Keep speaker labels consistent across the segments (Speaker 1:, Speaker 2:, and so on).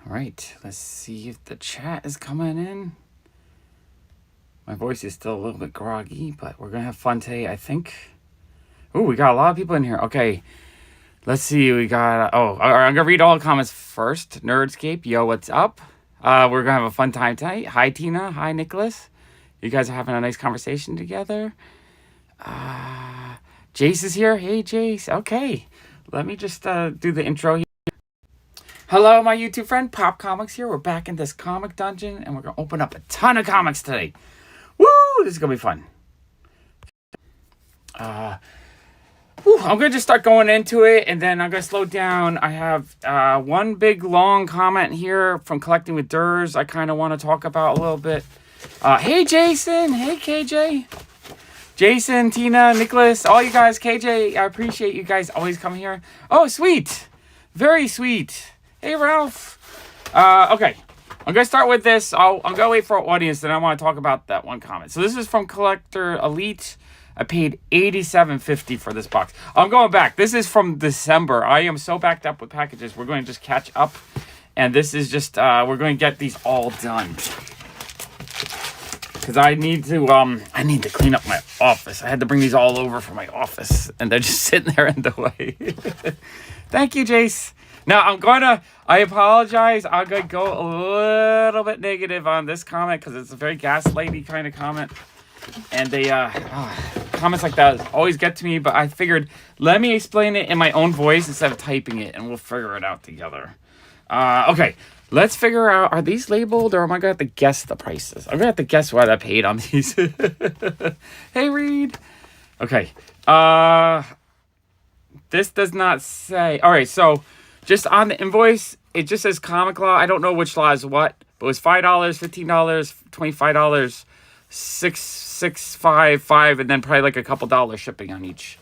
Speaker 1: All right, let's see if the chat is coming in. My voice is still a little bit groggy, but we're going to have fun today, I think. Ooh, we got a lot of people in here. Okay, let's see. We got... I'm going to read all the comments first. Nerdscape, yo, what's up? We're going to have a fun time tonight. Hi, Tina. Hi, Nicholas. You guys are having a nice conversation together. Jace is here. Hey, Jace. Okay, let me just do the intro here. Hello, my YouTube friend. Pop Comics here. We're back in this comic dungeon, and we're going to open up a ton of comics today. Woo! This is going to be fun. I'm going to just start going into it, and then I'm going to slow down. I have one big, long comment here from Collecting with Durs I kind of want to talk about a little bit. Hey, Jason. Hey, KJ. Jason, Tina, Nicholas, all you guys, KJ, I appreciate you guys always coming here. Oh, sweet. Very sweet. Hey, Ralph. Okay. I'm going to start with this. I'm going to wait for our audience, and I want to talk about that one comment. So this is from Collector Elite. I paid $87.50 for this box. I'm going back. This is from December. I am so backed up with packages. We're going to just catch up. And this is just, we're going to get these all done. Because I need to clean up my office. I had to bring these all over from my office. And they're just sitting there in the way. Thank you, Jace. Now, I apologize. I'm going to go a little bit negative on this comment because it's a very gaslighty kind of comment. And they, comments like that always get to me. But I figured, let me explain it in my own voice instead of typing it. And we'll figure it out together. Okay, let's figure out, are these labeled or am I going to have to guess the prices? I'm going to have to guess what I paid on these. Hey, Reed. Okay. This does not say. All right, so... just on the invoice, it just says comic law. I don't know which law is what, but it was $5, $15, $25, $6.55, and then probably like a couple dollars shipping on each.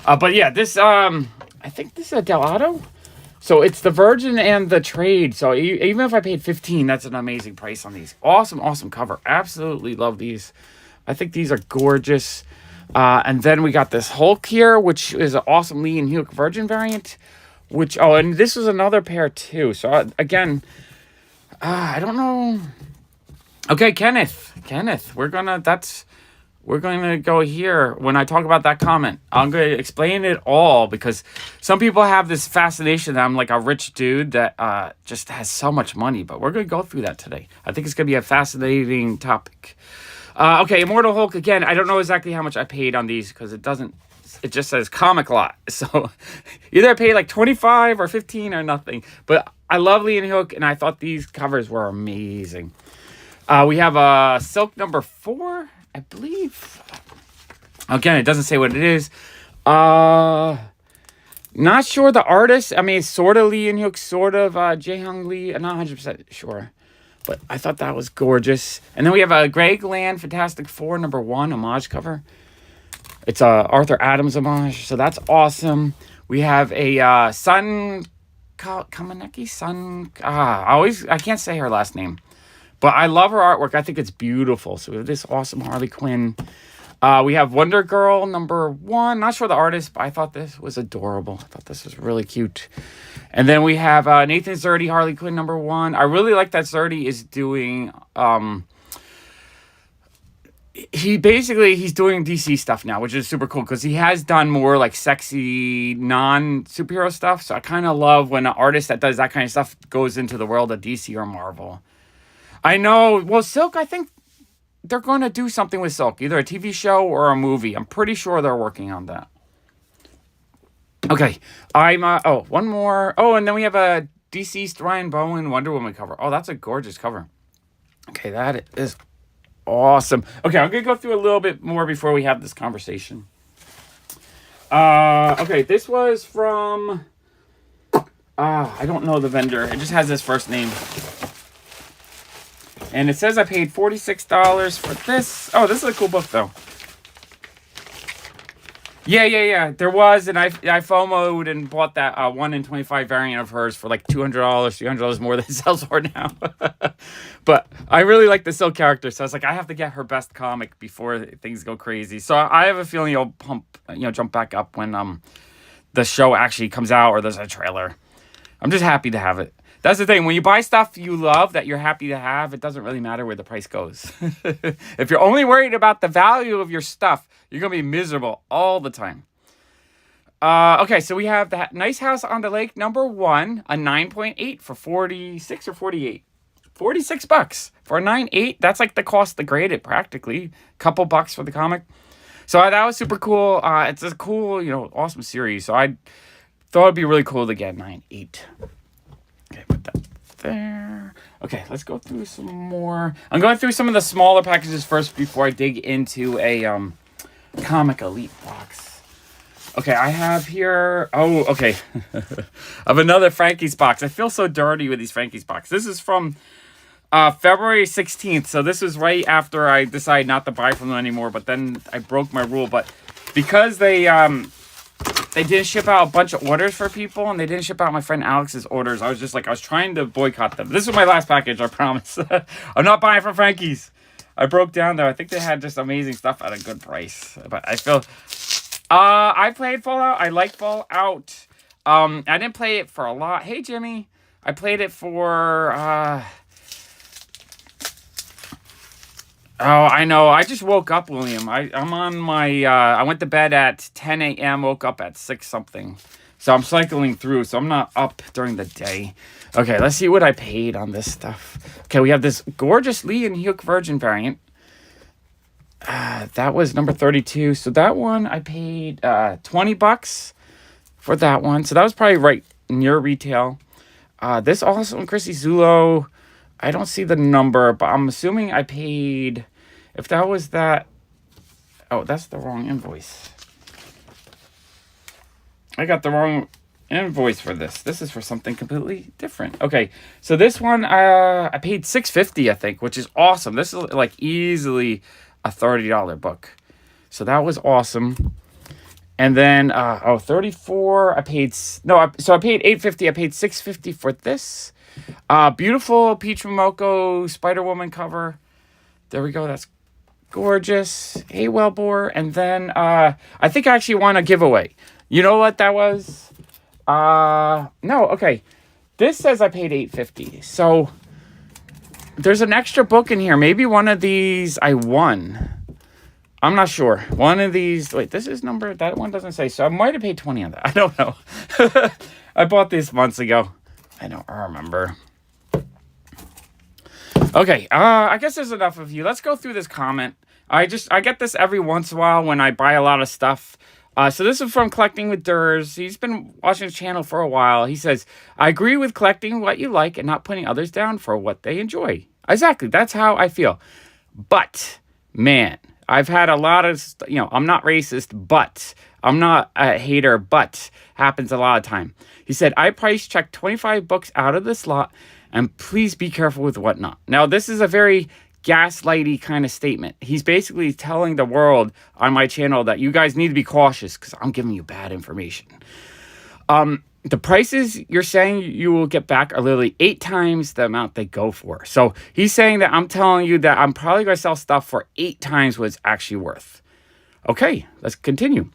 Speaker 1: But yeah, this I think this is a Delato. So it's the Virgin and the Trade. So even if I paid $15, that's an amazing price on these. Awesome, awesome cover. Absolutely love these. I think these are gorgeous. And then we got this Hulk here, which is an awesome Lee and Hugh Virgin variant. And this was another pair too. So again, I don't know. Okay, Kenneth, we're gonna go here when I talk about that comment. I'm gonna explain it all because some people have this fascination that I'm like a rich dude that just has so much money. But we're gonna go through that today. I think it's gonna be a fascinating topic. Okay, Immortal Hulk again. I don't know exactly how much I paid on these because it doesn't. It just says comic lot. So either I paid like $25 or $15 or nothing. But I love Lee and Hook, and I thought these covers were amazing. We have Silk number 4, I believe. Again, it doesn't say what it is. Not sure the artist. I mean, it's sort of Lee and Hook, sort of Jae-Hung Lee. I'm not 100% sure. But I thought that was gorgeous. And then we have a Greg Land Fantastic Four number 1 homage cover. It's a Arthur Adams homage, so that's awesome. We have a Sun Kamaneki. I can't say her last name, but I love her artwork. I think it's beautiful. So we have this awesome Harley Quinn. We have Wonder Girl number 1. Not sure the artist, but I thought this was adorable. I thought this was really cute. And then we have Nathan Zerdy Harley Quinn number 1. I really like that Zerdy is doing. He's doing DC stuff now, which is super cool because he has done more like sexy non-superhero stuff. So I kind of love when an artist that does that kind of stuff goes into the world of DC or Marvel. I know. Well, Silk, I think they're going to do something with Silk, either a TV show or a movie. I'm pretty sure they're working on that. Okay, one more. Oh, and then we have a deceased Ryan Bowen Wonder Woman cover. Oh, that's a gorgeous cover. Okay, that is awesome. Okay, I'm going to go through a little bit more before we have this conversation. Okay, this was from... I don't know the vendor. It just has his first name. And it says I paid $46 for this. Oh, this is a cool book, though. Yeah. There was, and I FOMO'd and bought that 1 in 25 variant of hers for like $200, $300 more than it sells for now. But I really like the Silk character, so I was like, I have to get her best comic before things go crazy. So I have a feeling it'll jump back up when the show actually comes out or there's a trailer. I'm just happy to have it. That's the thing. When you buy stuff you love that you're happy to have, it doesn't really matter where the price goes. If you're only worried about the value of your stuff, you're going to be miserable all the time. Okay, so we have that Nice House on the Lake #1, a 9.8 for 46 or 48. $46 for a 9.8. That's like the cost to grade it practically. Couple bucks for the comic. So that was super cool. It's a cool, awesome series. So I thought it'd be really cool to get 9.8. Okay, put that there. Okay, let's go through some more. I'm going through some of the smaller packages first before I dig into a Comic Elite box. Okay, I have here... Oh, okay. I have another Frankie's box. I feel so dirty with these Frankie's box. This is from February 16th. So this was right after I decided not to buy from them anymore. But then I broke my rule. But because they didn't ship out a bunch of orders for people, and they didn't ship out my friend Alex's orders, I was trying to boycott them. This is my last package, I promise. I'm not buying from Frankie's. I broke down there. I think they had just amazing stuff at a good price. But I feel... I played Fallout. I like Fallout. I didn't play it for a lot. Hey, Jimmy. I played it for, Oh, I know. I just woke up, William. I'm on my, I went to bed at 10 a.m., woke up at 6 something. So I'm cycling through, so I'm not up during the day. Okay, let's see what I paid on this stuff. Okay, we have this gorgeous Lee and Hugh Virgin variant. That was number 32. So that one I paid $20 for that one. So that was probably right near retail. This also Chrissy Zulo. I don't see the number, but I'm assuming I paid. If that was that. Oh, that's the wrong invoice. I got the wrong invoice for this. This is for something completely different. Okay, so this one I paid $6.50, I think, which is awesome. This is like easily a $30 book. So that was awesome. And then 34 I paid so I paid $8.50. I paid $6.50 for this. Beautiful Peach Momoko Spider-Woman cover. There we go. That's gorgeous. Hey, Wellbore. And then I think I actually won a giveaway. You know what that was? No, okay. This says I paid $8.50. So there's an extra book in here. Maybe one of these I won. I'm not sure. One of these... Wait, this is number... That one doesn't say. So I might have paid $20 on that. I don't know. I bought this months ago. I don't remember. Okay. I guess there's enough of you. Let's go through this comment. I get this every once in a while when I buy a lot of stuff. So this is from Collecting with Durs. He's been watching the channel for a while. He says, I agree with collecting what you like and not putting others down for what they enjoy. Exactly. That's how I feel. But, man, I've had a lot of, I'm not racist, but I'm not a hater, but happens a lot of time. He said, I price check 25 books out of this lot and please be careful with whatnot. Now, this is a very gaslighty kind of statement. He's basically telling the world on my channel that you guys need to be cautious because I'm giving you bad information. The prices you're saying you will get back are literally 8 times the amount they go for. So he's saying that I'm telling you that I'm probably going to sell stuff for 8 times what it's actually worth. Okay, let's continue.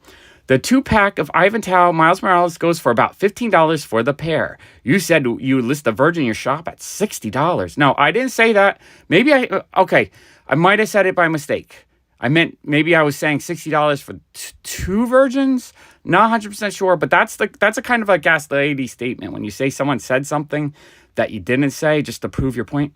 Speaker 1: The 2-pack of Ivanhoe Miles Morales goes for about $15 for the pair. You said you list the Virgin in your shop at $60. No, I didn't say that. Maybe I might have said it by mistake. I meant maybe I was saying $60 for 2 Virgins. Not 100% sure, but that's a kind of a gaslighty statement when you say someone said something that you didn't say just to prove your point.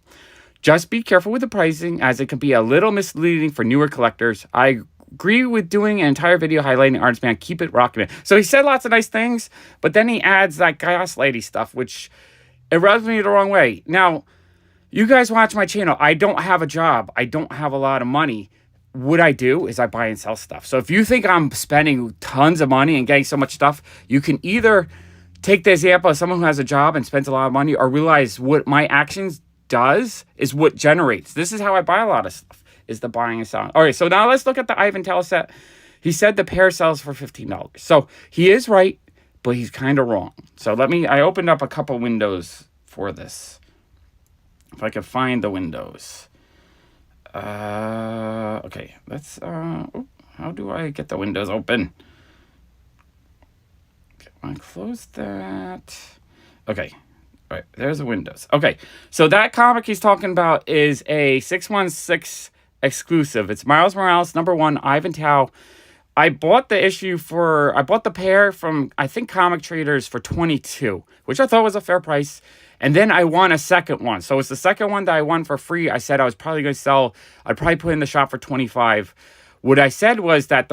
Speaker 1: Just be careful with the pricing as it can be a little misleading for newer collectors. I agree with doing an entire video highlighting Artist Man. Keep it rocking it. So he said lots of nice things, but then he adds that gaslighty stuff, which it rubs me the wrong way. Now, you guys watch my channel. I don't have a job. I don't have a lot of money. What I do is I buy and sell stuff. So if you think I'm spending tons of money and getting so much stuff, you can either take the example of someone who has a job and spends a lot of money or realize what my actions does is what generates. This is how I buy a lot of stuff, is the buying and selling. All right, so now let's look at the Ivanhoe set. He said the pair sells for $15. So he is right, but he's kind of wrong. So I opened up a couple windows for this. If I could find the windows. Okay, let's, how do I get the windows open? Okay, I close that. Okay. All right, there's the windows. Okay, so that comic he's talking about is a 616 exclusive. It's Miles Morales #1, Ivan Tao. I bought the pair from, I think, Comic Traders for 22, which I thought was a fair price. And then I won a second one. So it's the second one that I won for free. I said I was probably going to sell. I'd probably put in the shop for 25. What I said was that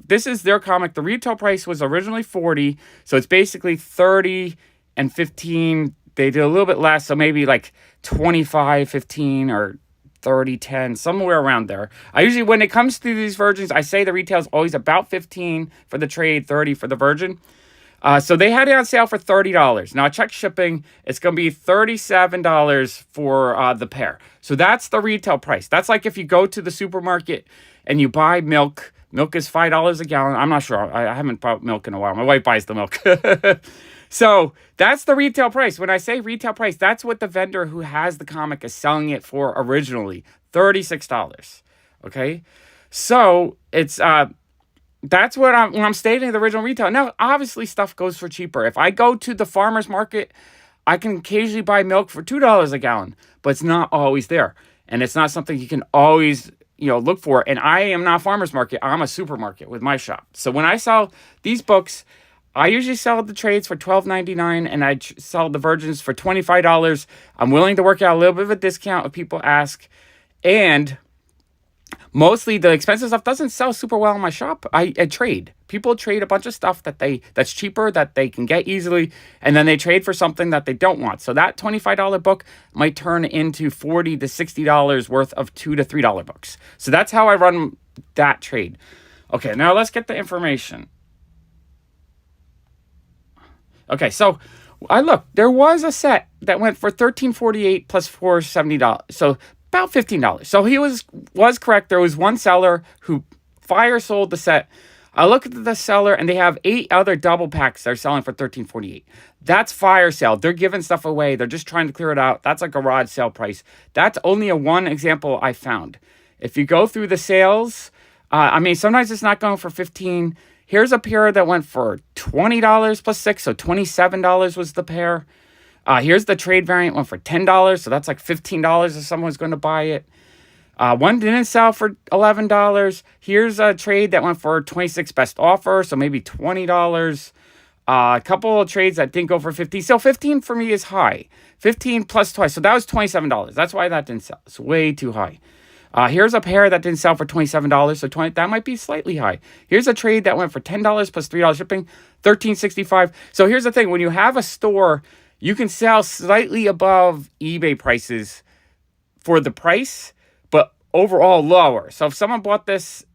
Speaker 1: this is their comic. The retail price was originally 40. So it's basically 30 and 15. They did a little bit less. So maybe like 25, 15 or 30, 10, somewhere around there. I usually, when it comes to these virgins, I say the retail is always about 15 for the trade, 30 for the virgin. So they had it on sale for $30. Now I checked shipping. It's going to be $37 for the pair. So that's the retail price. That's like if you go to the supermarket and you buy milk. Milk is $5 a gallon. I'm not sure. I haven't bought milk in a while. My wife buys the milk. So that's the retail price. When I say retail price, that's what the vendor who has the comic is selling it for originally, $36. Okay, so it's that's what when I'm stating the original retail. Now, obviously, stuff goes for cheaper. If I go to the farmer's market, I can occasionally buy milk for $2 a gallon, but it's not always there, and it's not something you can always look for. And I am not a farmer's market. I'm a supermarket with my shop. So when I sell these books, I usually sell the trades for $12.99, and I sell the virgins for $25. I'm willing to work out a little bit of a discount if people ask. And mostly the expensive stuff doesn't sell super well in my shop. I trade. People trade a bunch of stuff that's cheaper, that they can get easily, and then they trade for something that they don't want. So that $25 book might turn into $40 to $60 worth of $2 to $3 books. So that's how I run that trade. Okay, now let's get the information. Okay, so I looked. There was a set that went for $13.48 plus $4.70. So about $15. So he was correct. There was one seller who fire sold the set. I look at the seller and they have 8 other double packs they're selling for $13.48. That's fire sale. They're giving stuff away. They're just trying to clear it out. That's a garage sale price. That's only one example I found. If you go through the sales, sometimes it's not going for 15. Here's a pair that went for $20 plus 6, so $27 was the pair. Here's the trade variant, went for $10, so that's like $15 if someone's going to buy it. One didn't sell for $11. Here's a trade that went for $26 best offer, so maybe $20. A couple of trades that didn't go for $15. So $15 for me is high. $15 plus twice, so that was $27. That's why that didn't sell. It's way too high. Here's a pair that didn't sell for $27, so that might be slightly high. Here's a trade that went for $10 plus $3 shipping, $13.65. So here's the thing. When you have a store, you can sell slightly above eBay prices for the price, but overall lower. So if someone bought this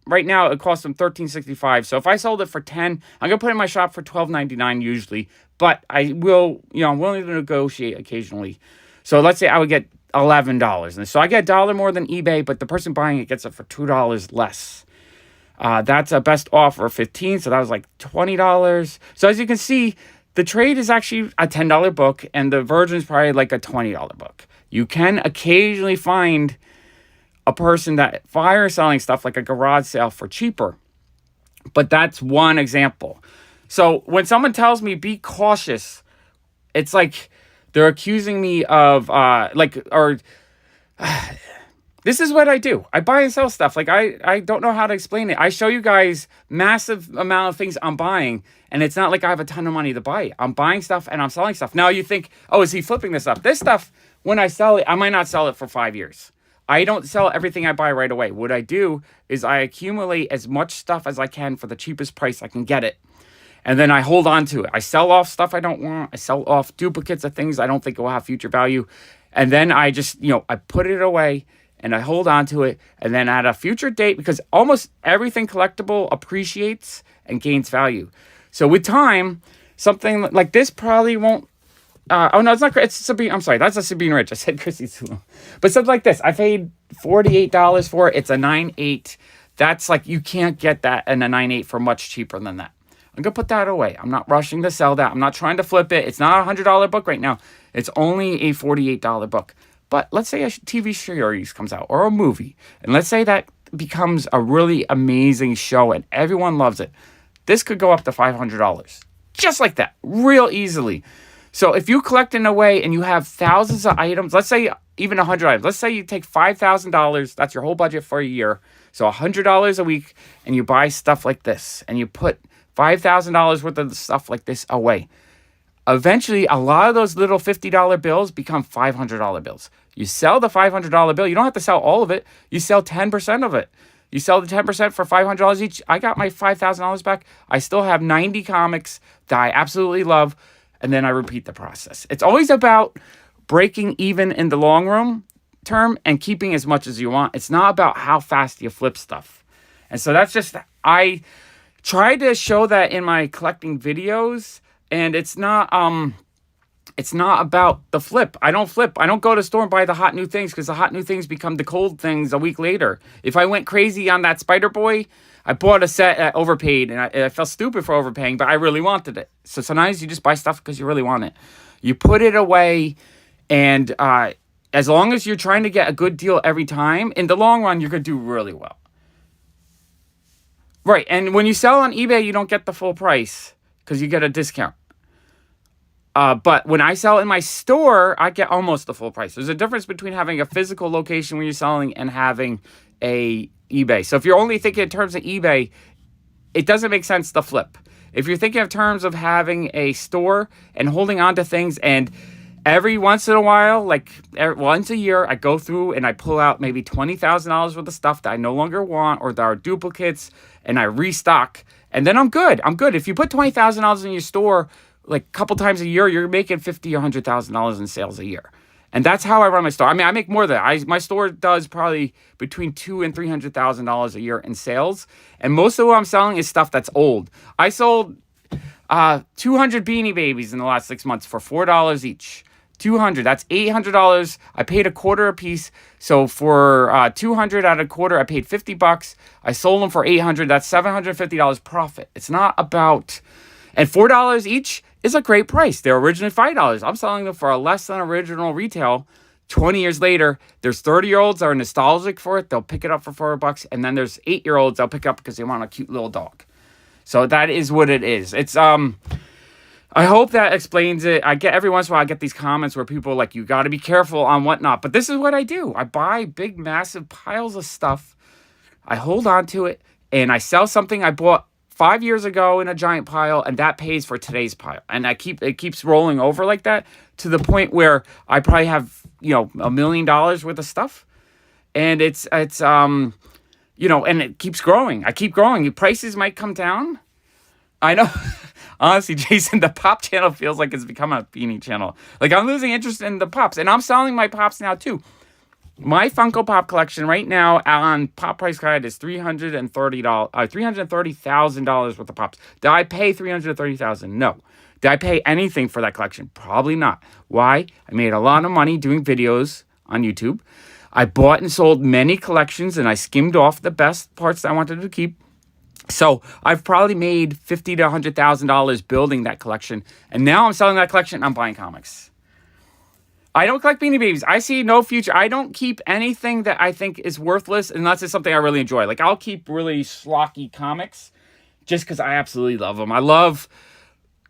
Speaker 1: right now, it costs them $13.65. So if I sold it for $10, I'm going to put it in my shop for $12.99 usually, but I will, I'm willing to negotiate occasionally. So let's say I would get $11. And so I get $1 more than eBay, but the person buying it gets it for $2 less. That's a best offer, $15. So that was like $20. So as you can see, the trade is actually a $10 book, and the virgin is probably like a $20 book. You can occasionally find a person that fire selling stuff like a garage sale for cheaper, but that's one example. So when someone tells me be cautious, it's like they're accusing me of this is what I do. I buy and sell stuff. Like I don't know how to explain it. I show you guys massive amount of things I'm buying, and it's not like I have a ton of money to buy. I'm buying stuff and I'm selling stuff. Now you think, oh, is he flipping this up? This stuff, when I sell it, I might not sell it for 5 years. I don't sell everything I buy right away. What I do is I accumulate as much stuff as I can for the cheapest price I can get it. And then I hold on to it. I sell off stuff I don't want. I sell off duplicates of things I don't think will have future value. And then I just, I put it away and I hold on to it. And then at a future date, because almost everything collectible appreciates and gains value. So with time, something like this probably won't. Oh, no, it's not. It's Sabine. I'm sorry. That's a Sabine Rich. I said Chrissy Zulo. But something like this. I paid $48 for it. It's a 9.8. That's like, you can't get that in a 9.8 for much cheaper than that. I'm going to put that away. I'm not rushing to sell that. I'm not trying to flip it. It's not a $100 book right now. It's only a $48 book. But let's say a TV series comes out or a movie. And let's say that becomes a really amazing show and everyone loves it. This could go up to $500. just like that, real easily. So if you collect in a way and you have thousands of items, let's say even 100 items, let's say you take $5,000, that's your whole budget for a year, so $100 a week, and you buy stuff like this, and you put $5,000 worth of stuff like this away. Eventually, a lot of those little $50 bills become $500 bills. You sell the $500 bill. You don't have to sell all of it. You sell 10% of it. You sell the 10% for $500 each. I got my $5,000 back. I still have 90 comics that I absolutely love, and then I repeat the process. It's always about breaking even in the long term and keeping as much as you want. It's not about how fast you flip stuff. And so that's just, I try to show that in my collecting videos. And it's not about the flip. I don't flip. I don't go to the store and buy the hot new things because the hot new things become the cold things a week later. If I went crazy on that Spider-Boy, I bought a set at overpaid, and I felt stupid for overpaying, but I really wanted it. So sometimes you just buy stuff because you really want it. You put it away, and as long as you're trying to get a good deal every time, in the long run, you're going to do really well. Right, and when you sell on eBay, you don't get the full price because you get a discount. But when I sell in my store, I get almost the full price. There's a difference between having a physical location where you're selling and having a eBay. So if you're only thinking in terms of eBay, it doesn't make sense to flip. If you're thinking in terms of having a store and holding on to things, and every once in a while, like once a year, I go through and I pull out maybe $20,000 worth of stuff that I no longer want or that are duplicates, and I restock, and then I'm good. I'm good. If you put $20,000 in your store, like a couple times a year, you're making $50,000 or $100,000 in sales a year. And that's how I run my store. I mean, I make more than that. My store does probably between $200,000 and $300,000 a year in sales. And most of what I'm selling is stuff that's old. I sold 200 Beanie Babies in the last 6 months for $4 each. 200, that's $800. I paid a quarter a piece. So for 200 out of a quarter, I paid $50. I sold them for $800. That's $750 profit. It's not about... And $4 each is a great price. They're originally $5. I'm selling them for a less than original retail. 20 years later, there's 30-year-olds that are nostalgic for it. They'll pick it up for $4. And then there's 8-year-olds they'll pick up because they want a cute little dog. So that is what it is. It's I hope that explains it. I get every once in a while I get these comments where people are like, you got to be careful on whatnot. But this is what I do. I buy big, massive piles of stuff. I hold on to it, and I sell something I bought 5 years ago in a giant pile, and that pays for today's pile. And it keeps rolling over like that to the point where I probably have, $1 million worth of stuff. And it's and it keeps growing. I keep growing. The prices might come down. I know. Honestly, Jason, the Pop channel feels like it's become a beanie channel. Like, I'm losing interest in the Pops, and I'm selling my Pops now too. My Funko Pop collection right now on Pop Price Guide is $330,000 worth of Pops. Did I pay $330,000? No. Did I pay anything for that collection? Probably not. Why? I made a lot of money doing videos on YouTube. I bought and sold many collections, and I skimmed off the best parts that I wanted to keep. So I've probably made $50,000 to $100,000 building that collection, and now I'm selling that collection and I'm buying comics. I don't collect Beanie Babies. I see no future. I don't keep anything that I think is worthless unless it's something I really enjoy. Like, I'll keep really schlocky comics just because I absolutely love them. I love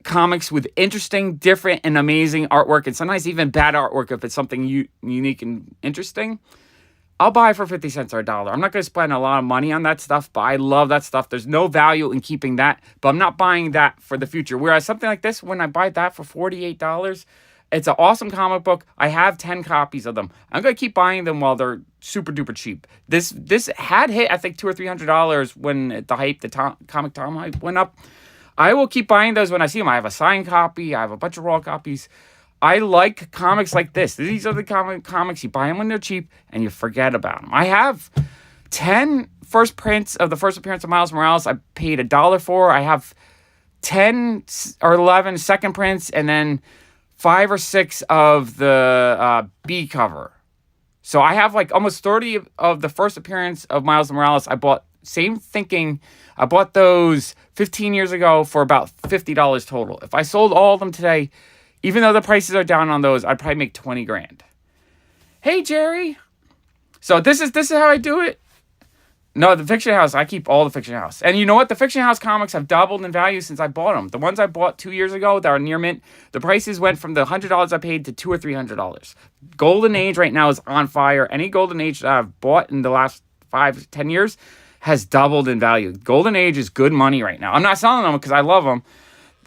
Speaker 1: comics with interesting, different, and amazing artwork, and sometimes even bad artwork if it's something unique and interesting. I'll buy it for 50 cents or $1. I'm not going to spend a lot of money on that stuff, but I love that stuff. There's no value in keeping that, but I'm not buying that for the future. Whereas something like this, when I buy that for $48, it's an awesome comic book. I have 10 copies of them. I'm going to keep buying them while they're super duper cheap. This had hit, I think, $200 or $300 when the Comic Tom hype went up. I will keep buying those when I see them. I have a signed copy. I have a bunch of raw copies. I like comics like this. These are the comics. You buy them when they're cheap and you forget about them. I have 10 first prints of the first appearance of Miles Morales. I paid $1 for. I have 10 or 11 second prints, and then 5 or 6 of the B cover. So I have like almost 30 of the first appearance of Miles Morales. I bought, same thinking, I bought those 15 years ago for about $50 total. If I sold all of them today, even though the prices are down on those, I'd probably make 20 grand. Hey, Jerry. So this is how I do it. No, the Fiction House. I keep all the Fiction House. And you know what? The Fiction House comics have doubled in value since I bought them. The ones I bought 2 years ago that are near mint, the prices went from the $100 I paid to $200 or $300. Golden Age right now is on fire. Any Golden Age that I've bought in the last 5-10 years has doubled in value. Golden Age is good money right now. I'm not selling them because I love them.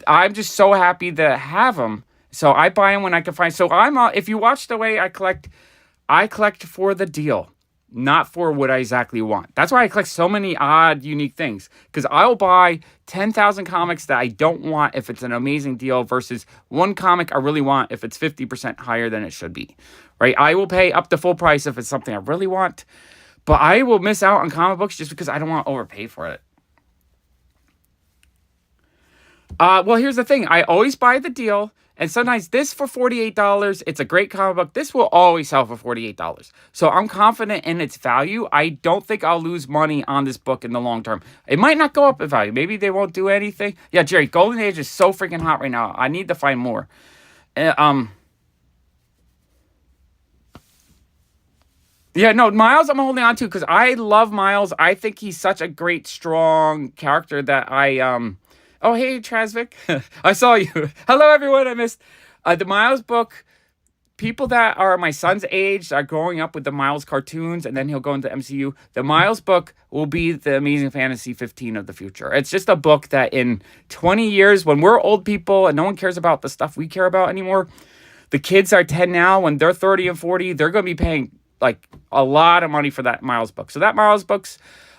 Speaker 1: I'm just so happy to have them. So I buy them when I can find. So if you watch the way I collect for the deal. Not for what I exactly want. That's why I collect so many odd, unique things. Because I'll buy 10,000 comics that I don't want if it's an amazing deal versus one comic I really want if it's 50% higher than it should be. Right? I will pay up the full price if it's something I really want. But I will miss out on comic books just because I don't want to overpay for it. Well, here's the thing. I always buy the deal. And sometimes this for $48, it's a great comic book. This will always sell for $48. So I'm confident in its value. I don't think I'll lose money on this book in the long term. It might not go up in value. Maybe they won't do anything. Yeah, Jerry, Golden Age is so freaking hot right now. I need to find more. Yeah, no, Miles I'm holding on to because I love Miles. I think he's such a great, strong character that Oh, hey, Trasvik. I saw you. Hello, everyone. I missed the Miles book. People that are my son's age are growing up with the Miles cartoons, and then he'll go into MCU. The Miles book will be the Amazing Fantasy 15 of the future. It's just a book that in 20 years, when we're old people and no one cares about the stuff we care about anymore, the kids are 10 now. When they're 30 and 40, they're going to be paying like a lot of money for that Miles book. So that Miles books,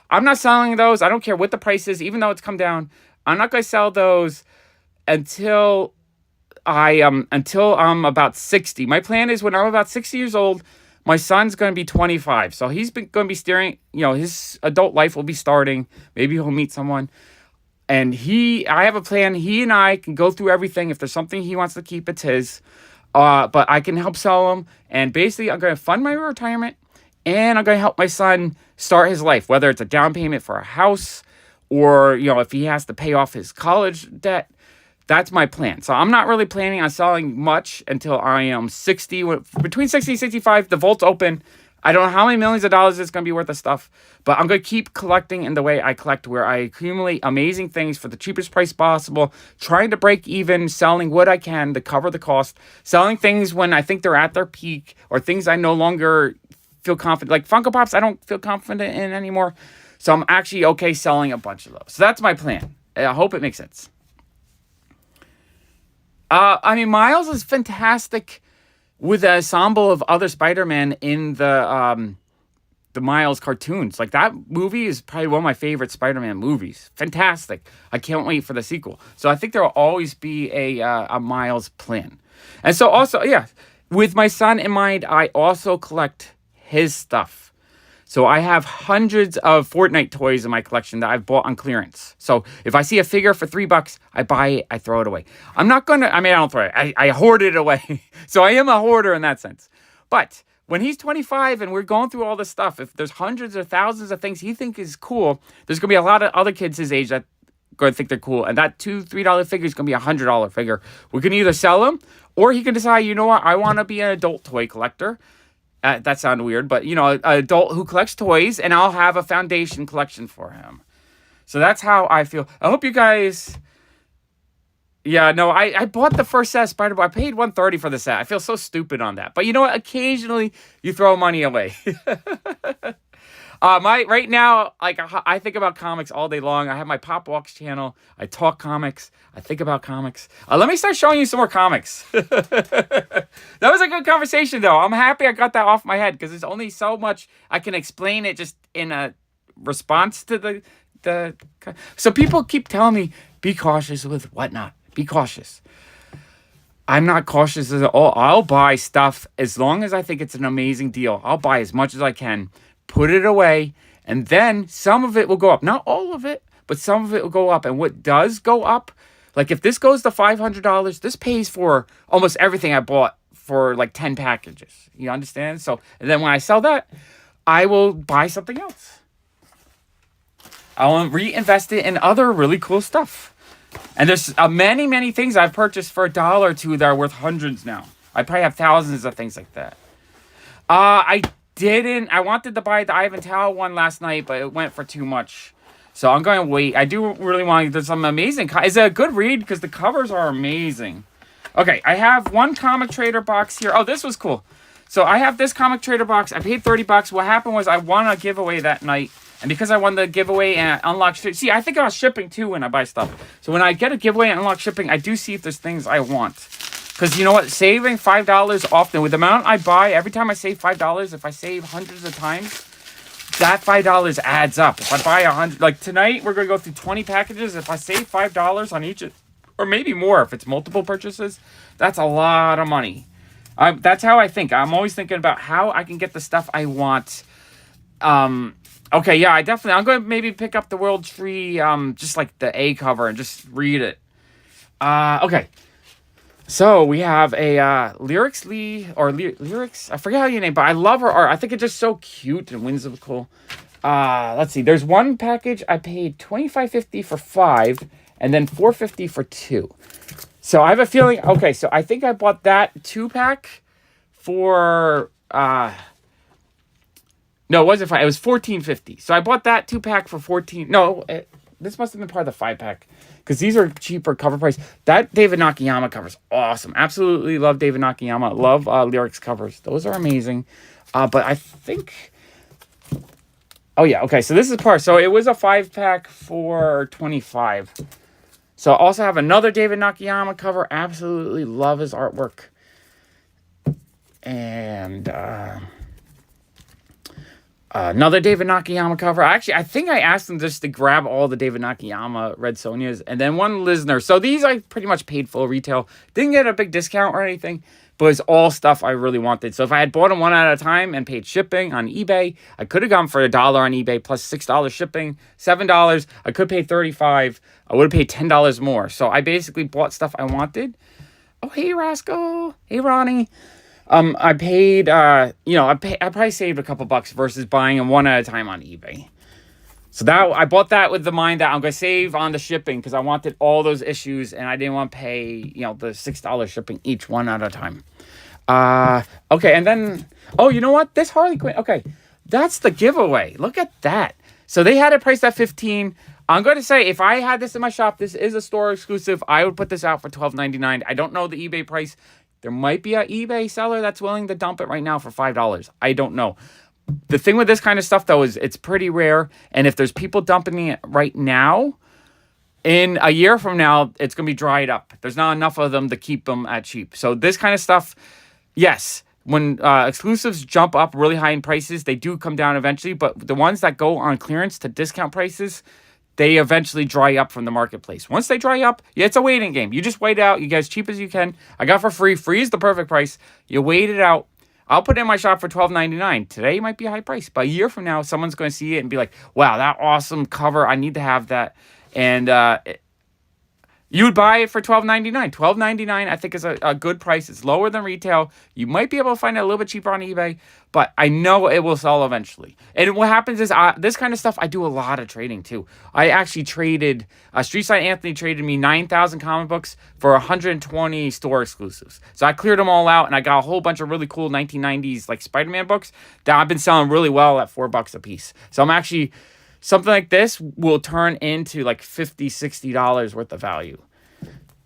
Speaker 1: I'm not selling those. I don't care what the price is, even though it's come down. I'm not going to sell those until I'm about 60. My plan is when I'm about 60 years old, my son's going to be 25. So he's going to be steering, his adult life will be starting. Maybe he'll meet someone. And I have a plan. He and I can go through everything. If there's something he wants to keep, it's his. But I can help sell him. And basically, I'm going to fund my retirement. And I'm going to help my son start his life, whether it's a down payment for a house, or, if he has to pay off his college debt. That's my plan. So I'm not really planning on selling much until I am 60. Between 60 and 65, the vault's open. I don't know how many millions of dollars it's going to be worth of stuff. But I'm going to keep collecting in the way I collect, where I accumulate amazing things for the cheapest price possible. Trying to break even, selling what I can to cover the cost. Selling things when I think they're at their peak, or things I no longer feel confident. Like Funko Pops, I don't feel confident in anymore. So I'm actually okay selling a bunch of those. So that's my plan. I hope it makes sense. Miles is fantastic with an ensemble of other Spider-Man in the Miles cartoons. Like, that movie is probably one of my favorite Spider-Man movies. Fantastic. I can't wait for the sequel. So I think there will always be a Miles plan. And so also, yeah, with my son in mind, I also collect his stuff. So I have hundreds of Fortnite toys in my collection that I've bought on clearance. So if I see a figure for $3, I buy it, I throw it away. I don't throw it. I hoard it away. So I am a hoarder in that sense. But when he's 25 and we're going through all this stuff, if there's hundreds or thousands of things he thinks is cool, there's going to be a lot of other kids his age that are going to think they're cool. And that $2-3 figure is going to be a $100 figure. We can either sell them, or he can decide, you know what, I want to be an adult toy collector. That sounded weird, but, an adult who collects toys, and I'll have a foundation collection for him. So that's how I feel. I hope you guys... Yeah, no, I bought the first set of Spider-Man. I paid $130 for the set. I feel so stupid on that. But you know what? Occasionally, you throw money away. Right now, I think about comics all day long. I have my Pop Walks channel. I talk comics. I think about comics. Let me start showing you some more comics. That was a good conversation, though. I'm happy I got that off my head, because there's only so much I can explain it just in a response to the. So people keep telling me, be cautious with whatnot. Be cautious. I'm not cautious at all. I'll buy stuff as long as I think it's an amazing deal. I'll buy as much as I can. Put it away, and then some of it will go up. Not all of it, but some of it will go up. And what does go up, like if this goes to $500, this pays for almost everything I bought for like 10 packages. You understand? So, and then when I sell that, I will buy something else. I'll reinvest it in other really cool stuff. And there's many, many things I've purchased for $1 or $2 that are worth hundreds now. I probably have thousands of things like that. didn't. I wanted to buy the Ivan Tao one last night, but it went for too much. So I'm going to wait. I do really want. There's some amazing. Is it a good read? Because the covers are amazing. Okay, I have one Comic Trader box here. Oh, this was cool. So I have this Comic Trader box. I paid $30. What happened was I won a giveaway that night. And because I won the giveaway and unlock... See, I think about shipping too when I buy stuff. So when I get a giveaway and unlock shipping, I do see if there's things I want. Because you know what? Saving $5 often, with the amount I buy, every time I save $5, if I save hundreds of times, that $5 adds up. If I buy 100... Like tonight, we're going to go through 20 packages. If I save $5 on each... Or maybe more if it's multiple purchases, that's a lot of money. That's how I think. I'm always thinking about how I can get the stuff I want. Okay, yeah, I'm going to maybe pick up the World Tree, just like the A cover and just read it. Okay. So we have a Lyrics, I forget how you name, but I love her art. I think it's just so cute and whimsical. Let's see. There's one package I paid $25.50 for 5, and then $4.50 for 2. So I have a feeling. Okay, so I think I bought that 2-pack for. No, it wasn't 5. It was $14.50. So I bought that 2-pack for 14. No, this must have been part of the 5-pack. Because these are cheaper cover price. That David Nakayama cover is awesome. Absolutely love David Nakayama. Love Lyrics covers. Those are amazing. But I think... Oh, yeah. Okay, so this is part. So it was a 5-pack for $25. So I also have another David Nakayama cover. Absolutely love his artwork. And... another David Nakayama cover. Actually, I think I asked them just to grab all the David Nakayama Red Sonjas. And then one Lisner. So these I pretty much paid full retail. Didn't get a big discount or anything. But it's all stuff I really wanted. So if I had bought them one at a time and paid shipping on eBay, I could have gone for $1 on eBay plus $6 shipping. $7. I could pay $35. I would have paid $10 more. So I basically bought stuff I wanted. Oh, hey, Rascal. Hey, Ronnie. I paid, I probably saved a couple bucks versus buying them one at a time on eBay. So I bought that with the mind that I'm going to save on the shipping because I wanted all those issues and I didn't want to pay, the $6 shipping each one at a time. Okay, and then, oh, you know what? This Harley Quinn, okay, that's the giveaway. Look at that. So they had it priced at $15. I'm going to say if I had this in my shop, this is a store exclusive. I would put this out for $12.99. I don't know the eBay price. There might be an eBay seller that's willing to dump it right now for $5. I don't know. The thing with this kind of stuff, though, is it's pretty rare. And if there's people dumping it right now, in a year from now, it's going to be dried up. There's not enough of them to keep them at cheap. So this kind of stuff, yes, when exclusives jump up really high in prices, they do come down eventually. But the ones that go on clearance to discount prices, they eventually dry up from the marketplace. Once they dry up, yeah, it's a waiting game. You just wait out. You get as cheap as you can. I got for free. Free is the perfect price. You wait it out. I'll put it in my shop for $12.99. Today might be a high price. But a year from now, someone's going to see it and be like, wow, that awesome cover. I need to have that. And you would buy it for $12.99. $12.99, I think, is a good price. It's lower than retail. You might be able to find it a little bit cheaper on eBay, but I know it will sell eventually. And what happens is this kind of stuff, I do a lot of trading too. I actually traded, Streetside Anthony traded me 9,000 comic books for 120 store exclusives. So I cleared them all out, and I got a whole bunch of really cool 1990s like Spider-Man books that I've been selling really well at $4 a piece. So I'm actually... Something like this will turn into like $50, $60 worth of value,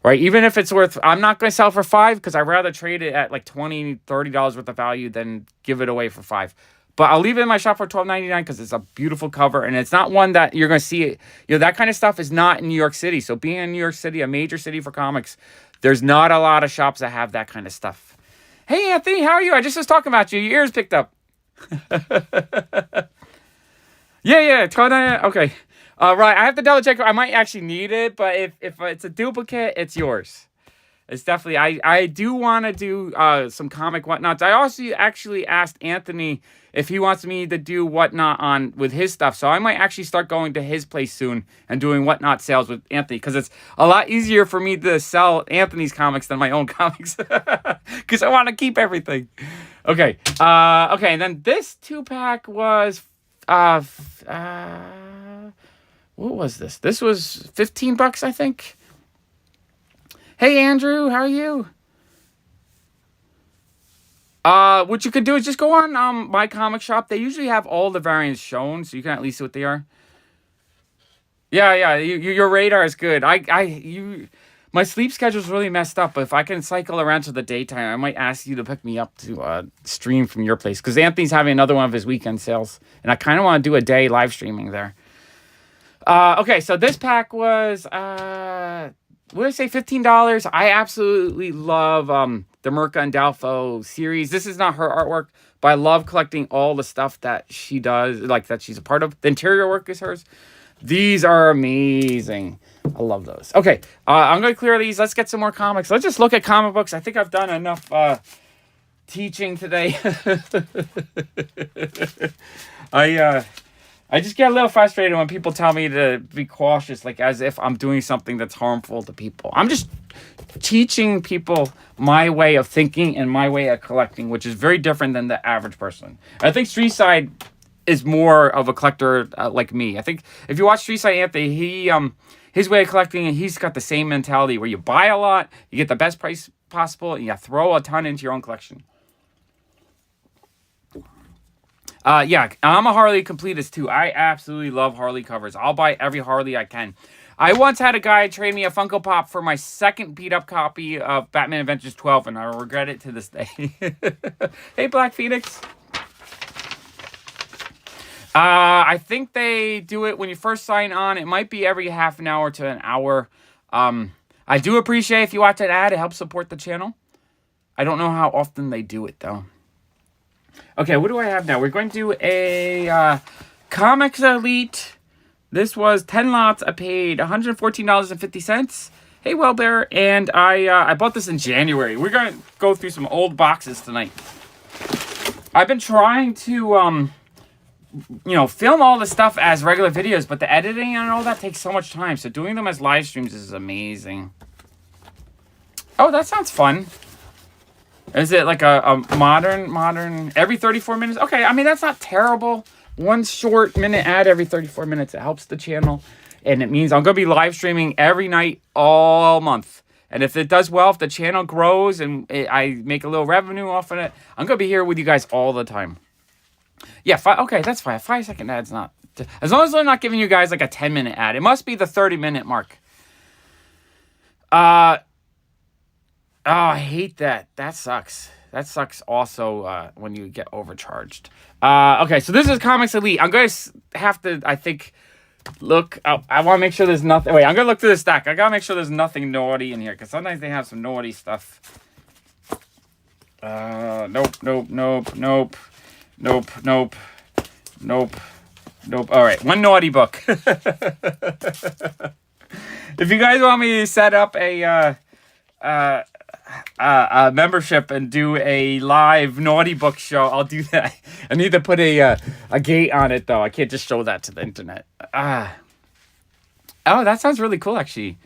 Speaker 1: right? Even if it's worth, I'm not going to sell for $5 because I'd rather trade it at like $20, $30 worth of value than give it away for $5. But I'll leave it in my shop for $12.99 because it's a beautiful cover. And it's not one that you're going to see it. That kind of stuff is not in New York City. So being in New York City, a major city for comics, there's not a lot of shops that have that kind of stuff. Hey, Anthony, how are you? I just was talking about you. Your ears picked up. Yeah, okay. Right, I have to double check. I might actually need it, but if it's a duplicate, it's yours. It's definitely, I do want to do some comic whatnots. I also actually asked Anthony if he wants me to do whatnot with his stuff. So I might actually start going to his place soon and doing whatnot sales with Anthony because it's a lot easier for me to sell Anthony's comics than my own comics because I want to keep everything. Okay, and then this 2-pack was... what was this? This was $15, I think. Hey, Andrew, how are you? What you could do is just go on my comic shop. They usually have all the variants shown, so you can at least see what they are. Yeah, your radar is good. My sleep schedule is really messed up. But if I can cycle around to the daytime, I might ask you to pick me up to stream from your place, because Anthony's having another one of his weekend sales, and I kind of want to do a day live streaming there. Okay, so this pack was what did I say, $15? I absolutely love the Mirka and Dalfo series. This is not her artwork, but I love collecting all the stuff that she does, like that she's a part of. The interior work is hers. These are amazing. I love those. Okay, I'm going to clear these. Let's get some more comics. Let's just look at comic books. I think I've done enough teaching today. I just get a little frustrated when people tell me to be cautious, like as if I'm doing something that's harmful to people. I'm just teaching people my way of thinking and my way of collecting, which is very different than the average person. I think Street Side is more of a collector like me. I think if you watch Street Side Anthony, his way of collecting, he's got the same mentality where you buy a lot, you get the best price possible, and you throw a ton into your own collection. Yeah, I'm a Harley completist too. I absolutely love Harley covers. I'll buy every Harley I can. I once had a guy trade me a Funko Pop for my second beat-up copy of Batman Adventures 12, and I regret it to this day. Hey, Black Phoenix. I think they do it when you first sign on. It might be every half an hour to an hour. I do appreciate if you watch an ad. It helps support the channel. I don't know how often they do it, though. Okay, what do I have now? We're going to do a Comics Elite. This was 10 lots. I paid $114.50. Hey, Wellbear. And I bought this in January. We're going to go through some old boxes tonight. I've been trying to, film all the stuff as regular videos, but the editing and all that takes so much time. So doing them as live streams is amazing. Oh, that sounds fun. Is it like a modern, every 34 minutes? Okay, I mean, that's not terrible. One short minute ad every 34 minutes. It helps the channel. And it means I'm going to be live streaming every night all month. And if it does well, if the channel grows and I make a little revenue off of it, I'm going to be here with you guys all the time. Yeah, okay, that's fine. A 5-second ad's not... As long as they're not giving you guys like a 10-minute ad. It must be the 30-minute mark. Oh, I hate that. That sucks. That sucks also when you get overcharged. Okay, so this is Comics Elite. I'm going to have to, I think, look. I want to make sure there's nothing. Wait, I'm going to look through the stack. I got to make sure there's nothing naughty in here, because sometimes they have some naughty stuff. Nope. All right, one naughty book. If you guys want me to set up a membership and do a live naughty book show, I'll do that. I need to put a gate on it, though. I can't just show that to the internet. Oh, that sounds really cool, actually.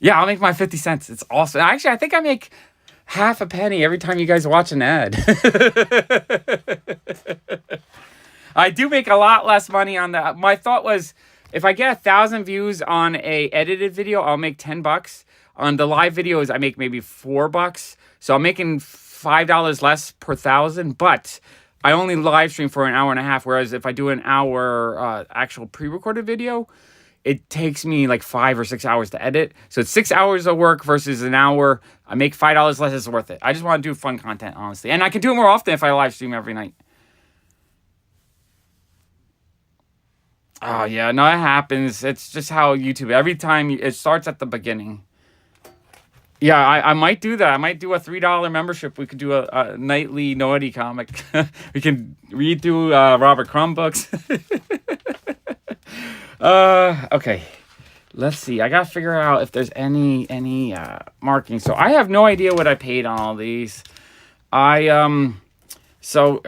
Speaker 1: Yeah, I'll make my 50 cents. It's awesome. Actually, I think I make half a penny every time you guys watch an ad. I do make a lot less money on that. My thought was, if I get 1,000 views on a edited video, I'll make $10. On the live videos, I make maybe $4. So I'm making $5 less per 1,000, but I only live stream for an hour and a half. Whereas if I do an hour actual pre-recorded video, it takes me like 5 or 6 hours to edit. So it's 6 hours of work versus an hour. I make $5 less. It's worth it. I just want to do fun content, honestly. And I can do it more often if I live stream every night. Oh, yeah. No, it happens. It's just how YouTube, every time it starts at the beginning. Yeah, I might do that. I might do a $3 membership. We could do a nightly naughty comic. We can read through Robert Crumb books. Okay. Let's see. I got to figure out if there's any marking. So I have no idea what I paid on all these. So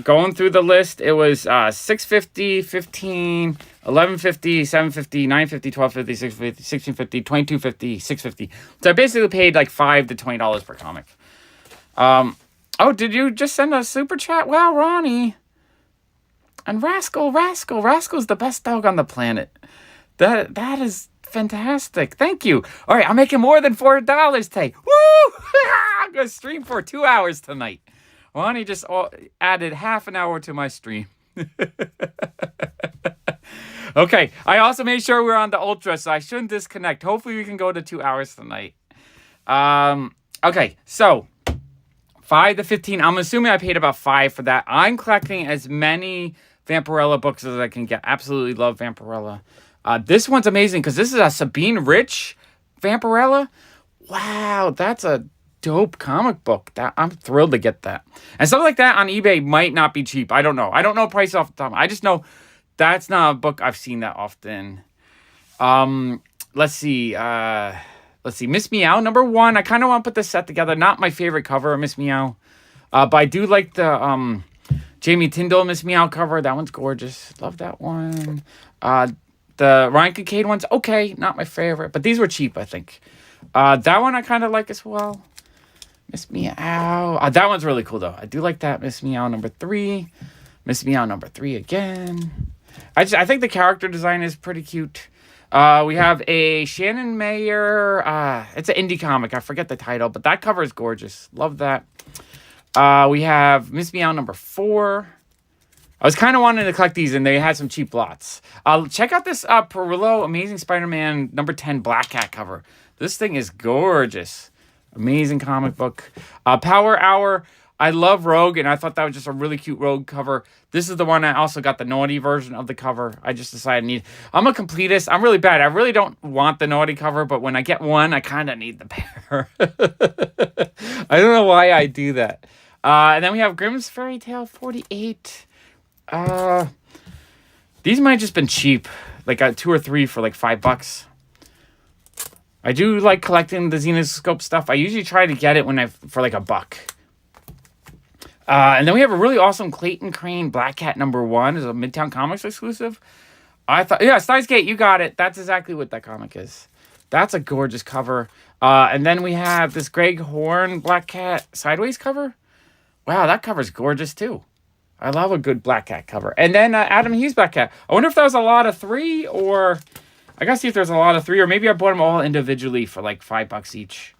Speaker 1: going through the list, it was $6.50, $15, $11.50, $7.50, $9.50, $12.50, $6.50, $16.50, $22.50, $6.50. So I basically paid like $5 to $20 per comic. Oh, did you just send a super chat? Wow, Ronnie. And Rascal's the best dog on the planet. That is fantastic. Thank you. All right, I'm making more than $4 today. Woo! not going to stream for 2 hours tonight. Ronnie just added half an hour to my stream. Okay, I also made sure we're on the Ultra, so I shouldn't disconnect. Hopefully we can go to 2 hours tonight. Okay, so 5 to 15. I'm assuming I paid about $5 for that. I'm collecting as many Vampirella books as I can get. Absolutely love Vampirella. This one's amazing because this is a Sabine Rich Vampirella. Wow, that's a dope comic book. I'm thrilled to get that. And something like that on eBay might not be cheap. I don't know. I don't know price off the top. I just know that's not a book I've seen that often. Let's see. Miss Meow #1. I kind of want to put this set together. Not my favorite cover of Miss Meow. But I do like the Jamie Tyndall Miss Meow cover. That one's gorgeous. Love that one. The Ryan Kincaid one's okay. Not my favorite. But these were cheap, I think. That one I kind of like as well. Miss Meow. That one's really cool, though. I do like that. Miss Meow #3. Miss Meow #3 again. I think the character design is pretty cute. We have a Shannon Mayer. It's an indie comic. I forget the title, but that cover is gorgeous. Love that. We have Miss Meow #4. I was kind of wanting to collect these, and they had some cheap lots. Check out this Perillo Amazing Spider-Man #10 Black Cat cover. This thing is gorgeous. Amazing comic book. Power Hour. I love Rogue, and I thought that was just a really cute Rogue cover. This is the one I also got the naughty version of the cover. I just decided I'm a completist. I'm really bad. I really don't want the naughty cover, but when I get one, I kind of need the pair. I don't know why I do that. And then we have Grimm's Fairy Tale 48. These might have just been cheap. Like 2 or 3 for like $5. I do like collecting the Xenoscope stuff. I usually try to get it for like $1. And then we have a really awesome Clayton Crane Black Cat #1. It's a Midtown Comics exclusive. I thought, yeah, Steins-Gate, you got it. That's exactly what that comic is. That's a gorgeous cover. And then we have this Greg Horn Black Cat Sideways cover. Wow, that cover's gorgeous too. I love a good Black Cat cover. And then Adam Hughes Black Cat. I wonder if that was a lot of 3 or... I gotta see if there's a lot of 3, or maybe I bought them all individually for like $5 each.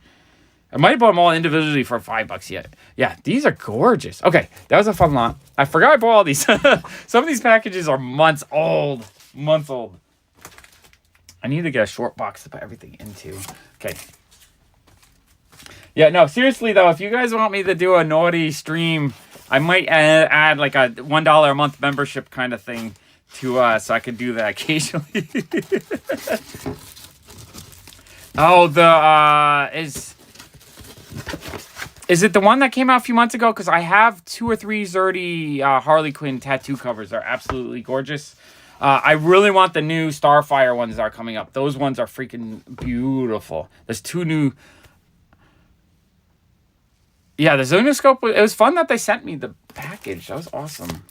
Speaker 1: I might have bought them all individually for $5 yet. Yeah, these are gorgeous. Okay, that was a fun lot. I forgot I bought all these. Some of these packages are months old. I need to get a short box to put everything into. Okay. Yeah, no, seriously though, if you guys want me to do a naughty stream, I might add like a $1 a month membership kind of thing to so I could do that occasionally. Oh, is it the one that came out a few months ago? Because I have 2 or 3 Zerdy Harley Quinn tattoo covers. They're absolutely gorgeous. I really want the new Starfire ones that are coming up. Those ones are freaking beautiful. There's 2 new... Yeah, the Zonoscope, it was fun that they sent me the package. That was awesome.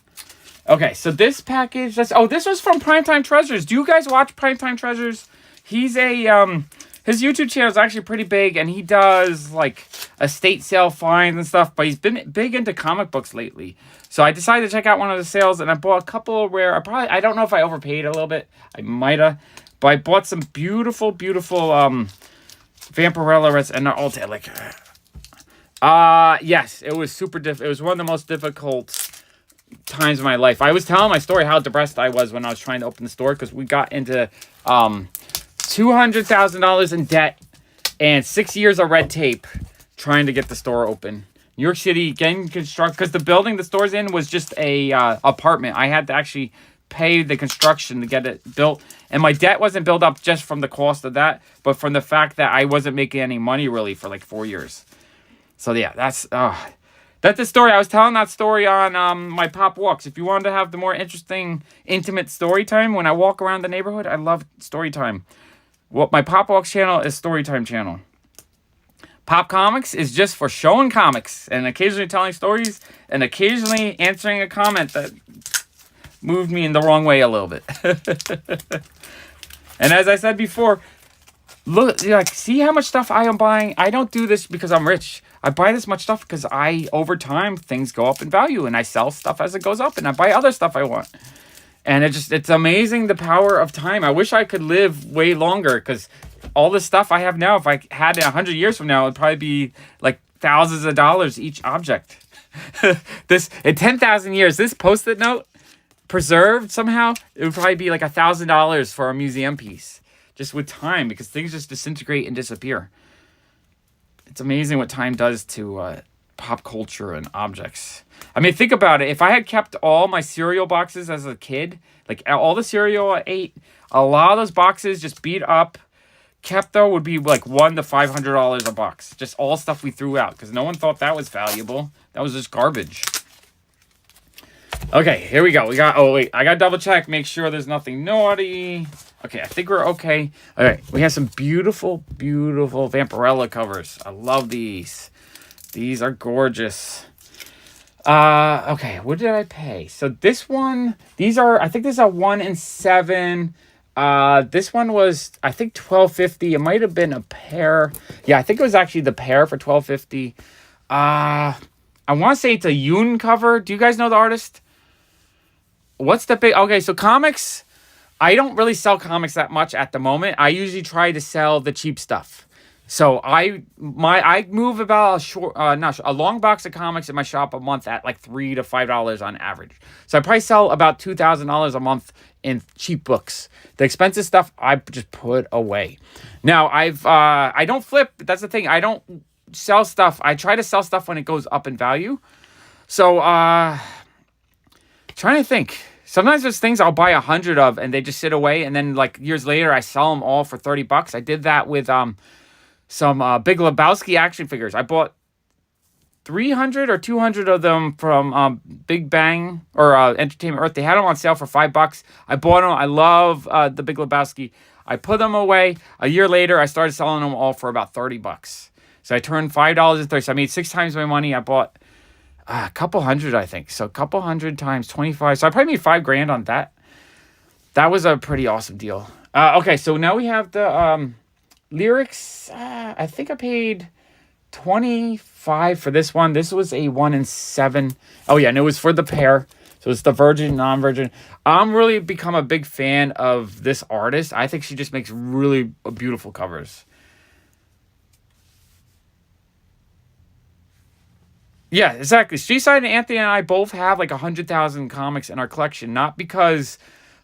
Speaker 1: Okay, so this package... this was from Primetime Treasures. Do you guys watch Primetime Treasures? He's a... his YouTube channel is actually pretty big, and he does, like, estate sale finds and stuff, but he's been big into comic books lately. So I decided to check out one of the sales, and I bought a couple where I don't know if I overpaid a little bit. I might have. But I bought some beautiful, beautiful Vampirella, and they're all like... yes, it was super it was one of the most difficult times of my life. I was telling my story how depressed I was when I was trying to open the store, because we got into $200,000 in debt and 6 years of red tape trying to get the store open. New York City getting constructed, because the building the store's in was just a apartment. I had to actually pay the construction to get it built, and my debt wasn't built up just from the cost of that, but from the fact that I wasn't making any money really for like 4 years. So yeah, that's the story. I was telling that story on my Pop Walks. If you wanted to have the more interesting, intimate story time when I walk around the neighborhood, I love story time. Well, my Pop Walks channel is Storytime channel. Pop Comics is just for showing comics and occasionally telling stories and occasionally answering a comment that moved me in the wrong way a little bit. And as I said before, look, see how much stuff I am buying? I don't do this because I'm rich. I buy this much stuff because over time, things go up in value, and I sell stuff as it goes up, and I buy other stuff I want. And it's amazing the power of time. I wish I could live way longer, because all the stuff I have now, if I had it 100 years from now, it'd probably be like thousands of dollars each object. This in 10,000 years, this Post-it note preserved somehow, it would probably be like $1,000 for a museum piece, just with time, because things just disintegrate and disappear. It's amazing what time does to pop culture and objects. I mean, think about it. If I had kept all my cereal boxes as a kid, like all the cereal I ate, a lot of those boxes just beat up, kept though, would be like $100 to $500 a box. Just all stuff we threw out because no one thought that was valuable. That was just garbage. Okay, here we go. We got, oh wait, I got to double check, make sure there's nothing naughty. Okay, I think we're okay. All right, we have some beautiful, beautiful Vampirella covers. I love these. These are gorgeous. Okay, what did I pay? So this one, these are, I think this is a 1 in 7. This one was, I think, $12.50. It might have been a pair. Yeah, I think it was actually the pair for $12.50. I want to say it's a Yoon cover. Do you guys know the artist? What's the big... Okay, so comics, I don't really sell comics that much at the moment. I usually try to sell the cheap stuff. So I move about a long box of comics in my shop a month at like $3 to $5 on average. So I probably sell about $2,000 a month in cheap books. The expensive stuff I just put away. Now I don't flip. That's the thing. I don't sell stuff. I try to sell stuff when it goes up in value. So trying to think. Sometimes there's things I'll buy 100 of and they just sit away, and then like years later I sell them all for $30. I did that with some Big Lebowski action figures. I bought 300 or 200 of them from Big Bang or Entertainment Earth. They had them on sale for $5. I bought them. I love the Big Lebowski. I put them away. A year later, I started selling them all for about $30. So I turned $5 into $30. So I made 6 times my money. I bought a couple hundred, I think. So a couple hundred times 25. So I probably made $5,000 on that. That was a pretty awesome deal. Okay, so now we have the lyrics. I think I paid $25 for this one. This was a 1 in 7. Oh yeah, and it was for the pair. So it's the virgin, non-virgin. I'm really become a big fan of this artist. I think she just makes really beautiful covers. Yeah, exactly. Streetside and Anthony and I both have like 100,000 comics in our collection. Not because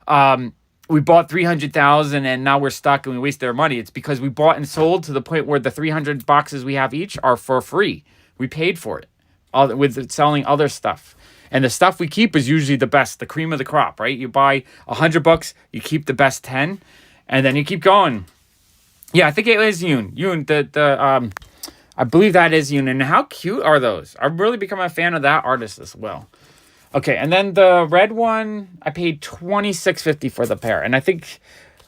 Speaker 1: we bought 300,000 and now we're stuck and we wasted our money. It's because we bought and sold to the point where the 300 boxes we have each are for free. We paid for it with selling other stuff. And the stuff we keep is usually the best, the cream of the crop, right? You buy 100 books, you keep the best 10, and then you keep going. Yeah, I think it is Yoon. Yoon, I believe that is Yoon. And how cute are those? I've really become a fan of that artist as well. Okay, and then the red one, I paid $26.50 for the pair. And I think,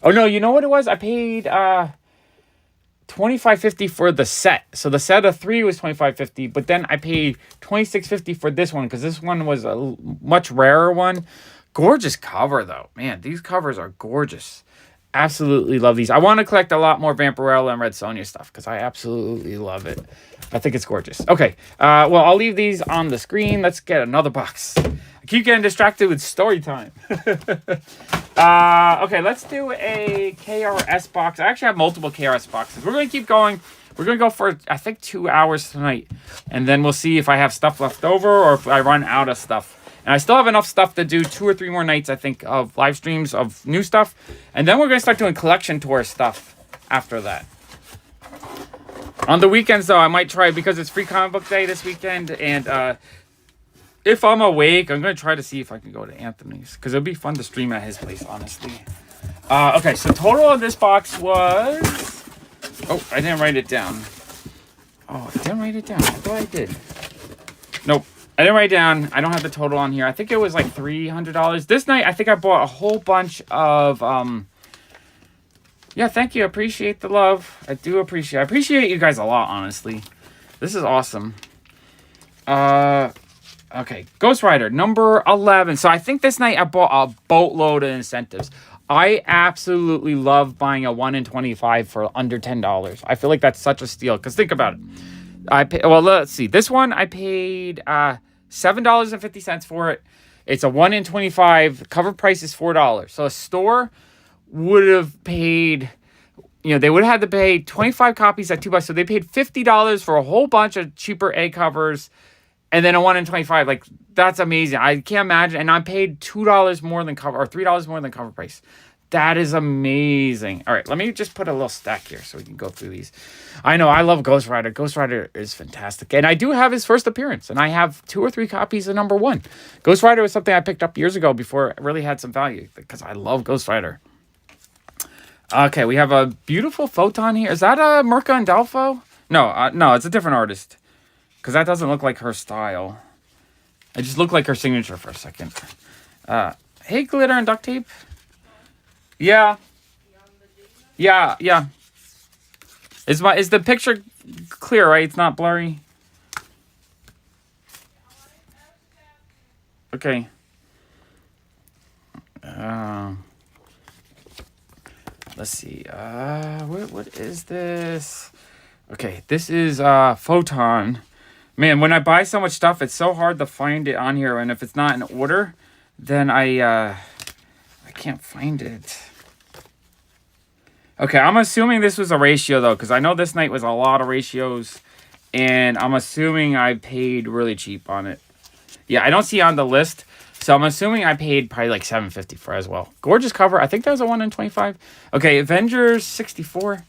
Speaker 1: oh no, you know what it was? I paid $25.50 for the set. So the set of 3 was $25.50, but then I paid $26.50 for this one because this one was a much rarer one. Gorgeous cover though. Man, these covers are gorgeous. Absolutely love these. I want to collect a lot more Vampirella and Red Sonja stuff because I absolutely love it. I think it's gorgeous. Okay, well, I'll leave these on the screen. Let's get another box. I keep getting distracted with story time. Okay, let's do a KRS box. I actually have multiple KRS boxes. We're going to keep going. We're going to go for, I think, 2 hours tonight. And then we'll see if I have stuff left over or if I run out of stuff. And I still have enough stuff to do 2 or 3 more nights, I think, of live streams of new stuff. And then we're going to start doing collection tour stuff after that. On the weekends, though, I might try, because it's free comic book day this weekend. And if I'm awake, I'm going to try to see if I can go to Anthony's. Because it would be fun to stream at his place, honestly. Okay, so total of this box was... Oh, I didn't write it down. Oh, I didn't write it down. I thought I did. Nope. I didn't write it down. I don't have the total on here. I think it was like $300. This night, I think I bought a whole bunch of... Yeah, thank you. I appreciate the love. I appreciate you guys a lot, honestly. This is awesome. Okay, Ghost Rider, number 11. So I think this night I bought a boatload of incentives. I absolutely love buying a 1 in 25 for under $10. I feel like that's such a steal. Because think about it. Well, let's see. This one, I paid $7.50 for it. It's a 1 in 25. Cover price is $4. So a store would have paid, they would have had to pay 25 copies at $2. So they paid $50 for a whole bunch of cheaper A covers. And then a 1 in 25, like, that's amazing. I can't imagine. And I paid $2 more than cover, or $3 more than cover price. That is amazing. All right, let me just put a little stack here so we can go through these. I know, I love Ghost Rider. Ghost Rider is fantastic. And I do have his first appearance, and I have 2 or 3 copies of #1. Ghost Rider was something I picked up years ago before it really had some value, because I love Ghost Rider. Okay, we have a beautiful photon here. Is that a Mirka and Delpho? No, no, it's a different artist. Because that doesn't look like her style. It just looked like her signature for a second. Hey, glitter and duct tape. Yeah. Yeah. Is the picture clear, right? It's not blurry. Okay. Let's see. What is this? Okay, this is Photon. Man, when I buy so much stuff, it's so hard to find it on here, and if it's not in order, then I can't find it. Okay, I'm assuming this was a ratio, though, because I know this night was a lot of ratios, and I'm assuming I paid really cheap on it. Yeah, I don't see it on the list, so I'm assuming I paid probably like $7.50 for it as well. Gorgeous cover. I think that was a 1 in 25. Okay, Avengers 64.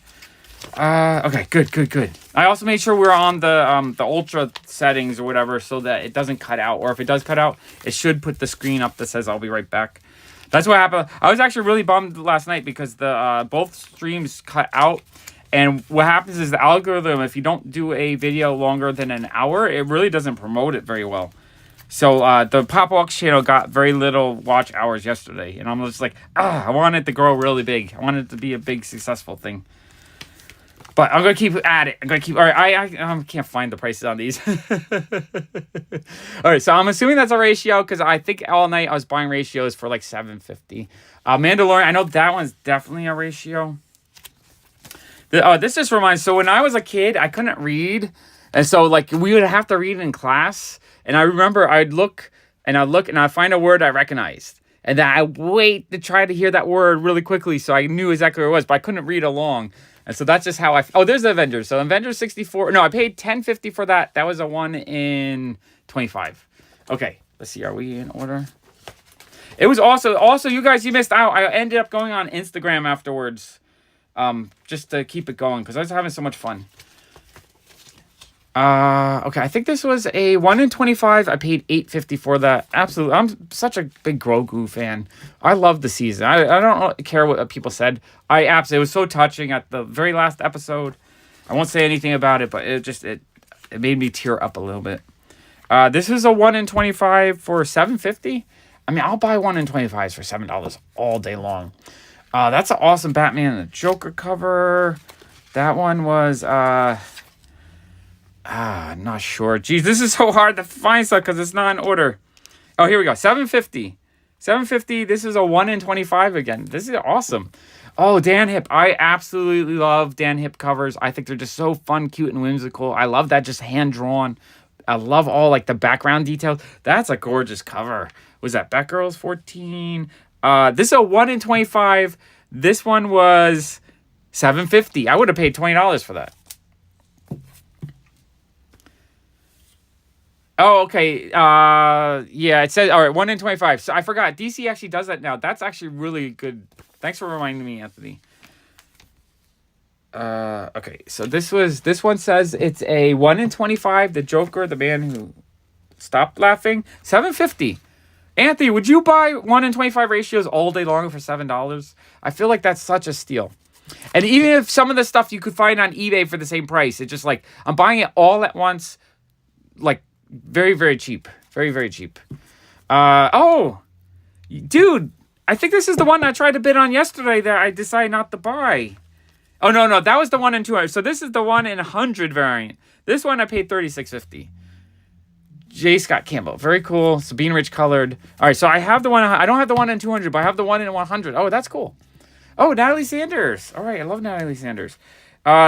Speaker 1: Okay, good. I also made sure we're on the ultra settings or whatever so that it doesn't cut out. Or if it does cut out, it should put the screen up that says I'll be right back. That's what happened. I was actually really bummed last night because the both streams cut out. And what happens is the algorithm, if you don't do a video longer than an hour, it really doesn't promote it very well. So the PopFuzz channel got very little watch hours yesterday. And I'm just like, I want it to grow really big. I want it to be a big, successful thing. But I'm going to keep at it. All right, I can't find the prices on these. All right, so I'm assuming that's a ratio because I think all night I was buying ratios for like $7.50. Mandalorian, I know that one's definitely a ratio. This just reminds, so when I was a kid, I couldn't read. And so like we would have to read in class. And I remember I'd look and I'd find a word I recognized. And then I'd wait to try to hear that word really quickly so I knew exactly what it was. But I couldn't read along. And so that's just how oh, there's the Avengers. So Avengers 64. No, I paid $10.50 for that. That was a 1 in 25. Okay, let's see. Are we in order? It was also you guys, you missed out. I ended up going on Instagram afterwards, just to keep it going because I was having so much fun. Okay, I think this was a 1 in 25. I paid $8.50 for that. Absolutely, I'm such a big Grogu fan. I love the season. I don't care what people said. It was so touching at the very last episode. I won't say anything about it, but it made me tear up a little bit. This is a 1 in 25 for $7.50. I mean, I'll buy 1 in 25s for $7 all day long. That's an awesome Batman and the Joker cover. That one was I'm not sure. Geez, this is so hard to find stuff because it's not in order. Oh, here we go. $7.50. $7.50. This is a 1 in 25 again. This is awesome. Oh, Dan Hip. I absolutely love Dan Hip covers. I think they're just so fun, cute, and whimsical. I love that just hand-drawn. I love all like the background details. That's a gorgeous cover. Was that Batgirl's 14? This is a 1 in 25. This one was $7.50. I would have paid $20 for that. Oh, okay. Yeah, it says, all right, 1 in 25. So I forgot. DC actually does that now. That's actually really good. Thanks for reminding me, Anthony. Okay, so this one says it's a 1 in 25. The Joker, the man who stopped laughing. $7.50. Anthony, would you buy 1 in 25 ratios all day long for $7? I feel like that's such a steal. And even if some of the stuff you could find on eBay for the same price, it's just like, I'm buying it all at once, like, very, very cheap. Very, very cheap. Oh, dude, I think this is the one I tried to bid on yesterday that I decided not to buy. Oh, no, that was the 1 in 200. So this is the 1 in 100 variant. This one I paid $36.50. J. Scott Campbell. Very cool. Sabine Rich colored. All right, so I have the one. I don't have the 1 in 200, but I have the 1 in 100. Oh, that's cool. Oh, Natalie Sanders. All right, I love Natalie Sanders.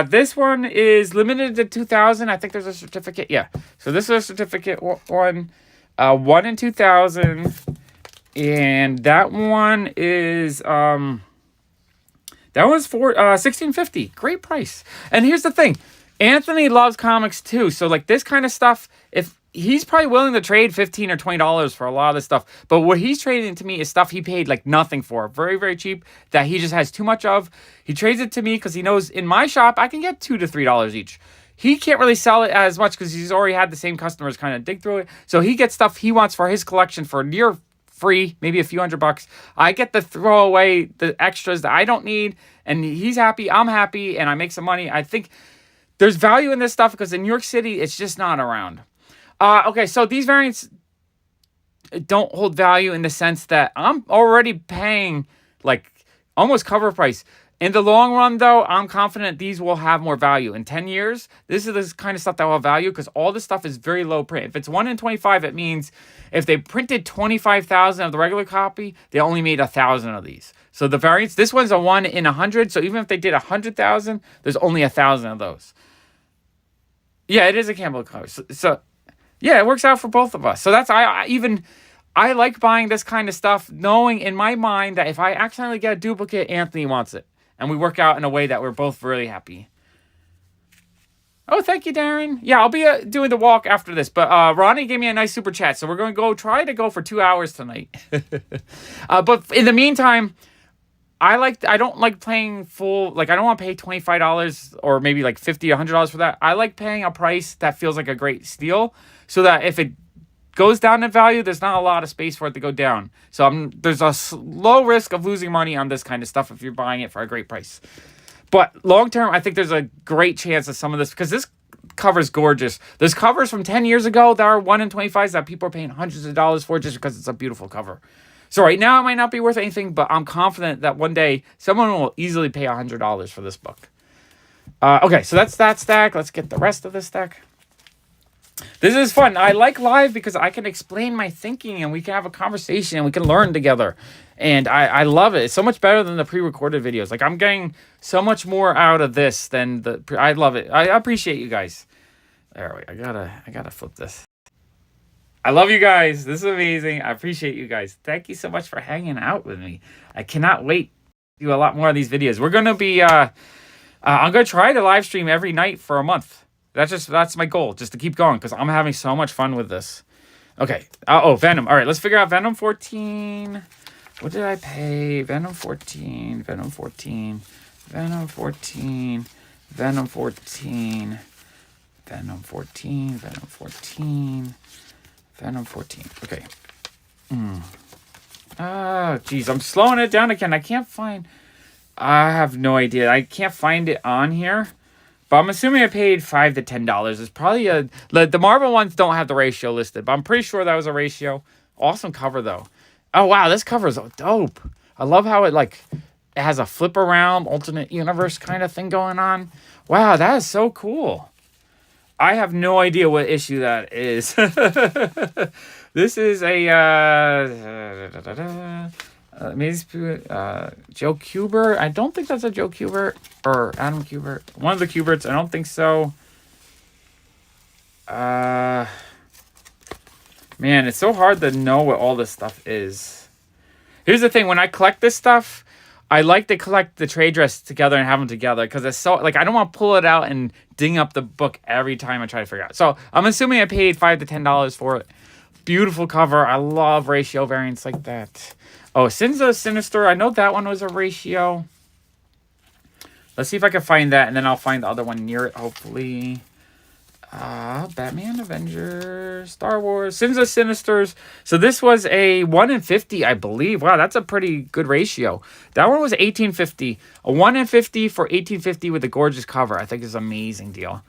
Speaker 1: This one is limited to 2,000. I think there's a certificate. Yeah. So this is a certificate one. 1 in 2,000. And that one is That was for $16.50. Great price. And here's the thing. Anthony loves comics too. So like this kind of stuff, if he's probably willing to trade $15 or $20 for a lot of this stuff. But what he's trading to me is stuff he paid like nothing for. Very, very cheap that he just has too much of. He trades it to me because he knows in my shop I can get $2 to $3 each. He can't really sell it as much because he's already had the same customers kind of dig through it. So he gets stuff he wants for his collection for near free, maybe a few $100. I get to throw away the extras that I don't need. And he's happy, I'm happy, and I make some money. I think there's value in this stuff because in New York City, it's just not around. Okay, so these variants don't hold value in the sense that I'm already paying like almost cover price. In the long run, though, I'm confident these will have more value. In 10 years, this is the kind of stuff that will have value because all this stuff is very low print. If it's 1 in 25, it means if they printed 25,000 of the regular copy, they only made 1,000 of these. So the variants, this one's a 1 in 100. So even if they did 100,000, there's only 1,000 of those. Yeah, it is a Campbell cover. So yeah, it works out for both of us. So that's, I like buying this kind of stuff, knowing in my mind that if I accidentally get a duplicate, Anthony wants it. And we work out in a way that we're both really happy. Oh, thank you, Darren. Yeah, I'll be doing the walk after this. But Ronnie gave me a nice super chat. So we're going to try to go for 2 hours tonight. But in the meantime, I don't like paying full, like I don't want to pay $25 or maybe like $50, $100 for that. I like paying a price that feels like a great steal so that if it goes down in value, there's not a lot of space for it to go down. So there's a low risk of losing money on this kind of stuff if you're buying it for a great price. But long term, I think there's a great chance of some of this because this cover's gorgeous. There's covers from 10 years ago that are 1 in 25s that people are paying hundreds of dollars for just because it's a beautiful cover. So right now it might not be worth anything, but I'm confident that one day someone will easily pay $100 for this book. Okay, so that's that stack. Let's get the rest of this stack. This is fun. I like live because I can explain my thinking and we can have a conversation and we can learn together. And I love it. It's so much better than the pre-recorded videos. Like I'm getting so much more out of this than I love it. I appreciate you guys. There we go. I gotta flip this. I love you guys. This is amazing. I appreciate you guys. Thank you so much for hanging out with me. I cannot wait to do a lot more of these videos. We're gonna be I'm gonna try to live stream every night for a month. That's my goal, just to keep going, because I'm having so much fun with this. Okay. Oh, Venom. All right, let's figure out Venom 14. What did I pay? Venom 14, Venom 14, Venom 14, Venom 14, Venom 14, Venom 14, Venom 14. Okay. Geez, I'm slowing it down again. I have no idea. I can't find it on here. But I'm assuming I paid $5 to $10. It's probably the Marvel ones don't have the ratio listed, but I'm pretty sure that was a ratio. Awesome cover though. Oh wow, this cover is dope. I love how it has a flip around alternate universe kind of thing going on. Wow, that is so cool. I have no idea what issue that is. This is a Joe Kubert. I don't think that's a Joe Kubert or Adam Kubert. One of the Kuberts. I don't think so. Man, it's so hard to know what all this stuff is. Here's the thing. When I collect this stuff, I like to collect the trade dress together and have them together because it's so, I don't want to pull it out and ding up the book every time I try to figure out. So I'm assuming I paid $5 to $10 for it. Beautiful cover. I love ratio variants like that. Oh, Sins of Sinister. I know that one was a ratio. Let's see if I can find that, and then I'll find the other one near it, hopefully. Batman, Avengers, Star Wars, Sins of Sinisters. So this was a 1 in 50, I believe. Wow, that's a pretty good ratio. That one was 1850. A 1 in 50 for 1850 with a gorgeous cover. I think is an amazing deal.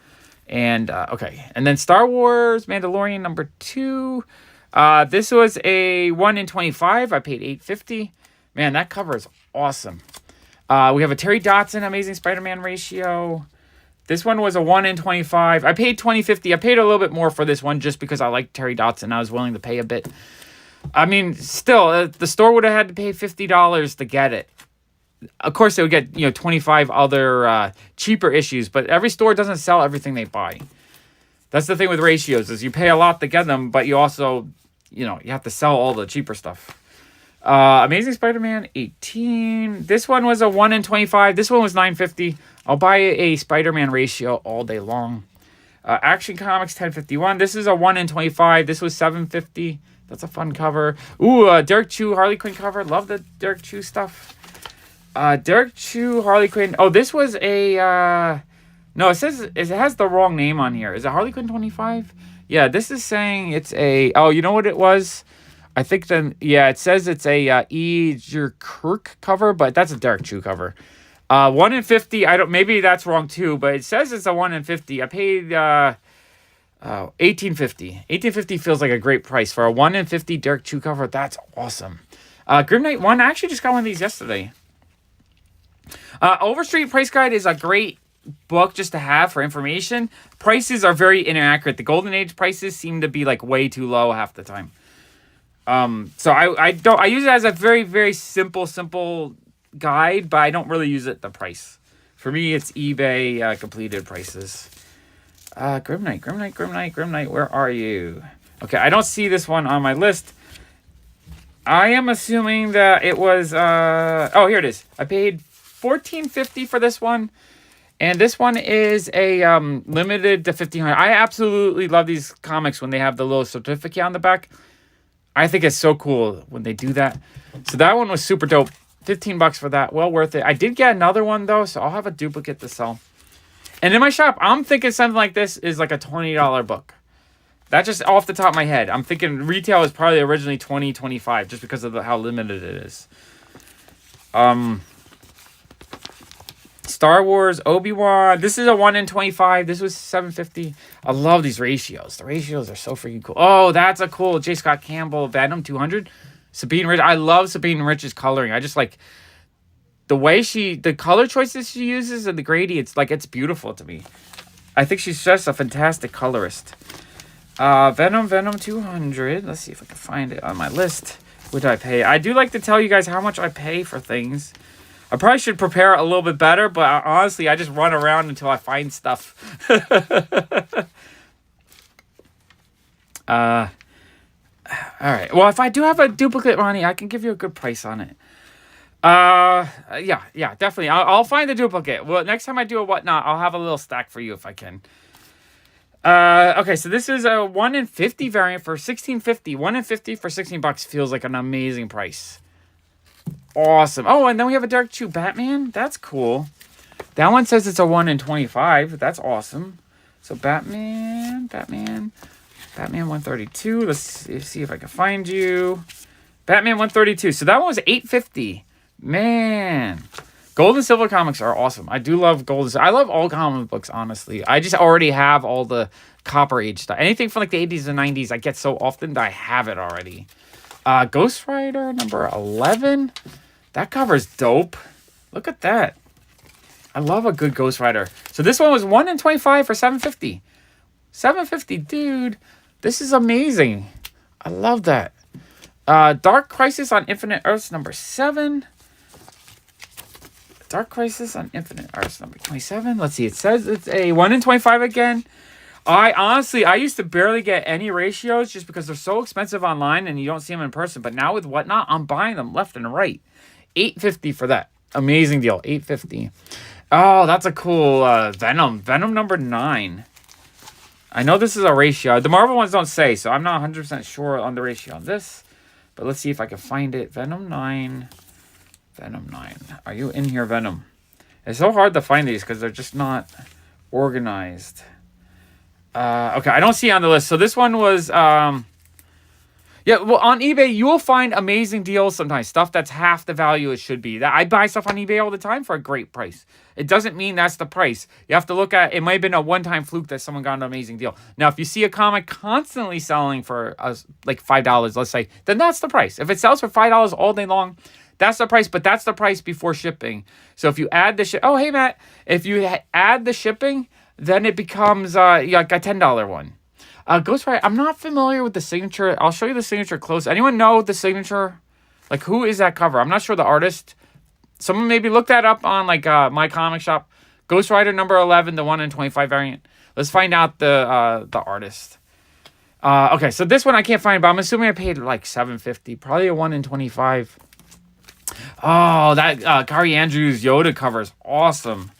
Speaker 1: And, okay. And then Star Wars, Mandalorian number 2. This was a 1 in 25. I paid $8.50. Man, that cover is awesome. We have a Terry Dotson Amazing Spider-Man ratio. This one was a 1 in 25. I paid $20.50. I paid a little bit more for this one just because I like Terry Dotson. I was willing to pay a bit. I mean, still, the store would have had to pay $50 to get it. Of course, they would get 25 other cheaper issues, but every store doesn't sell everything they buy. That's the thing with ratios is you pay a lot to get them, but you also, you have to sell all the cheaper stuff. Amazing Spider-Man 18. This one was a 1 in 25. This one was $9.50. I'll buy a Spider-Man ratio all day long. Action Comics 1051. This is a 1 in 25. This was $7.50. That's a fun cover. Ooh, Derek Chu Harley Quinn cover. Love the Derek Chu stuff. Derek Chu Harley Quinn. Oh, this was a no, it says it has the wrong name on here. Is it Harley Quinn 25? Yeah, this is saying it's a oh, you know what it was? I think then yeah, it says it's a Your Kirk cover, but that's a Derek Chu cover. 1 in 50. I don't. Maybe that's wrong too, but it says it's a 1 in 50. I paid $18.50. $18.50 feels like a great price for a 1 in 50 Derek Chu cover. That's awesome. Grim Knight 1. I actually just got one of these yesterday. Overstreet Price Guide is a great book just to have for information. Prices are very inaccurate. The Golden Age prices seem to be like way too low half the time. So I use it as a very, very simple guide, but I don't really use it the price. For me, it's eBay completed prices. Grim Knight, where are you? Okay, I don't see this one on my list. I am assuming that it was oh, here it is. I paid $14.50 for this one. And this one is a limited to 1,500. I absolutely love these comics when they have the little certificate on the back. I think it's so cool when they do that. So that one was super dope. $15 for that. Well worth it. I did get another one, though, so I'll have a duplicate to sell. And in my shop, I'm thinking something like this is like a $20 book. That's just off the top of my head. I'm thinking retail is probably originally $20, $25, just because of how limited it is. Star Wars, Obi-Wan. This is a 1 in 25. This was $7.50. I love these ratios. The ratios are so freaking cool. Oh, that's a cool J. Scott Campbell Venom 200. Sabine Rich. I love Sabine Rich's coloring. I just like the way the color choices she uses and the gradients. Like, it's beautiful to me. I think she's just a fantastic colorist. Venom 200. Let's see if I can find it on my list. What did I pay? I do like to tell you guys how much I pay for things. I probably should prepare a little bit better, but honestly, I just run around until I find stuff. All right. Well, if I do have a duplicate, Ronnie, I can give you a good price on it. Yeah, definitely. I'll find the duplicate. Well, next time I do a whatnot, I'll have a little stack for you if I can. Okay, so this is a 1 in 50 variant for $16.50. 1 in 50 for $16 feels like an amazing price. Awesome. Oh, and then we have a Derek Chu Batman. That's cool. That one says it's a 1 in 25. That's awesome. So Batman 132. Let's see if I can find you. Batman 132. So that one was $8.50. Man. Gold and Silver comics are awesome. I do love gold. I love all comic books, honestly. I just already have all the Copper Age stuff. Anything from like the 80s and 90s I get so often that I have it already. Ghost Rider number 11. That cover's dope. Look at that. I love a good Ghost Rider. So this one was 1 in 25 for $7.50. $7.50, dude. This is amazing. I love that. Dark Crisis on Infinite Earths number 7. Dark Crisis on Infinite Earths number 27. Let's see. It says it's a 1 in 25 again. I used to barely get any ratios just because they're so expensive online and you don't see them in person. But now with Whatnot, I'm buying them left and right. $8.50 for that. Amazing deal. $8.50. Oh, that's a cool Venom. Venom number 9. I know this is a ratio. The Marvel ones don't say, so I'm not 100% sure on the ratio on this. But let's see if I can find it. Venom 9. Venom 9. Are you in here, Venom? It's so hard to find these because they're just not organized. Okay, I don't see it on the list. So this one was... yeah, well, on eBay, you will find amazing deals sometimes. Stuff that's half the value it should be. I buy stuff on eBay all the time for a great price. It doesn't mean that's the price. You have to look at... It might have been a one-time fluke that someone got an amazing deal. Now, if you see a comic constantly selling for like $5, let's say, then that's the price. If it sells for $5 all day long, that's the price. But that's the price before shipping. So if you add the oh, hey, Matt. If you add the shipping, then it becomes like a $10 one. Ghost Rider, I'm not familiar with the signature. I'll show you the signature close. Anyone know the signature? Like, who is that cover? I'm not sure the artist. Someone maybe look that up on, like, my comic shop. Ghost Rider number 11, the 1 in 25 variant. Let's find out the artist. Okay, so this one I can't find, but I'm assuming I paid like $7.50. Probably a 1 in 25. Oh, that Gary Andrews Yoda cover is awesome.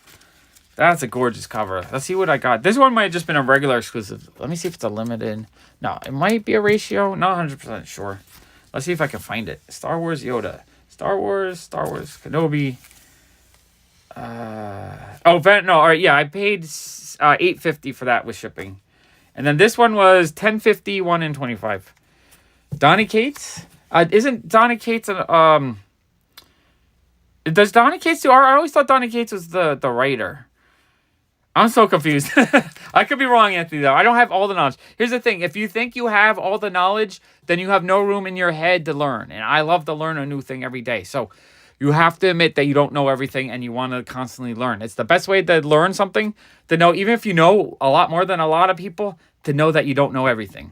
Speaker 1: That's a gorgeous cover. Let's see what I got. This one might have just been a regular exclusive. Let me see if it's a limited. No, it might be a ratio. Not 100% sure. Let's see if I can find it. Star Wars Yoda. Star Wars Kenobi. All right, yeah, I paid $8.50 for that with shipping. And then this one was $10.50, 1 in 25. Donny Cates? Isn't Donny Cates does Donny Cates do art? I always thought Donny Cates was the writer. I'm so confused. I could be wrong, Anthony, though. I don't have all the knowledge. Here's the thing. If you think you have all the knowledge, then you have no room in your head to learn. And I love to learn a new thing every day. So you have to admit that you don't know everything and you want to constantly learn. It's the best way to learn something, to know, even if you know a lot more than a lot of people, to know that you don't know everything.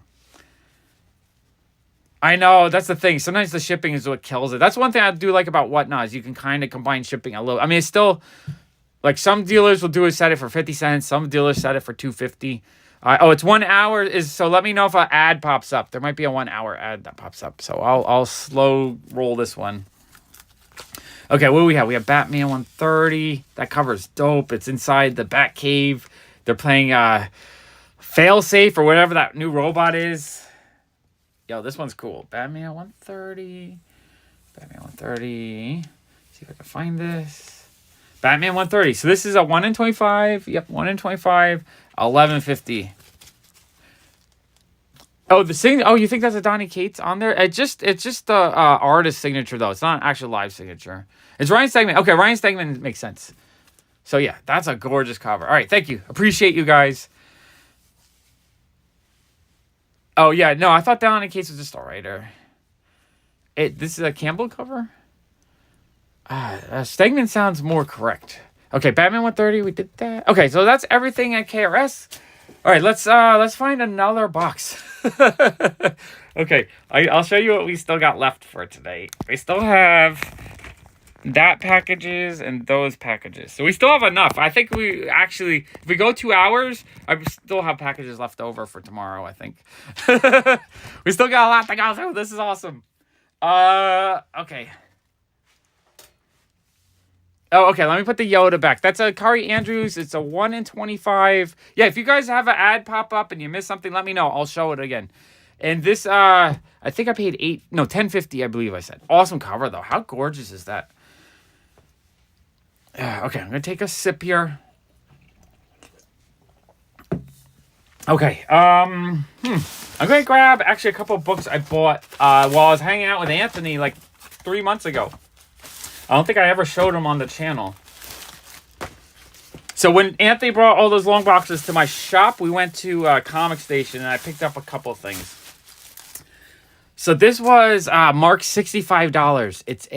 Speaker 1: I know, that's the thing. Sometimes the shipping is what kills it. That's one thing I do like about Whatnot, is you can kind of combine shipping a little. I mean, it's still... Like, some dealers will set it for 50 cents. Some dealers set it for $2.50. It's 1 hour. So let me know if an ad pops up. There might be a 1 hour ad that pops up. So I'll slow roll this one. Okay, what do we have? We have Batman 130. That cover's dope. It's inside the Bat Cave. They're playing Failsafe or whatever that new robot is. Yo, this one's cool. Batman 130. Batman 130. See if I can find this. Batman 130. So this is a 1 in 25. Yep, 1 in 25. $11.50. Oh, you think that's a Donny Cates on there? It's just the artist signature, though. It's not an actual live signature. It's Ryan Stegman. Okay, Ryan Stegman makes sense. So yeah, that's a gorgeous cover. All right, thank you. Appreciate you guys. Oh yeah, no, I thought Donny Cates was just a writer. This is a Campbell cover. Stegman sounds more correct. Okay, Batman 130, we did that. Okay, so that's everything at KRS. All right, let's find another box. Okay, I'll show you what we still got left for today. We still have that packages and those packages. So we still have enough. I think we actually, if we go 2 hours, I still have packages left over for tomorrow, I think. We still got a lot to go through. This is awesome. Okay. Oh, okay, let me put the Yoda back. That's a Gary Andrews. It's a 1 in 25. Yeah, if you guys have an ad pop up and you miss something, let me know. I'll show it again. And this, I think I paid $10.50, I believe I said. Awesome cover, though. How gorgeous is that? Okay, I'm going to take a sip here. Okay, I'm going to grab, actually, a couple of books I bought while I was hanging out with Anthony, like, 3 months ago. I don't think I ever showed them on the channel. So when Anthony brought all those long boxes to my shop, we went to Comic Station, and I picked up a couple of things. So this was marked $65. It's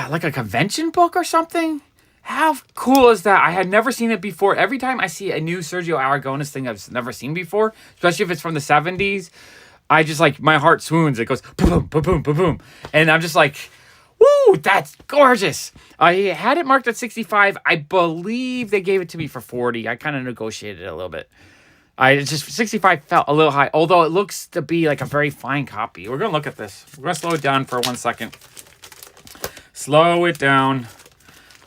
Speaker 1: like a convention book or something. How cool is that? I had never seen it before. Every time I see a new Sergio Aragonés thing I've never seen before, especially if it's from the 70s, I just, like, my heart swoons. It goes boom, boom, boom, boom, boom. And I'm just like... Woo, that's gorgeous. I had it marked at 65. I believe they gave it to me for 40. I kind of negotiated it a little bit. It's just 65 felt a little high, although it looks to be like a very fine copy. We're going to look at this. We're going to slow it down for 1 second. Slow it down.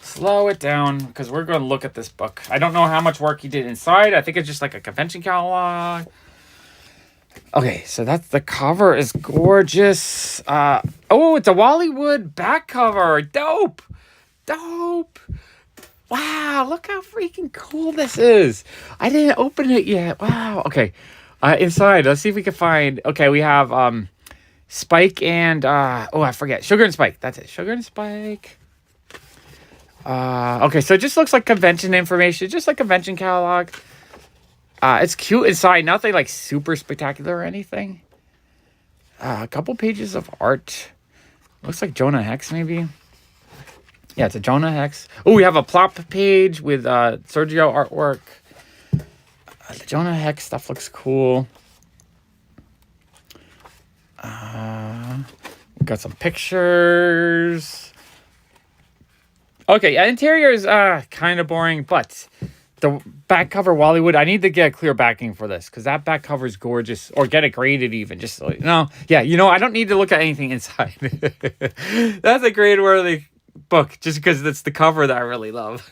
Speaker 1: Slow it down, because we're going to look at this book. I don't know how much work he did inside. I think it's just like a convention catalog. Okay, so that's the cover is gorgeous. Oh, it's a Wally-Wood back cover. Dope. Dope. Wow, look how freaking cool this is. I didn't open it yet. Wow. Okay. Inside, let's see if we can find... Okay, we have Spike and... I forget. Sugar and Spike. That's it. Sugar and Spike. Okay, so it just looks like convention information. Just like convention catalog. It's cute inside. Nothing like super spectacular or anything. A couple pages of art. Looks like Jonah Hex, maybe. Yeah, it's a Jonah Hex. Oh, we have a plop page with Sergio artwork. The Jonah Hex stuff looks cool. We've got some pictures. Okay, interior is kind of boring, but the back cover, Wallywood. I need to get a clear backing for this because that back cover is gorgeous, or get it graded even. Just so, no, yeah, I don't need to look at anything inside. That's a grade worthy book just because it's the cover that I really love.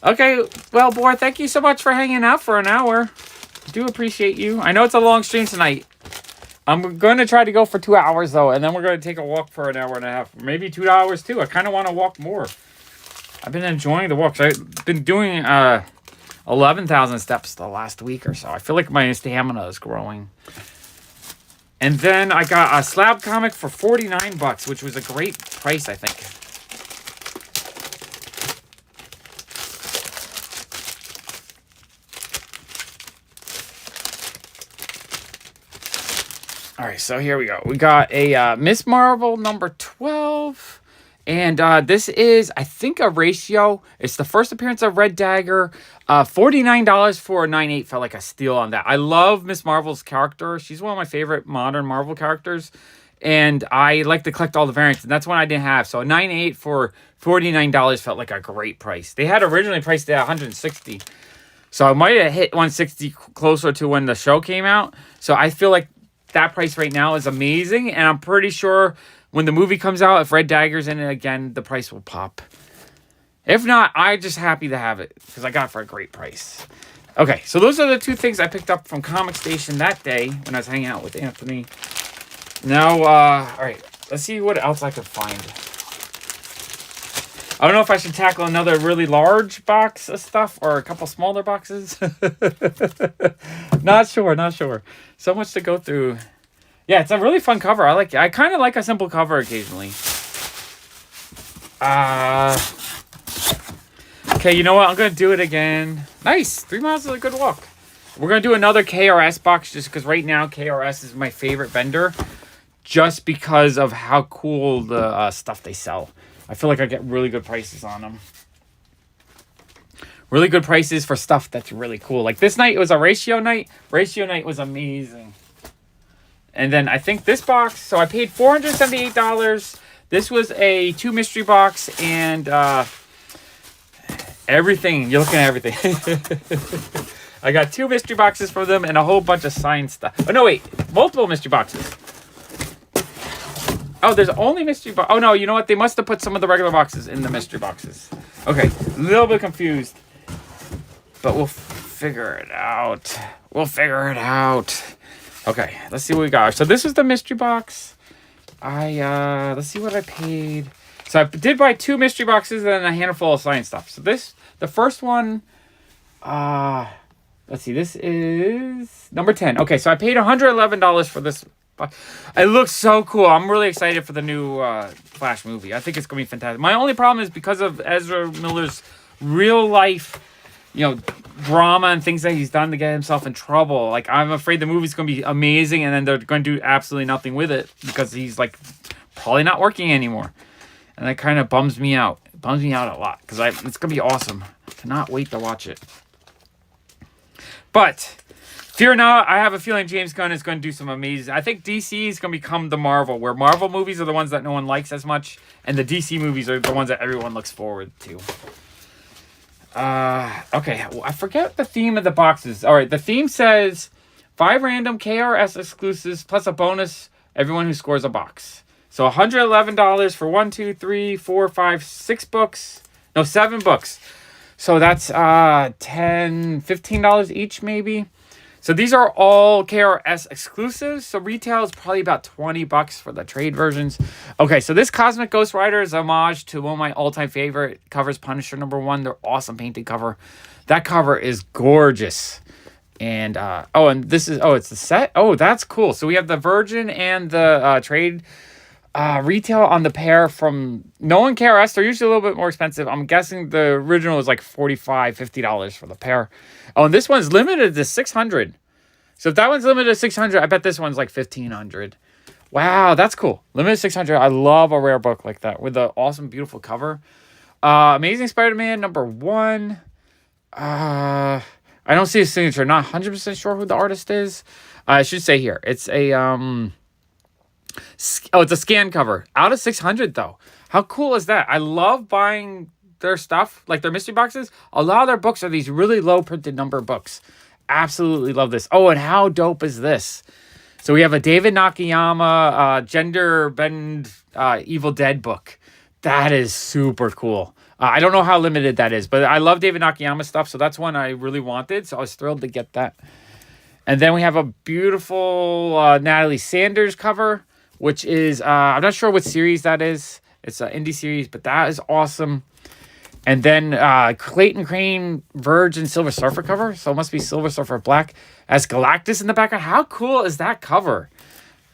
Speaker 1: Okay, well, boy, thank you so much for hanging out for an hour. I do appreciate you. I know it's a long stream tonight. I'm going to try to go for 2 hours, though, and then we're going to take a walk for an hour and a half. Maybe 2 hours, too. I kind of want to walk more. I've been enjoying the walks. I've been doing 11,000 steps the last week or so. I feel like my stamina is growing. And then I got a slab comic for $49, which was a great price, I think. All right, so here we go. We got a Miss Marvel number 12. And this is, I think, a ratio. It's the first appearance of Red Dagger. $49 for a 9.8 felt like a steal on that. I love Miss Marvel's character. She's one of my favorite modern Marvel characters. And I like to collect all the variants. And that's one I didn't have. So a 9.8 for $49 felt like a great price. They had originally priced it at $160. So I might have hit $160 closer to when the show came out. So I feel like that price right now is amazing. And I'm pretty sure when the movie comes out, if Red Dagger's in it again, the price will pop. If not, I'm just happy to have it because I got it for a great price. Okay, so those are the two things I picked up from Comic Station that day when I was hanging out with Anthony. Now, all right, let's see what else I could find. I don't know if I should tackle another really large box of stuff or a couple smaller boxes. Not sure. So much to go through. Yeah, it's a really fun cover. I kind of like a simple cover occasionally. Okay, you know what? I'm going to do it again. Nice. 3 miles is a good walk. We're going to do another KRS box just because right now KRS is my favorite vendor. Just because of how cool the stuff they sell. I feel like I get really good prices on them. Really good prices for stuff that's really cool. Like this night, it was a ratio night. Ratio night was amazing. And then I think this box, so I paid $478. This was a 2 mystery box and everything. You're looking at everything. I got 2 mystery boxes for them and a whole bunch of signed stuff. Oh, no, wait. Multiple mystery boxes. Oh, there's only mystery box. Oh, no, you know what? They must have put some of the regular boxes in the mystery boxes. Okay, a little bit confused. But we'll figure it out. Okay, let's see what we got. So this is the mystery box. Let's see what I paid. So I did buy 2 mystery boxes and a handful of signed stuff. So the first one, let's see, this is number 10. Okay, so I paid $111 for this. It looks so cool. I'm really excited for the new Flash movie. I think it's going to be fantastic. My only problem is because of Ezra Miller's real life, drama and things that he's done to get himself in trouble. Like, I'm afraid the movie's going to be amazing and then they're going to do absolutely nothing with it because he's, probably not working anymore. And that kind of bums me out. It bums me out a lot because it's going to be awesome. I cannot wait to watch it. But fear not, I have a feeling James Gunn is going to do some amazing. I think DC is going to become the Marvel, where Marvel movies are the ones that no one likes as much, and the DC movies are the ones that everyone looks forward to. Okay, well, I forget the theme of the boxes. All right, the theme says 5 random KRS exclusives plus a bonus everyone who scores a box. So $111 for 1, 2, 3, 4, 5, 6 books. No, 7 books. So that's $10, $15 each maybe. So these are all KRS exclusives. So retail is probably about $20 for the trade versions. Okay, so this Cosmic Ghost Rider is a homage to one of my all-time favorite covers, Punisher #1. They're awesome painted cover. That cover is gorgeous. And, and this is, it's the set. Oh, that's cool. So we have the Virgin and the trade retail on the pair from Nolan KRS. They're usually a little bit more expensive. I'm guessing the original is like $45, $50 for the pair. Oh, and this one's limited to 600. So if that one's limited to 600, I bet this one's like 1,500. Wow, that's cool. Limited 600. I love a rare book like that with an awesome, beautiful cover. Amazing Spider-Man #1. I don't see a signature. Not 100% sure who the artist is. I should say here. It's a it's a scan cover. Out of 600 though. How cool is that? I love buying their stuff, like their mystery boxes, a lot of their books are these really low printed number books. Absolutely love this. Oh, and how dope is this? So we have a David Nakayama Gender Bend Evil Dead book. That is super cool. I don't know how limited that is, but I love David Nakayama stuff, so that's one I really wanted, so I was thrilled to get that. And then we have a beautiful Natalie Sanders cover, which is, I'm not sure what series that is. It's an indie series, but that is awesome. And then Clayton Crane Virgin Silver Surfer cover. So it must be Silver Surfer Black. As Galactus in the background. How cool is that cover?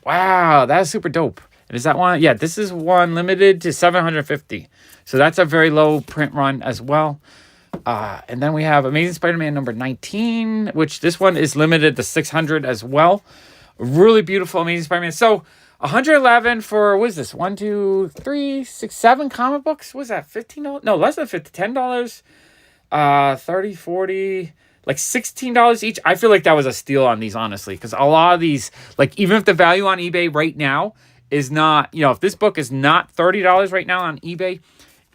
Speaker 1: Wow, that is super dope. And is that one? Yeah, this is one limited to 750. So that's a very low print run as well. And then we have Amazing Spider-Man number 19, which this one is limited to 600 as well. Really beautiful Amazing Spider-Man. So 111 for, what is this? 1, 2, 3, 6, 7 comic books? What is that? $15? No, less than $50. $10. 30, 40, like $16 each. I feel like that was a steal on these, honestly, because a lot of these, like, even if the value on eBay right now is not, you know, if this book is not $30 right now on eBay,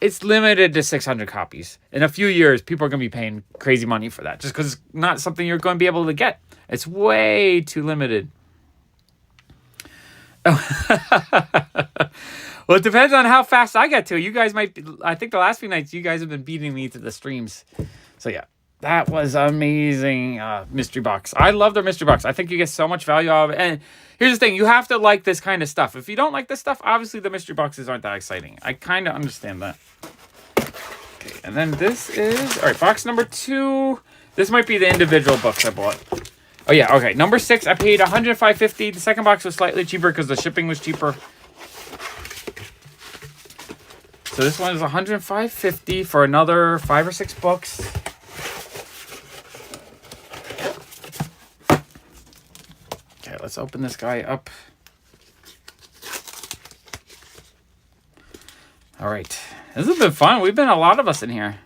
Speaker 1: it's limited to 600 copies. In a few years, people are going to be paying crazy money for that just because it's not something you're going to be able to get. It's way too limited. Well, it depends on how fast I get to it. You guys might be, I think the last few nights you guys have been beating me to the streams. So yeah, that was amazing mystery box. I love their mystery box. I think you get so much value out of it. And here's the thing, you have to like this kind of stuff. If you don't like this stuff, obviously the mystery boxes aren't that exciting. I kind of understand that. Okay, and then this is, all right, box number 2. This might be the individual books I bought. Oh yeah, okay. Number 6, I paid $105.50. The second box was slightly cheaper because the shipping was cheaper. So this one is $105.50 for another 5 or 6 books. Okay, let's open this guy up. All right. This has been fun. We've been a lot of us in here.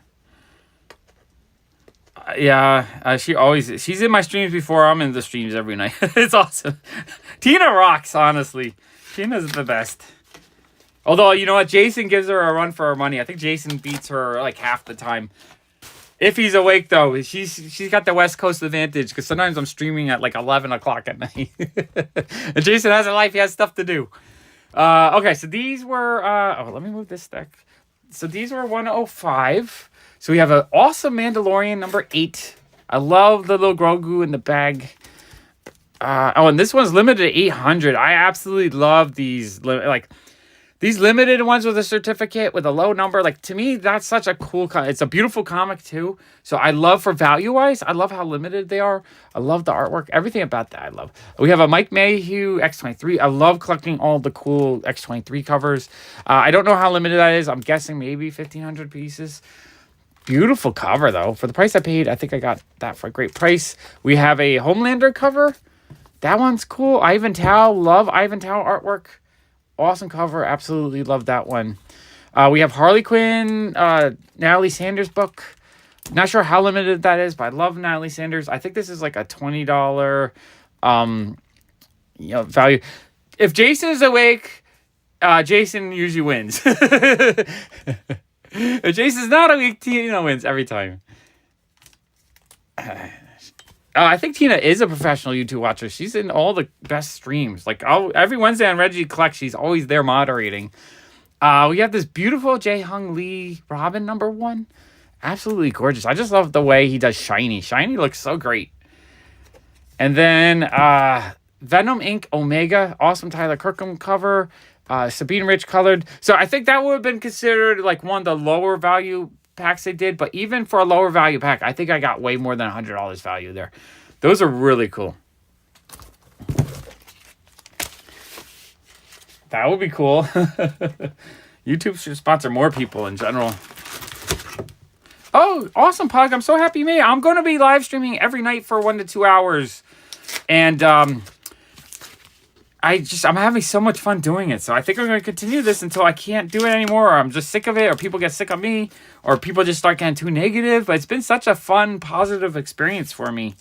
Speaker 1: Yeah, she's in my streams before I'm in the streams every night. It's awesome. Tina rocks, honestly. Tina's the best. Although, you know what? Jason gives her a run for her money. I think Jason beats her like half the time. If he's awake, though, she's got the West Coast advantage because sometimes I'm streaming at like 11 o'clock at night. And Jason has a life. He has stuff to do. Okay, so these were... let me move this stack. So these were 105. So we have an awesome Mandalorian number 8. I love the little Grogu in the bag. And this one's limited to 800. I absolutely love these. Like, these limited ones with a certificate with a low number. Like, to me, that's such a cool... It's a beautiful comic, too. So I love, for value-wise, I love how limited they are. I love the artwork. Everything about that I love. We have a Mike Mayhew X-23. I love collecting all the cool X-23 covers. I don't know how limited that is. I'm guessing maybe 1,500 pieces. Beautiful cover, though. For the price I paid, I think I got that for a great price. We have a Homelander cover. That one's cool. Ivan Tao. Love Ivan Tao artwork. Awesome cover. Absolutely love that one. We have Harley Quinn, Natalie Sanders book. Not sure how limited that is, but I love Natalie Sanders. I think this is like a $20 value. If Jason is awake, Jason usually wins. If Jason's not awake, Tina wins every time. I think Tina is a professional YouTube watcher. She's in all the best streams. Like every Wednesday on Reggie Collect, she's always there moderating. We have this beautiful Jae Hung Lee Robin number 1. Absolutely gorgeous. I just love the way he does Shiny. Shiny looks so great. And then Venom Inc. Omega. Awesome Tyler Kirkham cover. Sabine Rich colored. So I think that would have been considered like one of the lower value packs they did. But even for a lower value pack, I think I got way more than $100 value there. Those are really cool. That would be cool. YouTube should sponsor more people in general. Oh, awesome, Pug. I'm so happy you made it. I'm going to be live streaming every night for 1 to 2 hours. And I'm having so much fun doing it. So I think I'm going to continue this until I can't do it anymore. Or I'm just sick of it. Or people get sick of me. Or people just start getting too negative. But it's been such a fun, positive experience for me.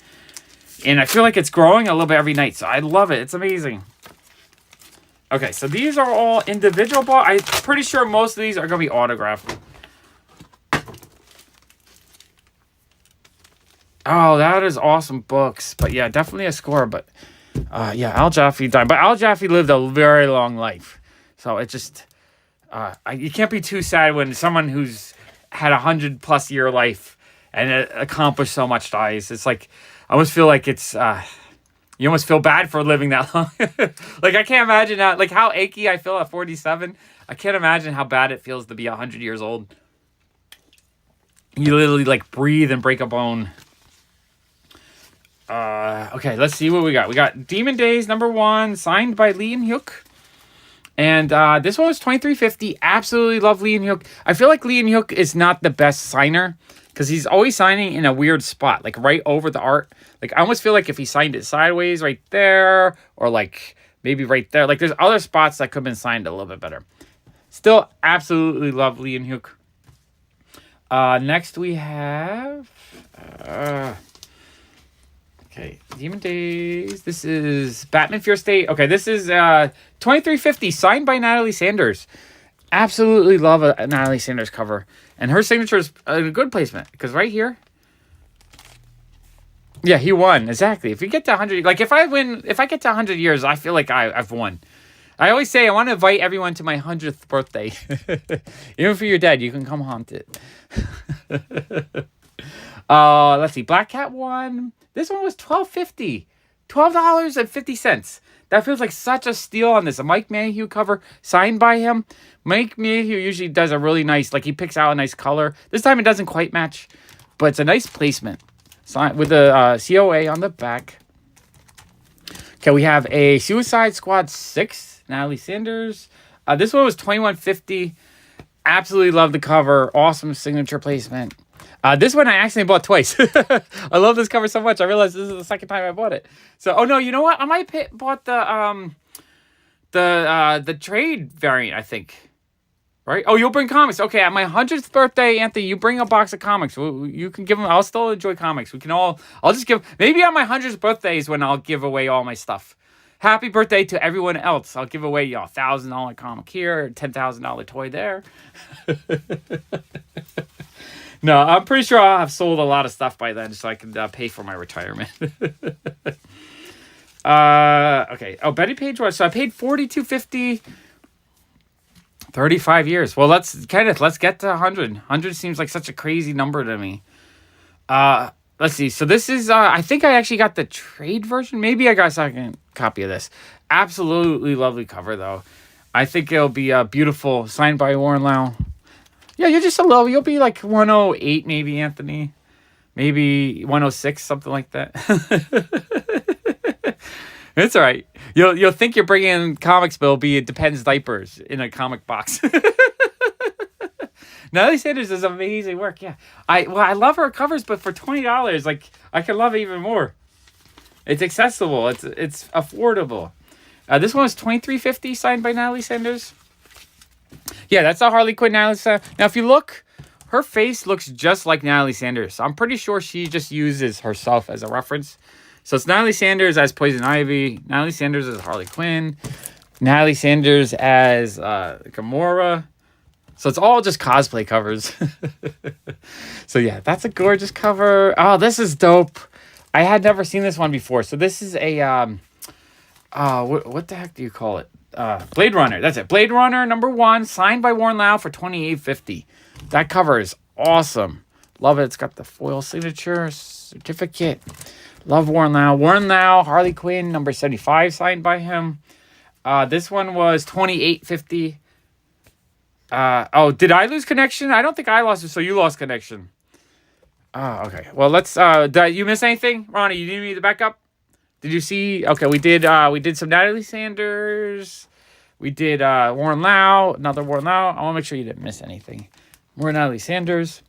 Speaker 1: And I feel like it's growing a little bit every night. So I love it. It's amazing. Okay, so these are all individual bought. I'm pretty sure most of these are going to be autographed. Oh, that is awesome books. But yeah, definitely a score. But yeah, Al Jaffe died. But Al Jaffe lived a very long life. So it just, you can't be too sad when someone who's had 100+ year life and accomplished so much dies. It's like, I almost feel like it's, you almost feel bad for living that long. Like, I can't imagine that, like how achy I feel at 47. I can't imagine how bad it feels to be 100 years old. You literally like breathe and break a bone. Okay, let's see what we got. We got Demon Days #1, signed by Lee and Hyuk. And this one was $23.50. Absolutely love Lee and Hyuk. I feel like Lee and Hyuk is not the best signer because he's always signing in a weird spot, like right over the art. Like, I almost feel like if he signed it sideways right there, or like maybe right there. Like, there's other spots that could have been signed a little bit better. Still absolutely love Lee and Hyuk. Next we have... okay, Demon Days. This is Batman Fear State. Okay, this is $23.50, signed by Natalie Sanders. Absolutely love a Natalie Sanders cover. And her signature is a good placement, because right here... yeah, he won. Exactly. If you get to 100... like, if I get to 100 years, I feel like I've won. I always say I want to invite everyone to my 100th birthday. Even if you're dead, you can come haunt it. Let's see. Black Cat won. This one was $12.50. $12.50. That feels like such a steal on this. A Mike Mayhew cover signed by him. Mike Mayhew usually does a really nice, like he picks out a nice color. This time it doesn't quite match, but it's a nice placement. With the COA on the back. Okay, we have a Suicide Squad 6, Natalie Sanders. This one was $21.50. Absolutely love the cover. Awesome signature placement. This one I actually bought twice. I love this cover so much. I realized this is the second time I bought it. So, oh no, you know what? I might have bought the trade variant, I think. Right? Oh, you'll bring comics. Okay, at my 100th birthday, Anthony, you bring a box of comics. You can give them. I'll still enjoy comics. I'll just give. Maybe on my 100th birthday is when I'll give away all my stuff. Happy birthday to everyone else. I'll give away a $1,000 comic here, $10,000 toy there. No, I'm pretty sure I'll have sold a lot of stuff by then, so I can pay for my retirement. Okay. Oh, Betty Page was. So I paid $42.50. 35 years. Well, let's get to 100. 100 seems like such a crazy number to me. Let's see. So this is, I think I actually got the trade version. Maybe I got a second copy of this. Absolutely lovely cover, though. I think it'll be beautiful. Signed by Warren Lau. Yeah, you're just a little, you'll be like 108 maybe, Anthony. Maybe 106, something like that. It's all right. You'll think you're bringing in comics, but it'll be It Depends diapers in a comic box. Natalie Sanders does amazing work. Yeah, I love her covers, but for $20, like I can love it even more. It's accessible. It's affordable. This one was $23.50, signed by Natalie Sanders. Yeah, that's a Harley Quinn Natalie Sanders. Now, if you look, her face looks just like Natalie Sanders. I'm pretty sure she just uses herself as a reference. So it's Natalie Sanders as Poison Ivy, Natalie Sanders as Harley Quinn, Natalie Sanders as Gamora. So it's all just cosplay covers. So yeah, that's a gorgeous cover. Oh, this is dope. I had never seen this one before. So this is a, what the heck do you call it? Blade Runner. That's it. Blade Runner #1, signed by Warren Lau for $28.50. That cover is awesome. Love it. It's got the foil signature certificate. Love Warren Lau. Warren Lau, Harley Quinn, #75, signed by him. This one was $28.50. Oh, did I lose connection? I don't think I lost it, so you lost connection. Oh, okay. Well, let's, did you miss anything? Ronnie, you need me to back up? Did you see? Okay, we did some Natalie Sanders. We did Warren Lau, another Warren Lau. I want to make sure you didn't miss anything. More Natalie Sanders.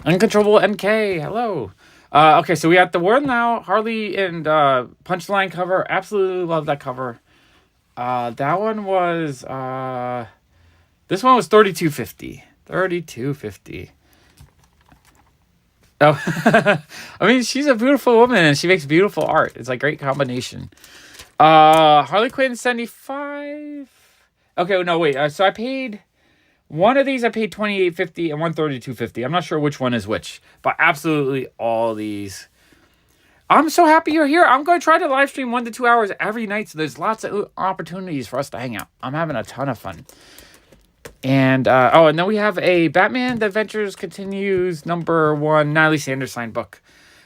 Speaker 1: Uncontrollable NK, hello. Okay, so we got the Warren Lau, Harley, and Punchline cover. Absolutely love that cover. That one was, this one was $32.50. $32.50. Oh, I mean, she's a beautiful woman and she makes beautiful art. It's a great combination. Harley Quinn, $75. Okay, no, wait. So I paid One of these I paid $28.50 and one $32.50. I'm not sure which one is which, but absolutely all these. I'm so happy you're here. I'm going to try to live stream 1 to 2 hours every night, so there's lots of opportunities for us to hang out. I'm having a ton of fun. And, and then we have a Batman The Adventures Continues #1 Natalie Sanders signed book.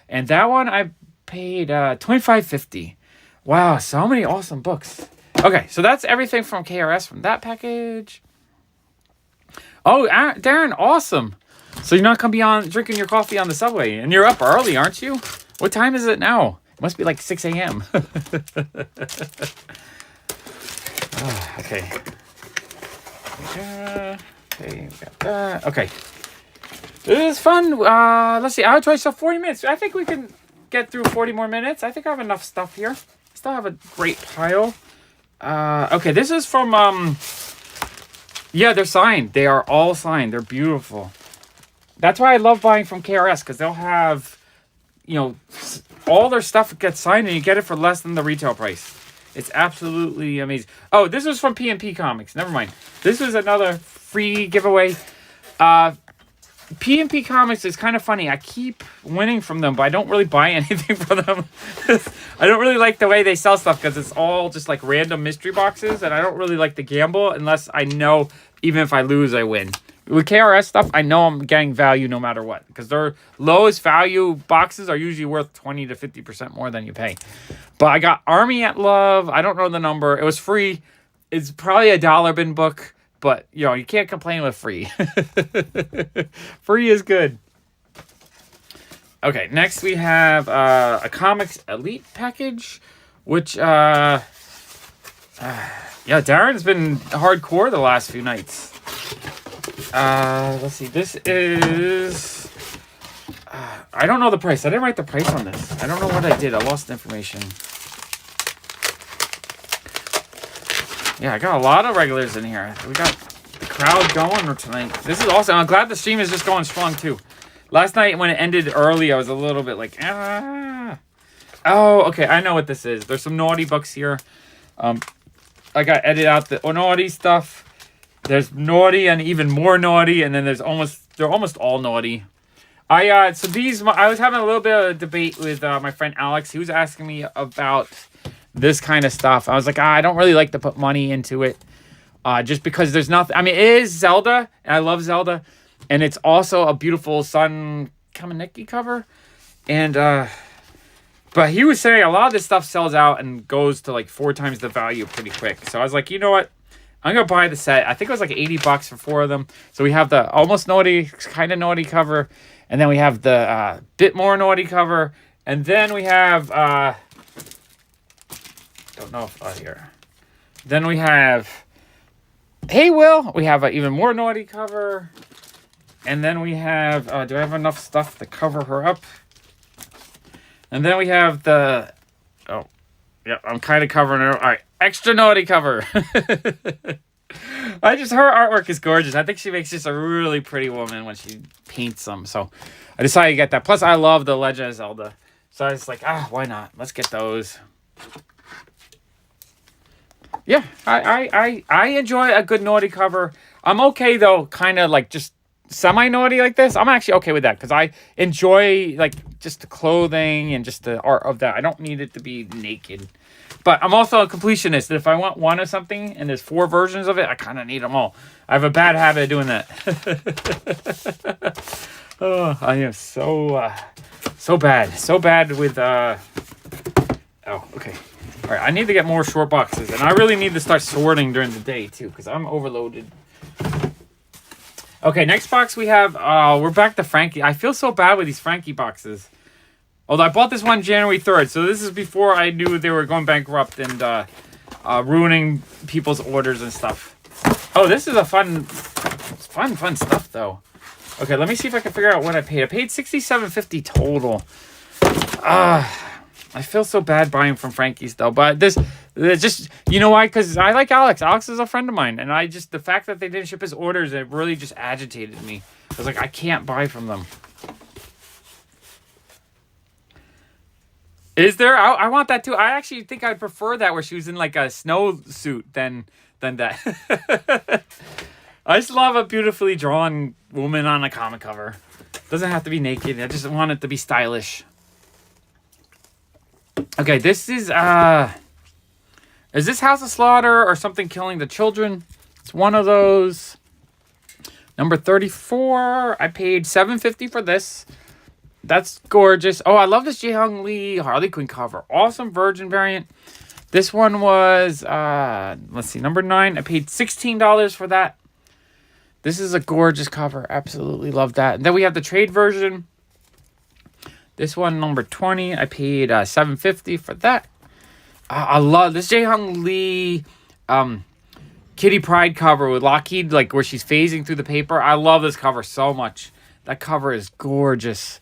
Speaker 1: And that one I paid $25.50. Wow, so many awesome books. Okay, so that's everything from KRS from that package. Oh, Darren, awesome. So you're not going to be on drinking your coffee on the subway. And you're up early, aren't you? What time is it now? It must be like 6 a.m. Okay. Okay, we got that. Okay. This is fun. Let's see. I'll try so 40 minutes. I think we can get through 40 more minutes. I think I have enough stuff here. Still have a great pile. Okay, this is from yeah, they're signed. They are all signed. They're beautiful. That's why I love buying from KRS, because they'll have, you know, all their stuff gets signed and you get it for less than the retail price. It's absolutely amazing. Oh, this was from P&P Comics. Never mind. This was another free giveaway. P&P Comics is kind of funny. I keep winning from them, but I don't really buy anything from them. I don't really like the way they sell stuff because it's all just like random mystery boxes, and I don't really like to gamble unless I know even if I lose, I win. With KRS stuff, I know I'm getting value no matter what, because their lowest value boxes are usually worth 20 to 50% more than you pay. But I got Army at Love. I don't know the number. It was free. It's probably a dollar bin book, but you know, you can't complain with free. Free is good. Okay, next we have a Comics Elite package, which yeah, Darren's been hardcore the last few nights. Let's see. This is... I don't know the price. I didn't write the price on this. I don't know what I did. I lost the information. Yeah, I got a lot of regulars in here. We got the crowd going tonight. This is awesome. I'm glad the stream is just going strong, too. Last night, when it ended early, I was a little bit like, ah. Oh, okay. I know what this is. There's some naughty books here. I got edited out the naughty stuff. There's naughty and even more naughty, and then they're almost all naughty. So these, I was having a little bit of a debate with my friend Alex. He was asking me about this kind of stuff. I was like, I don't really like to put money into it, just because there's nothing. I mean, it is Zelda, and I love Zelda, and it's also a beautiful Sun Kamineki cover, and but he was saying a lot of this stuff sells out and goes to like 4 times the value pretty quick. So I was like, you know what? I'm going to buy the set. I think it was like $80 for 4 of them. So we have the almost naughty, kind of naughty cover. And then we have the bit more naughty cover. And then we have... don't know if here. Then we have... Hey, Will! We have an even more naughty cover. And then we have... do I have enough stuff to cover her up? And then we have the... Oh, yeah, I'm kind of covering her. All right. Extra naughty cover. Her artwork is gorgeous. I think she makes just a really pretty woman when she paints them. So I decided to get that. Plus, I love the Legend of Zelda. So I was like, why not? Let's get those. Yeah, I enjoy a good naughty cover. I'm okay, though, kind of like just semi-naughty like this. I'm actually okay with that because I enjoy like just the clothing and just the art of that. I don't need it to be naked. But I'm also a completionist. If I want one of something and there's 4 versions of it, I kind of need them all. I have a bad habit of doing that. Oh, I am so bad. So bad with... Oh, okay. All right, I need to get more short boxes. And I really need to start sorting during the day, too, because I'm overloaded. Okay, next box we have... we're back to Frankie. I feel so bad with these Frankie boxes. Although I bought this one January 3rd, so this is before I knew they were going bankrupt and ruining people's orders and stuff. Oh, this is a fun stuff, though. Okay, let me see if I can figure out what I paid. I paid $67.50 total. I feel so bad buying from Frankie's, though. But this just, you know why? Because I like Alex. Alex is a friend of mine. And the fact that they didn't ship his orders, it really just agitated me. I was like, I can't buy from them. Is there? I want that too. I actually think I'd prefer that where she was in like a snowsuit than that. I just love a beautifully drawn woman on a comic cover. Doesn't have to be naked. I just want it to be stylish. Okay, this is this House of Slaughter or something killing the children? It's one of those. Number 34. I paid $7.50 for this. That's gorgeous. Oh, I love this Jae-Hong Lee Harley Quinn cover. Awesome Virgin variant. This one was, let's see, number 9. I paid $16 for that. This is a gorgeous cover. Absolutely love that. And then we have the trade version. This one, number 20. I paid $7.50 for that. I love this Jae-Hong Lee Kitty Pryde cover with Lockheed, like where she's phasing through the paper. I love this cover so much. That cover is gorgeous.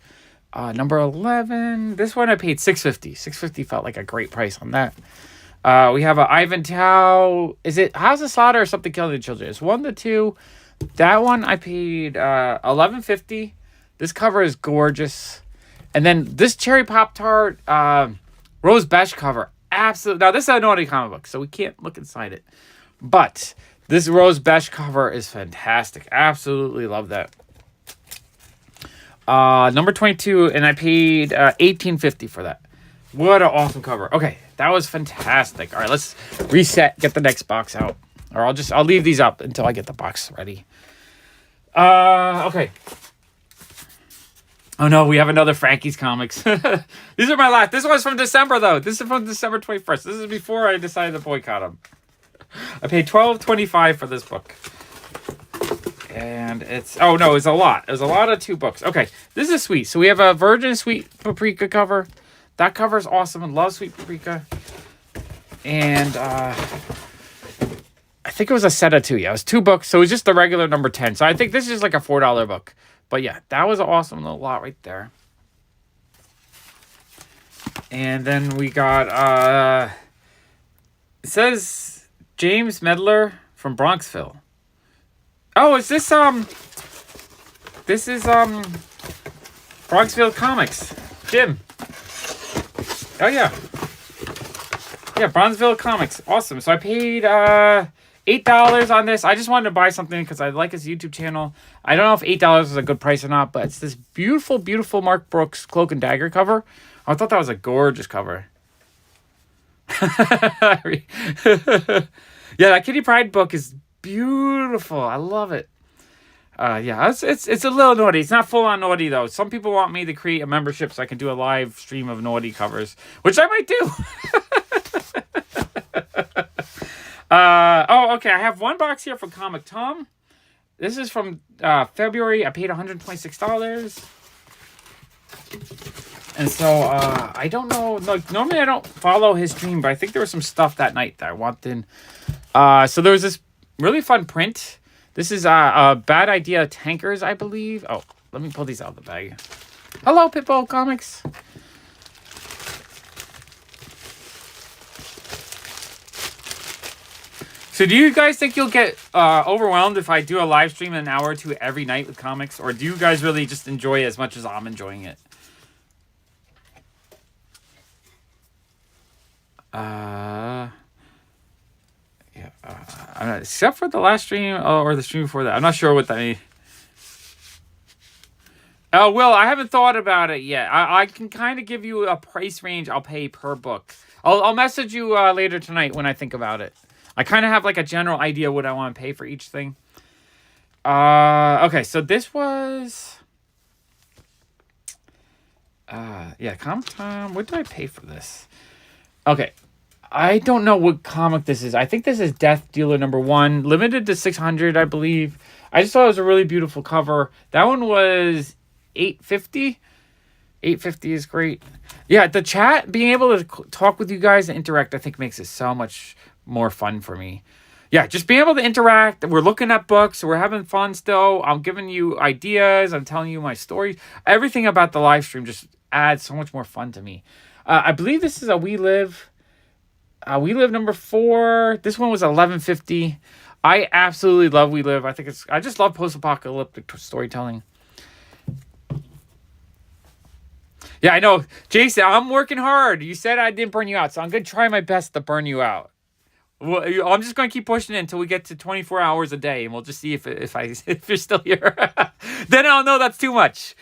Speaker 1: Number 11. This one I paid $6.50. $6.50 felt like a great price on that. We have a Ivan Tao. Is it House of Slaughter or something killing the children? It's 1 to 2. That one I paid $11.50. This cover is gorgeous. And then this Cherry Pop-Tart Rose Besh cover. Absolutely. Now, this is a naughty comic book, so we can't look inside it. But this Rose Besh cover is fantastic. Absolutely love that. Number 22, and I paid $18.50 for that. What an awesome cover. Okay, that was fantastic. All right, let's reset, get the next box out. Or I'll leave these up until I get the box ready. Okay. Oh no, we have another Frankie's comics. These are my last. This one's from December though. This is from December 21st. This is before I decided to boycott them. I paid $12.25 for this book. And it's... Oh, no, it's a lot. It was a lot of 2 books. Okay, this is sweet. So we have a Virgin Sweet Paprika cover. That cover is awesome. I love Sweet Paprika. And I think it was a set of 2. Yeah, it was 2 books. So it was just the regular number 10. So I think this is like a $4 book. But yeah, that was an awesome little lot right there. And then we got... it says... James Medler from Bronxville. Oh, is this this is Bronxville Comics. Jim. Oh yeah. Yeah, Bronxville Comics. Awesome. So I paid $8 on this. I just wanted to buy something because I like his YouTube channel. I don't know if $8 is a good price or not, but it's this beautiful, beautiful Mark Brooks Cloak and Dagger cover. I thought that was a gorgeous cover. Yeah, that Kitty Pryde book is beautiful. I love it. Yeah, it's a little naughty. It's not full on naughty though. Some people want me to create a membership so I can do a live stream of naughty covers, which I might do. Oh, okay. I have one box here from Comic Tom. This is from February. I paid $126. And so, I don't know. Like, normally I don't follow his stream, but I think there was some stuff that night that I wanted. So there was this really fun print. This is a Bad Idea Tankers, I believe. Oh, let me pull these out of the bag. Hello, Pitbull Comics. So do you guys think you'll get overwhelmed if I do a live stream an hour or 2 every night with comics? Or do you guys really just enjoy it as much as I'm enjoying it? I'm not, except for the last stream or the stream before that. I'm not sure what that means. Oh, Will, I haven't thought about it yet. I can kind of give you a price range I'll pay per book. I'll message you later tonight when I think about it. I kind of have like a general idea what I want to pay for each thing. Okay, so this was... yeah, Comic Time. What did I pay for this? Okay. I don't know what comic this is. I think this is Death Dealer #1. Limited to 600, I believe. I just thought it was a really beautiful cover. That one was $8.50. $8.50 is great. Yeah, the chat, being able to talk with you guys and interact, I think makes it so much more fun for me. Yeah, just being able to interact. We're looking at books. We're having fun still. I'm giving you ideas. I'm telling you my stories. Everything about the live stream just adds so much more fun to me. I believe this is a We Live. We Live #4. This one was $11.50. I absolutely love We Live. I just love post-apocalyptic storytelling. Yeah, I know. Jason, I'm working hard. You said I didn't burn you out, so I'm going to try my best to burn you out. Well, I'm just going to keep pushing it until we get to 24 hours a day, and we'll just see if if you're still here. Then I'll know that's too much.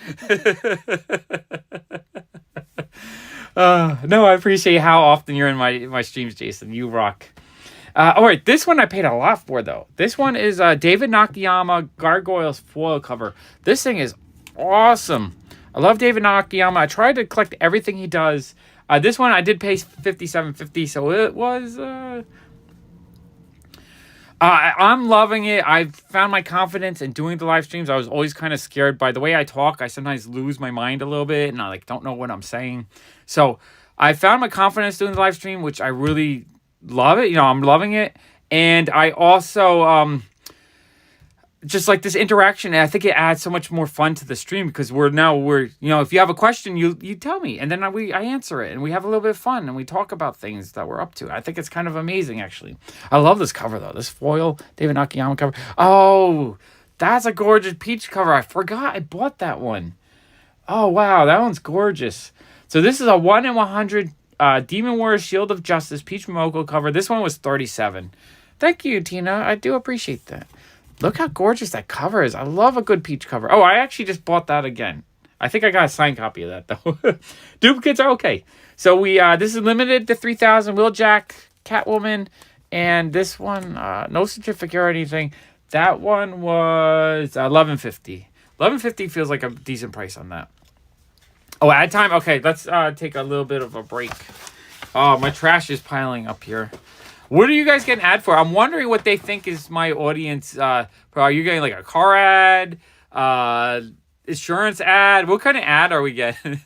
Speaker 1: No, I appreciate how often you're in my streams, Jason. You rock. All right, this one I paid a lot for, though. This one is David Nakayama Gargoyles foil cover. This thing is awesome. I love David Nakayama. I tried to collect everything he does. This one I did pay $57.50, so it was... I'm loving it. I've found my confidence in doing the live streams. I was always kind of scared by the way I talk. I sometimes lose my mind a little bit, and I don't know what I'm saying. So I found my confidence doing the live stream, which I really love it. I'm loving it. And I also just like this interaction, and I think it adds so much more fun to the stream because we're if you have a question, you tell me, and then I answer it, and we have a little bit of fun, and we talk about things that we're up to. I think it's kind of amazing, actually. I love this cover, though. This foil David Nakayama cover. Oh, that's a gorgeous peach cover. I forgot I bought that one. Oh, wow. That one's gorgeous. So this is a 1 in 100 Demon Warrior Shield of Justice Peach Momoko cover. This one was $37. Thank you, Tina. I do appreciate that. Look how gorgeous that cover is. I love a good peach cover. Oh, I actually just bought that again. I think I got a signed copy of that, though. Duplicates are okay. So this is limited to 3,000. Wheeljack, Catwoman, and this one, no certificate or anything. That one was $11.50. $11.50 feels like a decent price on that. Oh, ad time? Okay, let's take a little bit of a break. Oh, my trash is piling up here. What are you guys getting ad for? I'm wondering what they think is my audience. Are you getting like a car ad, insurance ad? What kind of ad are we getting?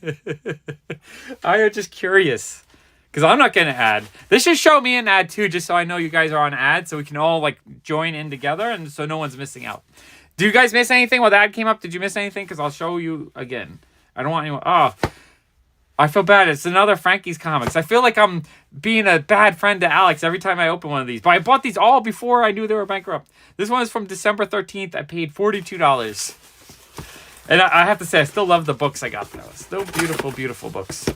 Speaker 1: I am just curious because I'm not getting an ad. This should show me an ad too, just so I know you guys are on ad, so we can all like join in together, and so no one's missing out. Do you guys miss anything while the ad came up? Did you miss anything? Because I'll show you again. I don't want anyone. Oh. I feel bad. It's another Frankie's Comics. I feel like I'm being a bad friend to Alex every time I open one of these. But I bought these all before I knew they were bankrupt. This one is from December 13th. I paid $42. And I have to say, I still love the books I got, though. Still beautiful, beautiful books.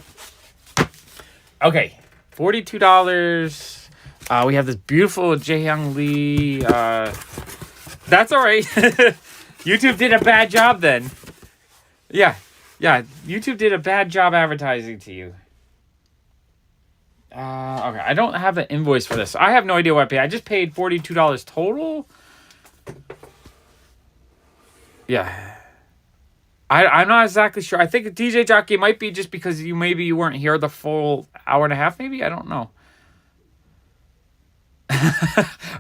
Speaker 1: Okay. $42. We have this beautiful Jaehyung Lee. That's all right. YouTube did a bad job then. Yeah, YouTube did a bad job advertising to you. Okay, I don't have an invoice for this. I have no idea what I paid. I just paid $42 total. Yeah. I'm not exactly sure. I think DJ Jockey might be just because you weren't here the full hour and a half, maybe? I don't know.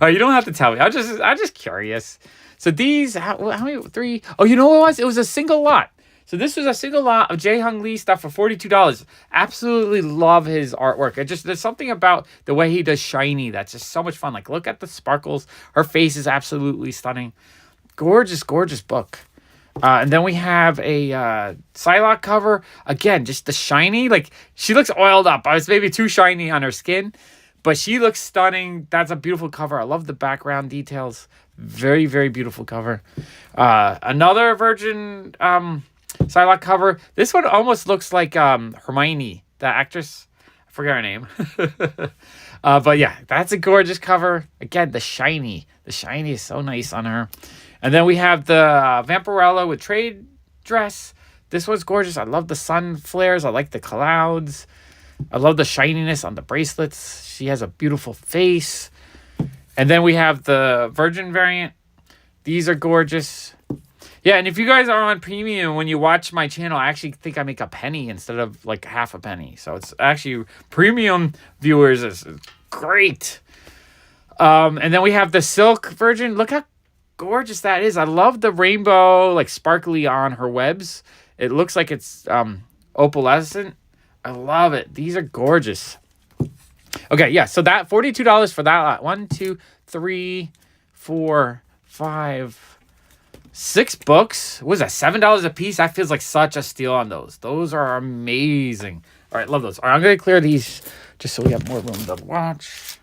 Speaker 1: Oh, you don't have to tell me. I'm just curious. So these, how many? 3? Oh, you know what it was? It was a single lot. So this was a single lot of Jaehyung Lee stuff for $42. Absolutely love his artwork. There's something about the way he does shiny that's just so much fun. Like, look at the sparkles. Her face is absolutely stunning. Gorgeous, gorgeous book. And then we have a Psylocke cover. Again, just the shiny. Like, she looks oiled up. I was maybe too shiny on her skin, but she looks stunning. That's a beautiful cover. I love the background details. Very, very beautiful cover. Another Virgin Psylocke cover. This one almost looks like Hermione, the actress. I forget her name. But yeah, that's a gorgeous cover. Again, the shiny. The shiny is so nice on her. And then we have the Vampirella with trade dress. This one's gorgeous. I love the sun flares. I like the clouds. I love the shininess on the bracelets. She has a beautiful face. And then we have the Virgin variant. These are gorgeous. Yeah, and if you guys are on premium, when you watch my channel, I actually think I make a penny instead of like half a penny. So it's actually premium viewers is great. And then we have the silk Virgin. Look how gorgeous that is. I love the rainbow, like sparkly on her webs. It looks like it's opalescent. I love it. These are gorgeous. Okay, yeah, so that $42 for that lot. 1, 2, 3, 4, 5, 6 books. What is that, $7 a piece? That feels like such a steal on those. Those are amazing. All right, love those. All right, I'm going to clear these just so we have more room to watch.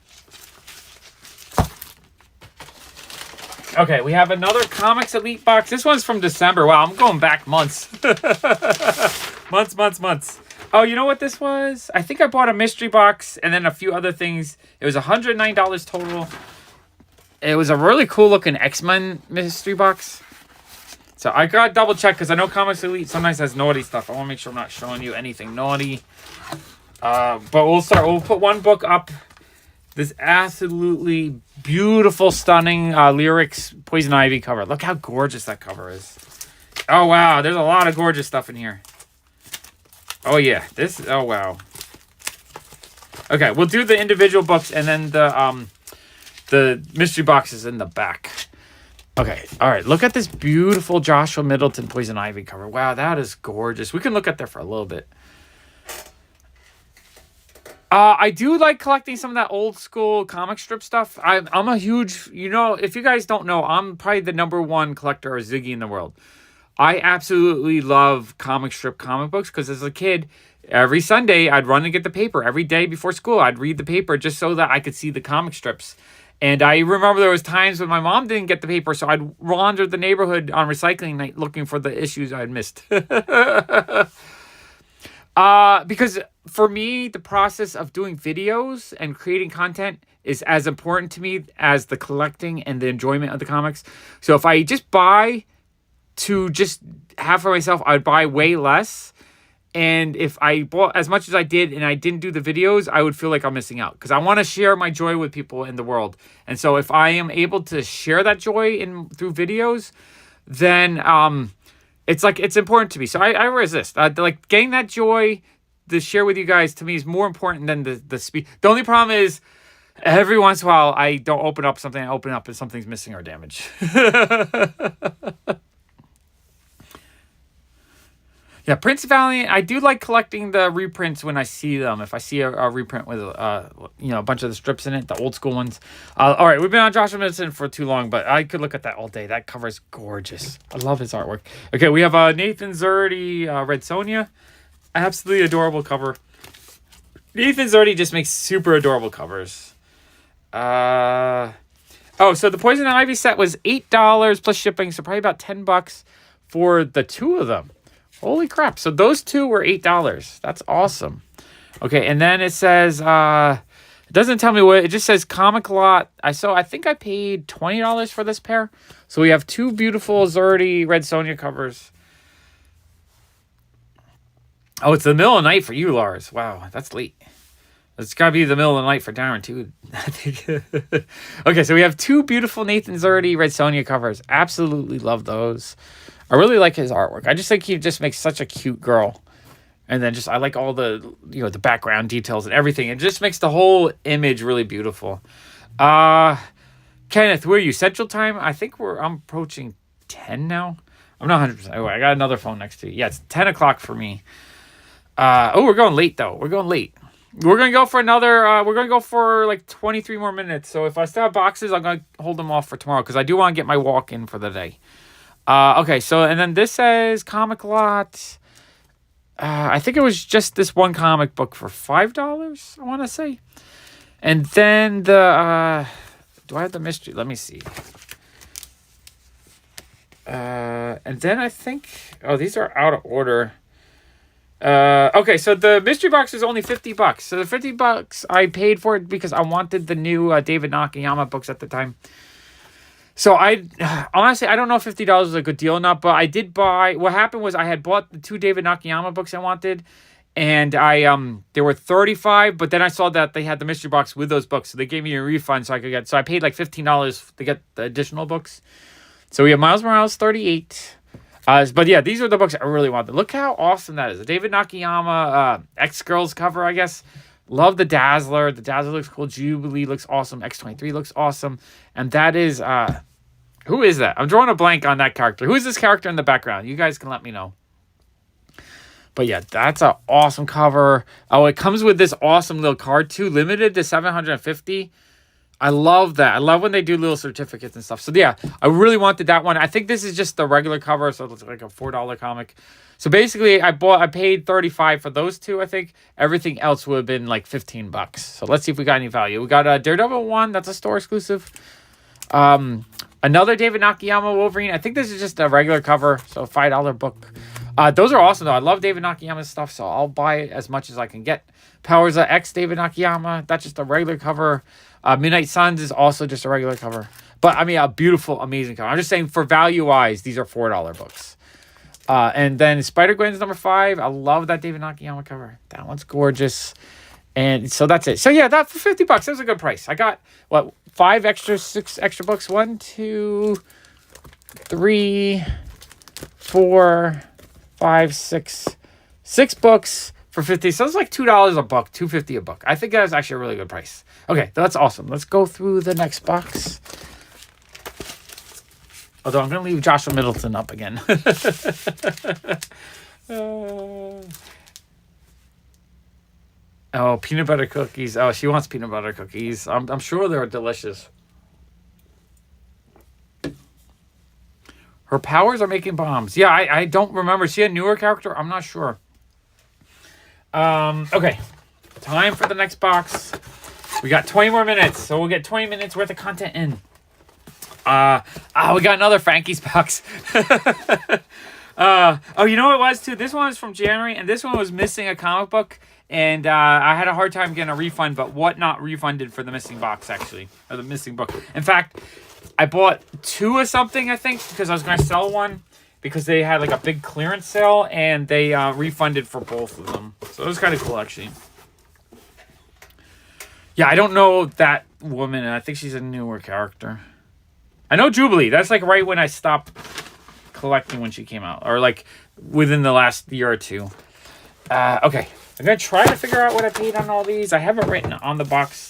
Speaker 1: Okay, we have another Comics Elite box. This one's from December. Wow, I'm going back months. months. Oh, you know what this was? I think I bought a mystery box and then a few other things. It was $109 total. It was a really cool looking X-Men mystery box. So I got to double check because I know Comics Elite sometimes has naughty stuff. I want to make sure I'm not showing you anything naughty. But we'll put one book up. This absolutely beautiful, stunning Lyrics Poison Ivy cover. Look how gorgeous that cover is. Oh, wow. There's a lot of gorgeous stuff in here. Oh, yeah. Oh, wow. Okay, we'll do the individual books and then the mystery boxes in the back. Okay, all right. Look at this beautiful Joshua Middleton Poison Ivy cover. Wow, that is gorgeous. We can look at there for a little bit. I do like collecting some of that old school comic strip stuff. I'm a huge, if you guys don't know, I'm probably the #1 collector of Ziggy in the world. I absolutely love comic books because as a kid, every Sunday I'd run and get the paper. Every day before school, I'd read the paper just so that I could see the comic strips. And I remember there was times when my mom didn't get the paper, so I'd wander the neighborhood on recycling night looking for the issues I'd missed. Because for me, the process of doing videos and creating content is as important to me as the collecting and the enjoyment of the comics. So if I just buy to just have for myself, I'd buy way less. And if I bought as much as I did and I didn't do the videos, I would feel like I'm missing out because I want to share my joy with people in the world. And so if I am able to share that joy through videos, then it's important to me. So I resist. Like getting that joy to share with you guys to me is more important than the speed. The only problem is every once in a while I don't open up something. I open up and something's missing or damaged. Yeah, Prince Valiant, I do like collecting the reprints when I see them. If I see a reprint with a bunch of the strips in it, the old school ones. All right, we've been on Joshua Middleton for too long, but I could look at that all day. That cover is gorgeous. I love his artwork. Okay, we have Nathan Zerdy, Red Sonja. Absolutely adorable cover. Nathan Zerdy just makes super adorable covers. So the Poison Ivy set was $8 plus shipping, so probably about $10 for the two of them. Holy crap. So those two were $8. That's awesome. Okay, and then it says, it doesn't tell me what, it just says Comic Lot. I think I paid $20 for this pair. So we have two beautiful Zerdy Red Sonja covers. Oh, it's the middle of the night for you, Lars. Wow, that's late. It's got to be the middle of the night for Darren, too. I think. Okay, so we have two beautiful Nathan Zerdy Red Sonja covers. Absolutely love those. I really like his artwork. I just think he just makes such a cute girl. And then I like all the, the background details and everything. It just makes the whole image really beautiful. Kenneth, where are you? Central Time? I think I'm approaching 10 now. I'm not 100%. Oh, I got another phone next to you. Yeah, it's 10 o'clock for me. We're going late, though. We're going late. We're going to go for we're going to go for like 23 more minutes. So if I still have boxes, I'm going to hold them off for tomorrow because I do want to get my walk in for the day. Okay, so, and then this says Comic Lot. I think it was just this one comic book for $5, I want to say. And then do I have the mystery? Let me see. And then I think, these are out of order. Okay, so the mystery box is only $50. So the $50 I paid for it because I wanted the new David Nakayama books at the time. So honestly, I don't know if $50 is a good deal or not, but I did buy, what happened was I had bought the two David Nakayama books I wanted, and they were $35, but then I saw that they had the mystery box with those books, so they gave me a refund so I paid like $15 to get the additional books. So we have Miles Morales 38. But yeah, these are the books I really wanted. Look how awesome that is. The David Nakayama X-Girls cover, I guess. Love the Dazzler. The Dazzler looks cool. Jubilee looks awesome. X-23 looks awesome. And that is, who is that? I'm drawing a blank on that character. Who is this character in the background? You guys can let me know. But yeah, that's an awesome cover. Oh, it comes with this awesome little card too. Limited to 750. I love that. I love when they do little certificates and stuff. So yeah, I really wanted that one. I think this is just the regular cover, so it looks like a $4 comic. So basically, I paid $35 for those two, I think. Everything else would have been like $15. So let's see if we got any value. We got a Daredevil 1. That's a store exclusive. Another David Nakayama Wolverine. I think this is just a regular cover, so $5 book. Those are awesome, though. I love David Nakayama's stuff, so I'll buy as much as I can get. Powers X David Nakayama, that's just a regular cover. Midnight Suns is also just a regular cover. But, I mean, a beautiful, amazing cover. I'm just saying, for value-wise, these are $4 books. And then Spider-Gwen's number 5. I love that David Nakayama cover. That one's gorgeous. And so that's it. So, yeah, that for $50, that was a good price. I got, 6 extra books? 1, 2, 3, 4, 5, 6. 6 books for $50. So it's like $2 a book, $2.50 a book. I think that's actually a really good price. Okay, that's awesome. Let's go through the next box. Although I'm going to leave Joshua Middleton up again. Oh, peanut butter cookies. Oh, she wants peanut butter cookies. I'm sure they're delicious. Her powers are making bombs. Yeah, I don't remember. Is she a newer character? I'm not sure. Okay. Time for the next box. We got 20 more minutes, so we'll get 20 minutes worth of content in. We got another Frankie's box. Oh, you know what it was, too? This one was from January, and this one was missing a comic book, and I had a hard time getting a refund, but Whatnot refunded for the missing box, actually, or the missing book. In fact, I bought 2 or something, I think, because I was going to sell one, because they had, like, a big clearance sale, and they refunded for both of them. So it was kind of cool, actually. Yeah, I don't know that woman, and I think she's a newer character. I know Jubilee. That's, like, right when I stopped collecting when she came out, or, like, within the last year or two. Okay. I'm going to try to figure out what I paid on all these. I haven't written on the box.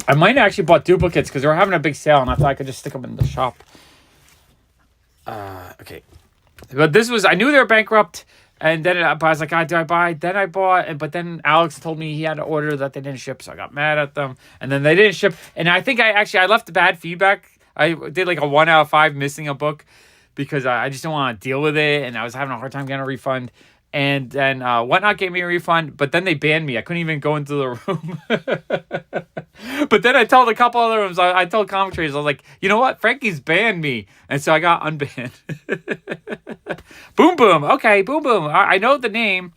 Speaker 1: I might have actually bought duplicates because they were having a big sale, and I thought I could just stick them in the shop. Okay. But this was... I knew they were bankrupt, and then I was like, do I buy? Then I bought, but then Alex told me he had to order that they didn't ship, so I got mad at them. And then they didn't ship. And I think I left bad feedback. I did like a 1 out of 5 missing a book because I just don't want to deal with it, and I was having a hard time getting a refund. And then Whatnot gave me a refund, but then they banned me. I couldn't even go into the room. But then I told a couple other rooms, I told comic traders, I was like, you know what? Frankie's banned me. And so I got unbanned. Boom Boom. Okay, Boom Boom. I know the name.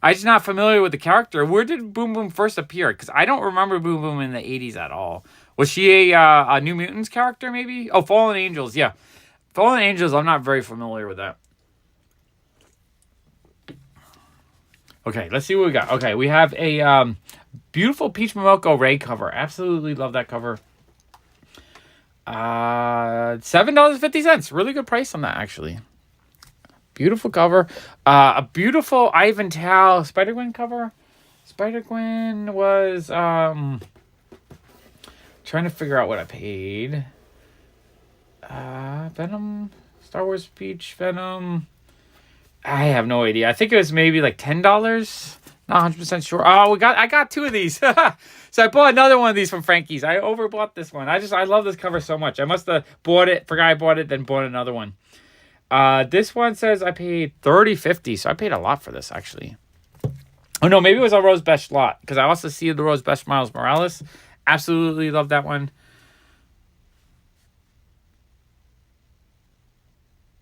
Speaker 1: I'm just not familiar with the character. Where did Boom Boom first appear? Because I don't remember Boom Boom in the 80s at all. Was she a New Mutants character, maybe? Oh, Fallen Angels, yeah. Fallen Angels, I'm not very familiar with that. Okay, let's see what we got. Okay, we have a beautiful Peach Momoko Ray cover. Absolutely love that cover. $7.50. Really good price on that, actually. Beautiful cover. A beautiful Ivan Tao Spider-Gwen cover. Spider-Gwen was... trying to figure out what I paid. Venom. Star Wars Peach Venom... I have no idea. I think it was maybe like $10. Not 100% sure. Oh, I got 2 of these. So I bought another one of these from Frankie's. I overbought this one. I love this cover so much. I must have bought it, forgot I bought it, then bought another one. This one says I paid $30.50, so I paid a lot for this, actually. Oh, no, maybe it was a Rose Best lot, because I also see the Rose Best Miles Morales. Absolutely love that one.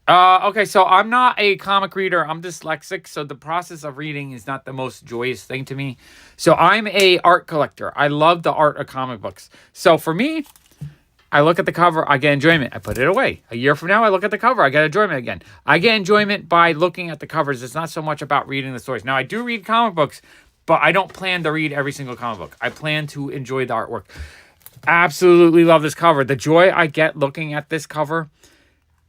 Speaker 1: Okay, so I'm not a comic reader. I'm dyslexic, so the process of reading is not the most joyous thing to me. So I'm a art collector. I love the art of comic books. So for me, I look at the cover, I get enjoyment. I put it away. A year from now, I look at the cover, I get enjoyment again. I get enjoyment by looking at the covers. It's not so much about reading the stories. Now, I do read comic books, but I don't plan to read every single comic book. I plan to enjoy the artwork. Absolutely love this cover. The joy I get looking at this cover...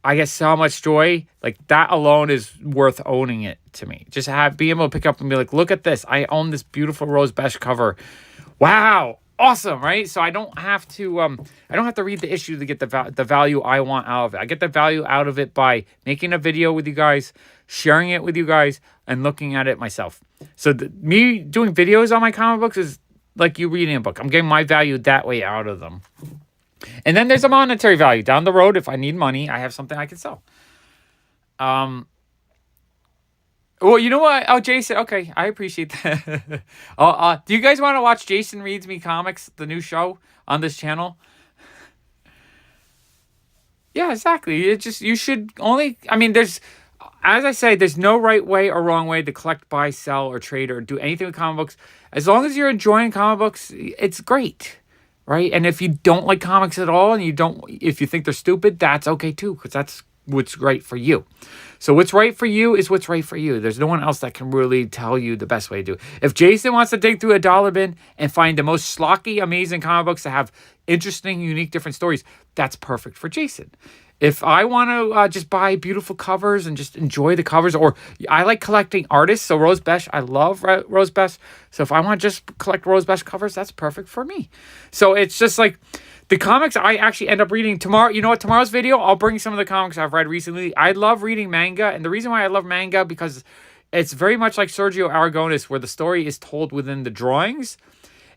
Speaker 1: I get so much joy. Like, that alone is worth owning it to me. Just being able to pick up and be like, look at this. I own this beautiful Rose Best cover. Wow. Awesome, right? So I don't have to read the issue to get the value I want out of it. I get the value out of it by making a video with you guys, sharing it with you guys, and looking at it myself. So me doing videos on my comic books is like you reading a book. I'm getting my value that way out of them. And then there's a monetary value. Down the road, if I need money, I have something I can sell. Well, you know what? Oh, Jason. Okay, I appreciate that. Do you guys want to watch Jason Reads Me Comics, the new show on this channel? Yeah, exactly. You should only... I mean, as I say, there's no right way or wrong way to collect, buy, sell, or trade, or do anything with comic books. As long as you're enjoying comic books, it's great, right? And if you don't like comics at all, and if you think they're stupid, that's okay too, because that's what's right for you. So what's right for you is what's right for you. There's no one else that can really tell you the best way to do it. If Jason wants to dig through a dollar bin and find the most schlocky, amazing comic books that have interesting, unique, different stories, that's perfect for Jason. If I want to just buy beautiful covers and just enjoy the covers, or I like collecting artists, so Rose Besh, I love Rose Besh. So if I want to just collect Rose Besh covers, that's perfect for me. So it's just like the comics I actually end up reading tomorrow. You know what? Tomorrow's video, I'll bring some of the comics I've read recently. I love reading manga, and the reason why I love manga, because it's very much like Sergio Aragonis, where the story is told within the drawings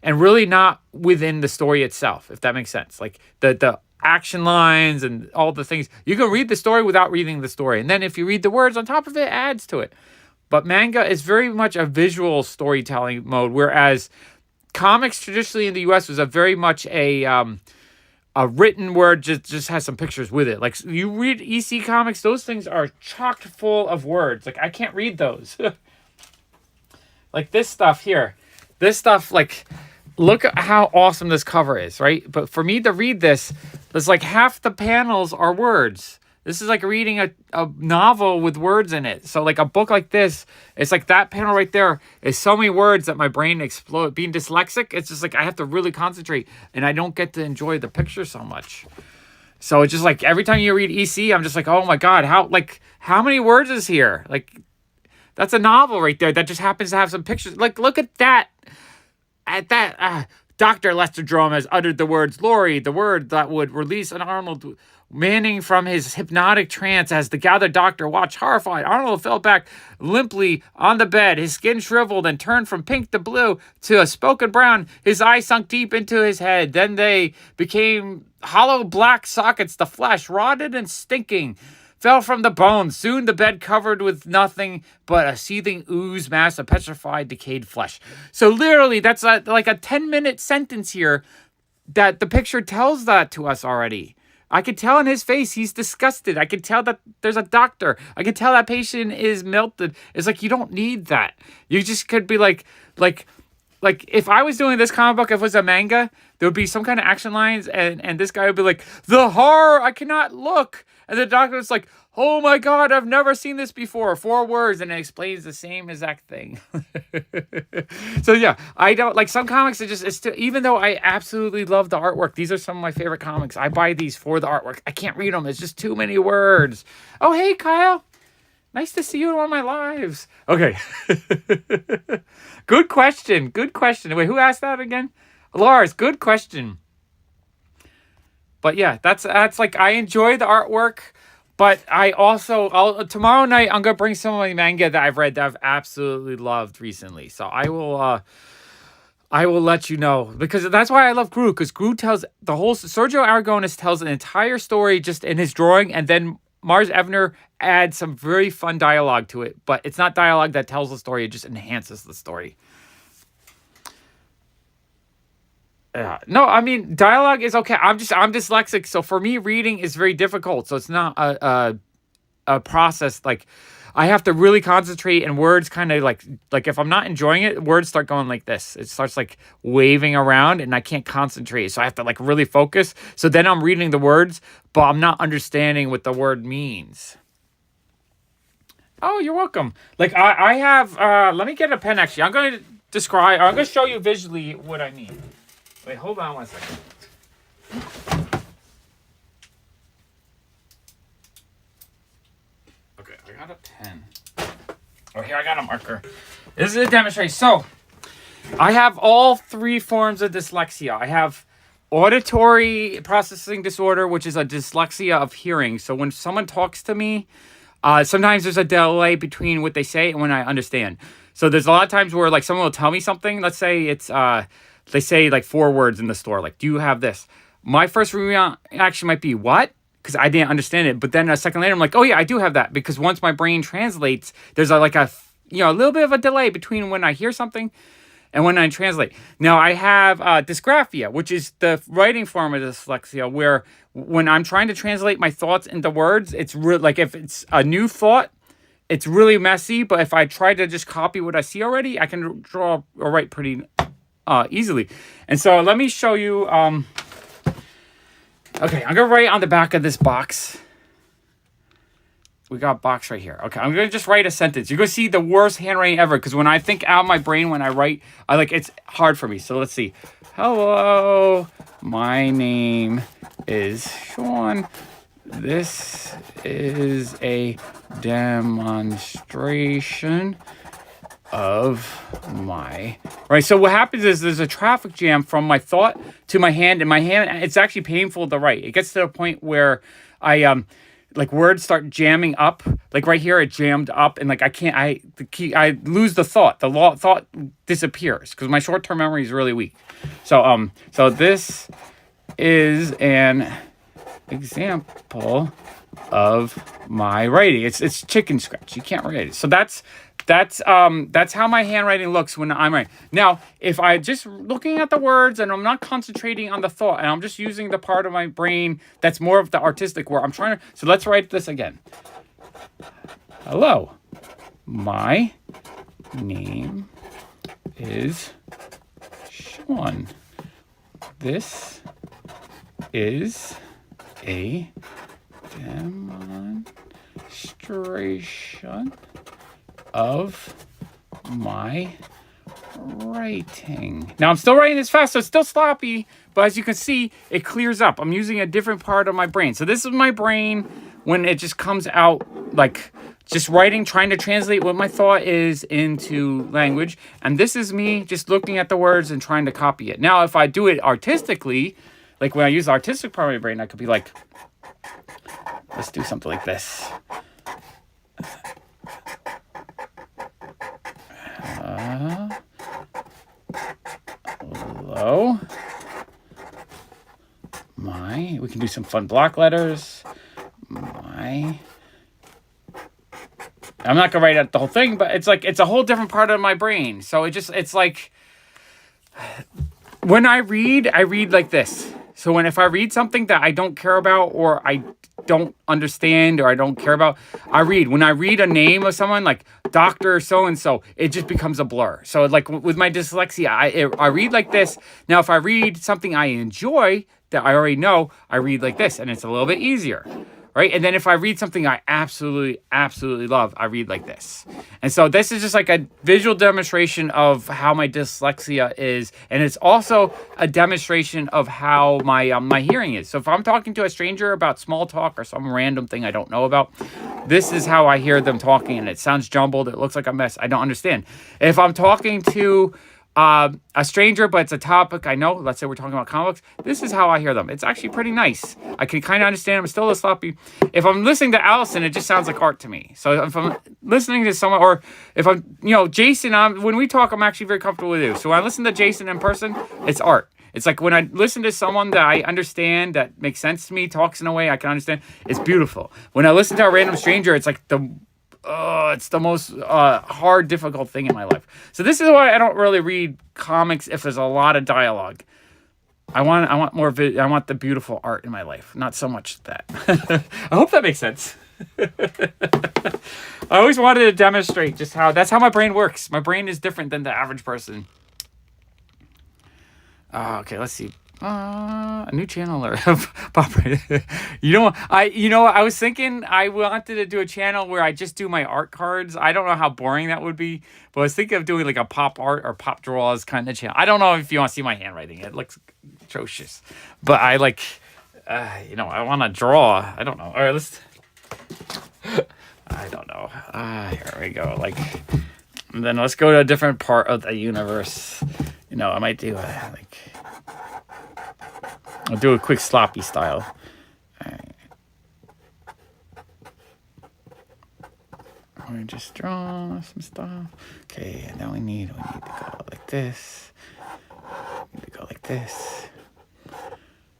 Speaker 1: and really not within the story itself, if that makes sense. Like the action lines and all the things. You can read the story without reading the story. And then if you read the words on top of it, it adds to it. But manga is very much a visual storytelling mode, whereas comics traditionally in the US was a very much a written word, just has some pictures with it. Like you read EC comics, those things are chocked full of words. Like I can't read those. Like this stuff here. This stuff, like, look at how awesome this cover is, right? But for me to read this, there's like half the panels are words. This is like reading a novel with words in it. So like a book like this, it's like that panel right there is so many words that my brain explodes. Being dyslexic, it's just like I have to really concentrate and I don't get to enjoy the picture so much. So it's just like every time you read EC, I'm just like, oh my God, how many words is here? Like that's a novel right there that just happens to have some pictures. Like look at that. Dr. Lester Jerome has uttered the words Lori, the word that would release an Arnold Manning from his hypnotic trance as the gathered doctor watched horrified. Arnold fell back limply on the bed, his skin shriveled and turned from pink to blue to a spoken brown. His eyes sunk deep into his head. Then they became hollow black sockets. The flesh, rotted and stinking, fell from the bones. Soon the bed covered with nothing but a seething ooze mass of petrified, decayed flesh. So literally, that's like a 10-minute sentence here that the picture tells that to us already. I could tell in his face he's disgusted. I could tell that there's a doctor. I could tell that patient is melted. It's like, you don't need that. You just could be like if I was doing this comic book, if it was a manga, there would be some kind of action lines, and this guy would be like, the horror, I cannot look. And the doctor was like, oh my God, I've never seen this before. 4 words, and it explains the same exact thing. So yeah, I don't like some comics. Even though I absolutely love the artwork, these are some of my favorite comics. I buy these for the artwork. I can't read them. It's just too many words. Oh, hey, Kyle. Nice to see you in one of my lives. Okay. Good question. Good question. Wait, who asked that again? Lars, good question. But yeah, that's like, I enjoy the artwork, but tomorrow night, I'm going to bring some of my manga that I've read that I've absolutely loved recently. So I will let you know, because that's why I love Gru, because Gru tells Sergio Aragonis tells an entire story just in his drawing, and then Mars Evner adds some very fun dialogue to it, but it's not dialogue that tells the story, it just enhances the story. Yeah. No, I mean, dialogue is okay. I'm dyslexic, so for me, reading is very difficult. So it's not a process. Like, I have to really concentrate, and words kind of like if I'm not enjoying it, words start going like this. It starts like waving around, and I can't concentrate. So I have to like really focus. So then I'm reading the words, but I'm not understanding what the word means. Oh, you're welcome. Like I have. Let me get a pen. Actually, I'm going to show you visually what I mean. Wait, hold on 1 second. Okay, I got a pen. Oh, here I got a marker. This is a demonstration. So, I have all 3 forms of dyslexia. I have auditory processing disorder, which is a dyslexia of hearing. So, when someone talks to me, sometimes there's a delay between what they say and when I understand. So, there's a lot of times where like someone will tell me something. Let's say it's they say like 4 words in the store, like, do you have this? My first reaction might be, what? Because I didn't understand it. But then a second later, I'm like, oh yeah, I do have that. Because once my brain translates, there's a little bit of a delay between when I hear something and when I translate. Now I have dysgraphia, which is the writing form of dyslexia, where when I'm trying to translate my thoughts into words, it's like if it's a new thought, it's really messy, but if I try to just copy what I see already, I can draw or write pretty easily. And so let me show you. Okay, I'm going to write on the back of this box. We got a box right here. Okay, I'm going to just write a sentence. You're going to see the worst handwriting ever, because when I think out of my brain, when I write, it's hard for me. So let's see. Hello, my name is Sean. This is a demonstration of my... Right, so what happens is there's a traffic jam from my thought to my hand, and my hand, it's actually painful to write. It gets to the point where I... words start jamming up. Like right here, it jammed up, and I lose the thought. The thought disappears because my short-term memory is really weak. So this is an example of my writing. It's chicken scratch. You can't write it. So that's how my handwriting looks when I'm writing. Now, if I just looking at the words and I'm not concentrating on the thought and I'm just using the part of my brain that's more of the artistic where I'm trying to... So let's write this again. Hello. My name is Sean. This is a demonstration of my writing. Now I'm still writing this fast, so it's still sloppy, but as you can see, it clears up. I'm using a different part of my brain. So this is my brain when it just comes out just writing, trying to translate what my thought is into language. And this is me just looking at the words and trying to copy it. Now, if I do it artistically, like when I use the artistic part of my brain, I could be like, let's do something like this. Hello. We can do some fun block letters. I'm not gonna write out the whole thing, but it's a whole different part of my brain. So it's like when I read like this. So if I read something that I don't care about or I don't understand or I don't care about, I read. When I read a name of someone like Dr. So-and-so, it just becomes a blur. So like with my dyslexia, I read like this. Now, if I read something I enjoy that I already know, I read like this, and it's a little bit easier. Right? And then if I read something I absolutely, absolutely love, I read like this. And so this is just like a visual demonstration of how my dyslexia is. And it's also a demonstration of how my hearing is. So if I'm talking to a stranger about small talk or some random thing I don't know about, this is how I hear them talking. And it sounds jumbled. It looks like a mess. I don't understand. If I'm talking to a stranger, but it's a topic I know, let's say we're talking about comics, this is how I hear them. It's actually pretty nice. I can kind of understand them. It's still a little sloppy. If I'm listening to Allison, it just sounds like art to me. So if I'm listening to someone, or if I'm, Jason, when we talk, I'm actually very comfortable with you. So when I listen to Jason in person, it's art. It's like when I listen to someone that I understand, that makes sense to me, talks in a way I can understand, it's beautiful. When I listen to a random stranger, it's like it's the most hard, difficult thing in my life. So this is why I don't really read comics if there's a lot of dialogue. I want more I want the beautiful art in my life, not so much that. I hope that makes sense. I always wanted to demonstrate just that's how my brain works. My brain is different than the average person. Okay, let's see. A new channel or pop. I was thinking I wanted to do a channel where I just do my art cards. I don't know how boring that would be, but I was thinking of doing like a pop art or pop draws kind of channel. I don't know if you want to see my handwriting. It looks atrocious, but I I want to draw. I don't know. All right, I don't know. Here we go. And then let's go to a different part of the universe. I might do I'll do a quick sloppy style. All right. I'm gonna just draw some stuff. Okay, and now we need to go like this. We need to go like this.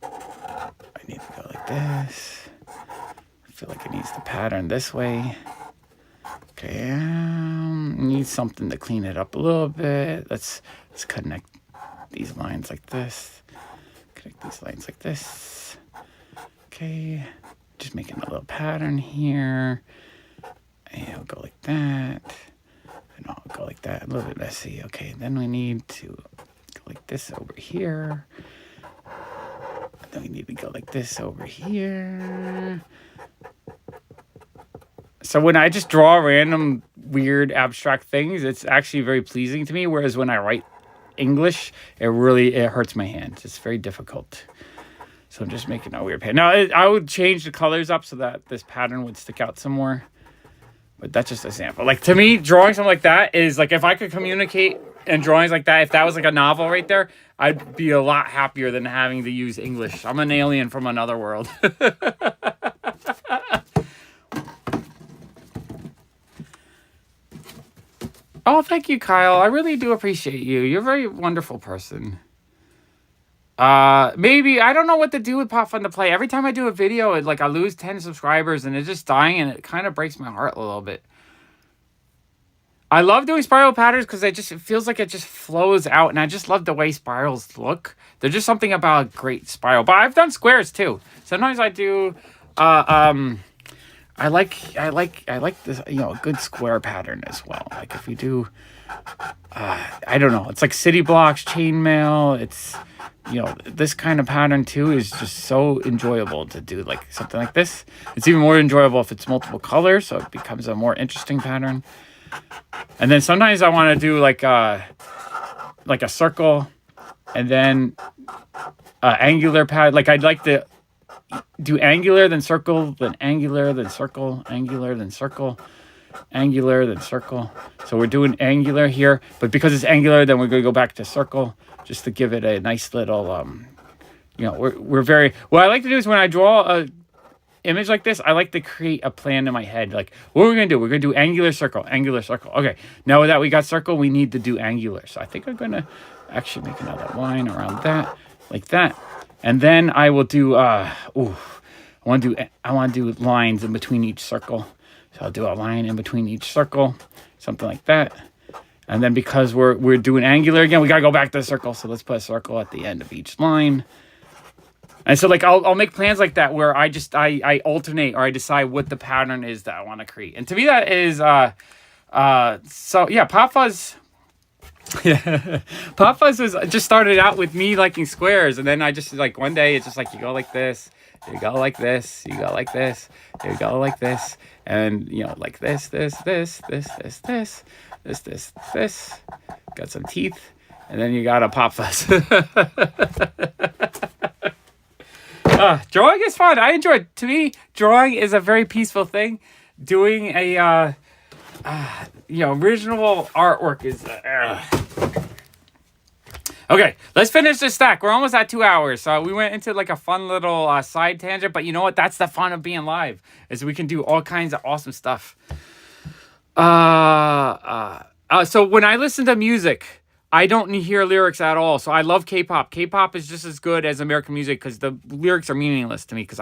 Speaker 1: I need to go like this. I feel like it needs the pattern this way. Okay, need something to clean it up a little bit. Let's connect these lines like this. Connect these lines like this. Okay, just making a little pattern here. And I'll go like that. And I'll go like that. A little bit messy. Okay, then we need to go like this over here. Then we need to go like this over here. So when I just draw random weird abstract things, it's actually very pleasing to me. Whereas when I write English, it hurts my hands. It's very difficult. So I'm just making a weird pattern. Now, I would change the colors up so that this pattern would stick out some more. But that's just a sample. Like, to me, drawing something like that is, like, if I could communicate in drawings like that, if that was, like, a novel right there, I'd be a lot happier than having to use English. I'm an alien from another world. Oh, thank you, Kyle. I really do appreciate you. You're a very wonderful person. Maybe, I don't know what to do with Pop Fun to Play. Every time I do a video, I lose 10 subscribers and it's just dying and it kind of breaks my heart a little bit. I love doing spiral patterns because it feels like it just flows out, and I just love the way spirals look. There's just something about a great spiral. But I've done squares too. Sometimes I do, I like this, a good square pattern as well. Like if you do, I don't know, it's like city blocks, chainmail. It's, this kind of pattern too is just so enjoyable to do, like something like this. It's even more enjoyable if it's multiple colors, so it becomes a more interesting pattern. And then sometimes I want to do like a circle, and then angular pattern. Like I'd like to do angular, then circle, then angular, then circle, angular, then circle, angular, then circle. So we're doing angular here, but because it's angular, then we're going to go back to circle just to give it a nice little, we're very, what I like to do is when I draw a image like this, I like to create a plan in my head. Like, what we're going to do? We're going to do angular, circle, angular, circle. Okay, now that we got circle, we need to do angular. So I think I'm going to actually make another line around that, like that. And then I will do, I want to do lines in between each circle. So I'll do a line in between each circle, something like that. And then because we're doing angular again, we got to go back to the circle. So let's put a circle at the end of each line. And so I'll make plans like that where I alternate, or I decide what the pattern is that I want to create. And to me that is, so yeah, PopFuzz. Yeah, PopFuzz was just started out with me liking squares, and then I just one day it's just you go like this, you go like this, you go like this, you go like this, and like this, got some teeth, and then you got a PopFuzz. Drawing is fun. I enjoy it. To me, drawing is a very peaceful thing. Doing a original artwork is okay, let's finish this stack. We're almost at 2 hours. So we went into a fun little side tangent, but you know what? That's the fun of being live, is we can do all kinds of awesome stuff. So when I listen to music, I don't hear lyrics at all. So I love K-pop. K-pop is just as good as American music because the lyrics are meaningless to me, because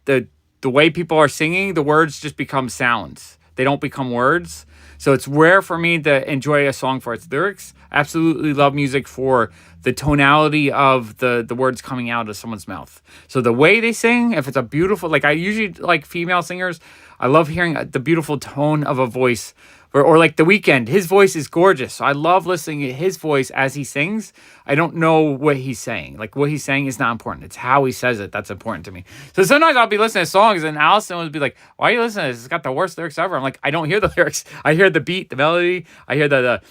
Speaker 1: the way people are singing, the words just become sounds. They don't become words. So it's rare for me to enjoy a song for its lyrics. Absolutely love music for the tonality of the words coming out of someone's mouth. So the way they sing, if it's a beautiful, I usually like female singers. I love hearing the beautiful tone of a voice. Or like The Weeknd, his voice is gorgeous. So I love listening to his voice as he sings. I don't know what he's saying. What he's saying is not important. It's how he says it that's important to me. So sometimes I'll be listening to songs and Allison would be like, why are you listening to this? It's got the worst lyrics ever. I'm like, I don't hear the lyrics. I hear the beat, the melody. I hear the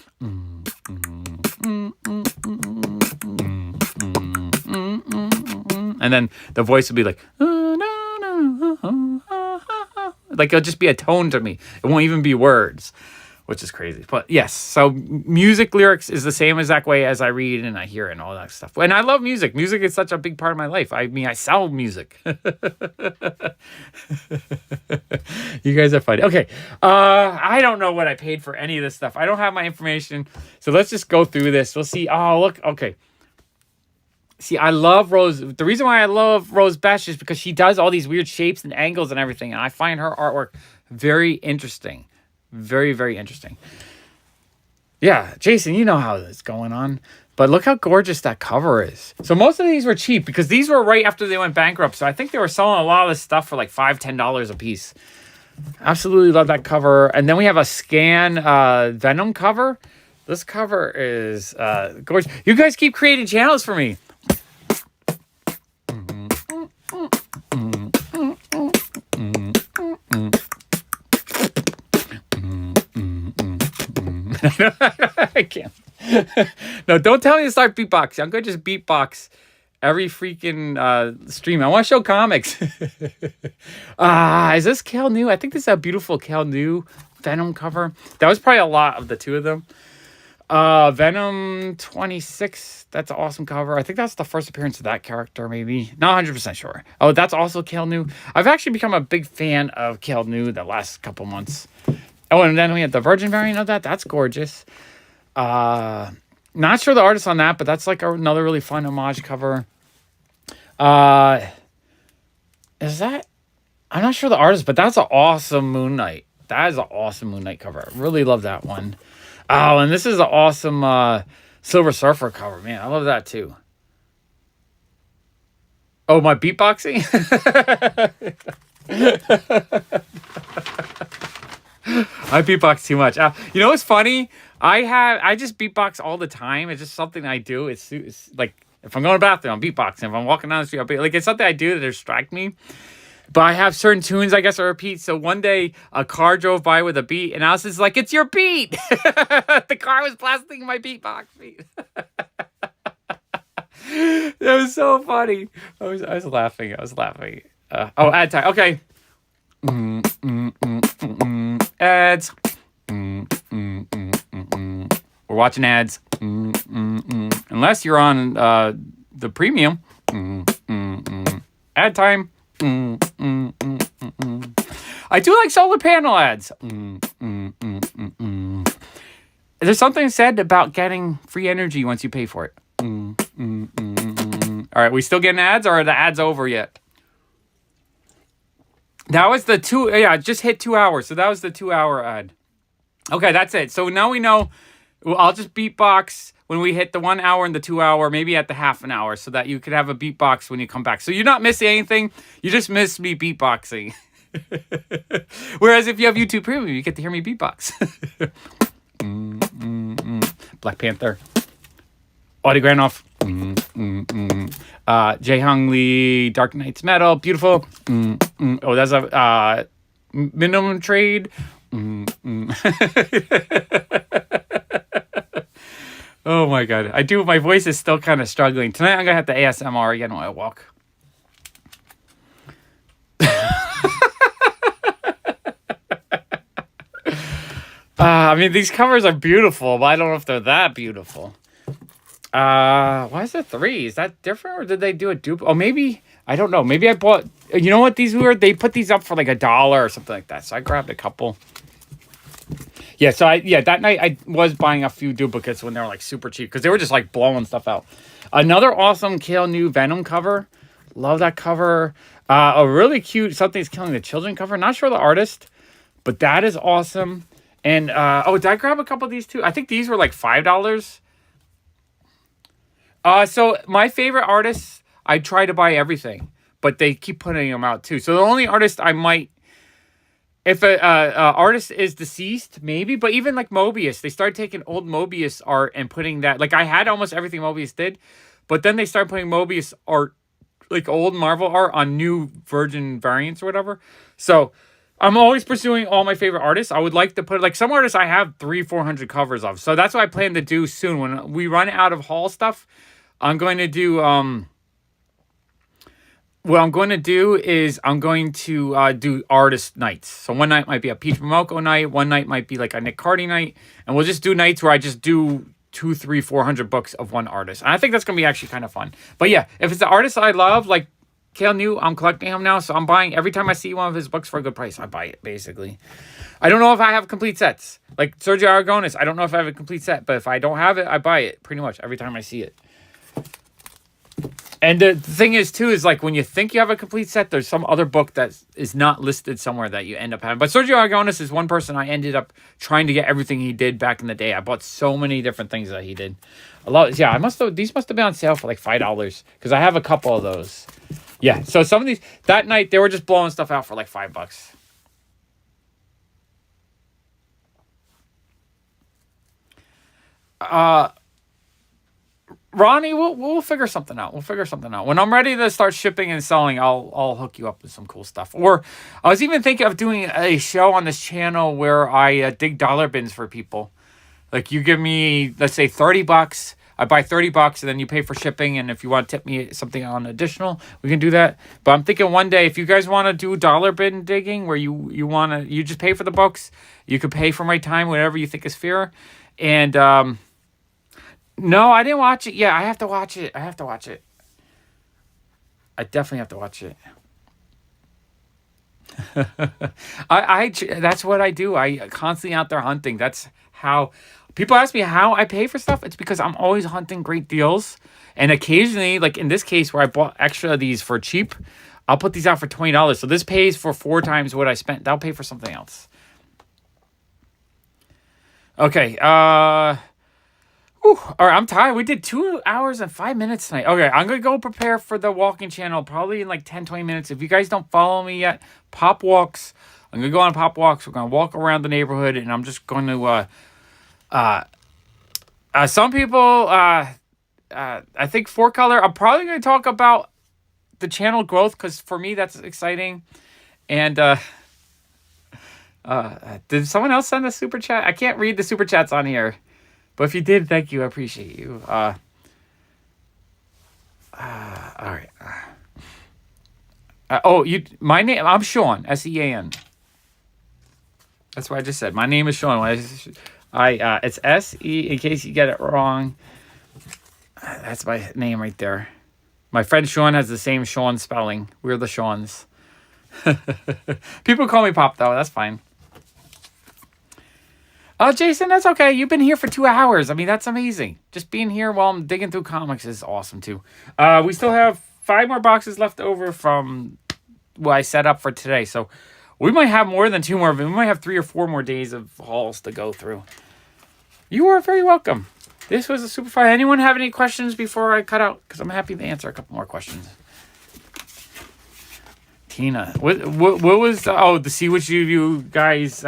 Speaker 1: and then the voice will be like, it'll just be a tone to me. It won't even be words, which is crazy. But yes, so music lyrics is the same exact way as I read and I hear it and all that stuff. And I love music. Music is such a big part of my life. I mean, I sell music. You guys are funny. Okay. I don't know what I paid for any of this stuff. I don't have my information. So let's just go through this. We'll see. Oh, look. Okay. See, I love Rose. The reason why I love Rose Besh is because she does all these weird shapes and angles and everything. And I find her artwork very interesting. Very, very interesting. Yeah, Jason, you know how it's going on. But look how gorgeous that cover is. So most of these were cheap because these were right after they went bankrupt. So I think they were selling a lot of this stuff for $5, $10 a piece. Absolutely love that cover. And then we have a scan Venom cover. This cover is gorgeous. You guys keep creating channels for me. I can't. No, don't tell me to start beatboxing. I'm going to just beatbox every freaking stream. I want to show comics. Is this Cal New? I think this is a beautiful Cal New Venom cover. That was probably a lot of the two of them. Venom 26. That's an awesome cover. I think that's the first appearance of that character, maybe. Not 100% sure. Oh, that's also Cal New. I've actually become a big fan of Cal New the last couple months. Oh, and then we have the Virgin variant of that. That's gorgeous. Not sure the artist on that, but that's like another really fun homage cover. Is that? I'm not sure the artist, but that's an awesome Moon Knight. That is an awesome Moon Knight cover. I really love that one. Oh, and this is an awesome Silver Surfer cover. Man, I love that too. Oh, my beatboxing? I beatbox too much. You know what's funny? I just beatbox all the time. It's just something I do. It's like if I'm going to the bathroom, I'm beatboxing. If I'm walking down the street, I'll be like, it's something I do to distract me. But I have certain tunes, I guess, I repeat. So one day a car drove by with a beat, and I was just like, it's your beat. The car was blasting my beatbox beat. That was so funny. I was laughing. Ad time. Okay. Ads. We're watching ads. Unless you're on the premium. Ad time. I do like solar panel ads. There's something said about getting free energy once you pay for it. All right, we still getting ads, or are the ads over yet? That was the 2. Yeah, it just hit 2 hours. So that was the 2-hour ad. Okay, that's it. So now we know. I'll just beatbox when we hit the 1 hour and the 2 hour, maybe at the half an hour, so that you could have a beatbox when you come back. So you're not missing anything. You just miss me beatboxing. Whereas if you have YouTube Premium, you get to hear me beatbox. Black Panther. Audie Granoff. Jae Hong Lee. Dark Knight's Metal. Beautiful. Oh, that's a minimum trade. Oh my god. My voice is still kind of struggling. Tonight I'm gonna have to ASMR again when I walk. I mean, these covers are beautiful, but I don't know if they're that beautiful. Why is it 3? Is that different, or did they do a dupe? Oh, maybe, I don't know. Maybe I bought, you know what these were? They put these up for like $1 or something like that. So I grabbed a couple. Yeah, so that night I was buying a few duplicates when they were like super cheap, because they were just like blowing stuff out. Another awesome Kale New Venom cover. Love that cover. A really cute Something's Killing the Children cover. Not sure the artist, but that is awesome. And, did I grab a couple of these too? I think these were like $5. So my favorite artists, I try to buy everything, but they keep putting them out too. So the only artist I might, if a artist is deceased, maybe, but even like Mobius, they started taking old Mobius art and putting that, like I had almost everything Mobius did, but then they started putting Mobius art, like old Marvel art, on new Virgin variants or whatever. So I'm always pursuing all my favorite artists. I would like to put, like, some artists I have 300-400 covers of. So that's what I plan to do soon. When we run out of haul stuff, I'm going to do, what I'm going to do is I'm going to do artist nights. So one night might be a Peach Momoko night. One night might be like a Nick Cardy night. And we'll just do nights where I just do 200, 300, 400 books of one artist. And I think that's going to be actually kind of fun. But yeah, if it's the artist I love, like Kale New, I'm collecting him now. So I'm buying, every time I see one of his books for a good price, I buy it, basically. I don't know if I have complete sets. Like Sergio Aragonis, I don't know if I have a complete set. But if I don't have it, I buy it pretty much every time I see it. And the thing is, too, is like when you think you have a complete set, there's some other book that is not listed somewhere that you end up having. But Sergio Aragonis is one person I ended up trying to get everything he did back in the day. I bought so many different things that he did. A lot. Yeah, these must have been on sale for like $5 because I have a couple of those. Yeah, so some of these, that night, they were just blowing stuff out for like $5. Ronnie, we'll figure something out. We'll figure something out. When I'm ready to start shipping and selling, I'll hook you up with some cool stuff. Or I was even thinking of doing a show on this channel where I dig dollar bins for people. Like you give me, let's say $30. I buy $30 and then you pay for shipping. And if you want to tip me something on additional, we can do that. But I'm thinking one day, if you guys want to do dollar bin digging where you just pay for the books, you could pay for my time, whatever you think is fair. And, no, I didn't watch it. Yeah, I have to watch it. I definitely have to watch it. I that's what I do. I constantly out there hunting. That's how people ask me how I pay for stuff. It's because I'm always hunting great deals. And occasionally, like in this case where I bought extra of these for cheap, I'll put these out for $20. So this pays for 4 times what I spent. That'll pay for something else. Okay, all right, I'm tired. We did 2 hours and 5 minutes tonight. Okay, I'm going to go prepare for the walking channel probably in like 10, 20 minutes. If you guys don't follow me yet, Pop Walks. I'm going to go on Pop Walks. We're going to walk around the neighborhood, and I'm just going to... some people, I think 4-color, I'm probably going to talk about the channel growth because for me, that's exciting. And did someone else send a super chat? I can't read the super chats on here. But if you did, thank you. I appreciate you. All right. My name, I'm Sean, S-E-A-N. That's what I just said. My name is Sean. It's S-E, in case you get it wrong. That's my name right there. My friend Sean has the same Sean spelling. We're the Seans. People call me Pop, though. That's fine. Jason, that's okay. You've been here for 2 hours. I mean, that's amazing. Just being here while I'm digging through comics is awesome, too. We still have 5 more boxes left over from what I set up for today. So we might have more than 2 more. We might have 3 or 4 more days of hauls to go through. You are very welcome. This was a super fun. Anyone have any questions before I cut out? Because I'm happy to answer a couple more questions. Tina, what was... to see what you guys...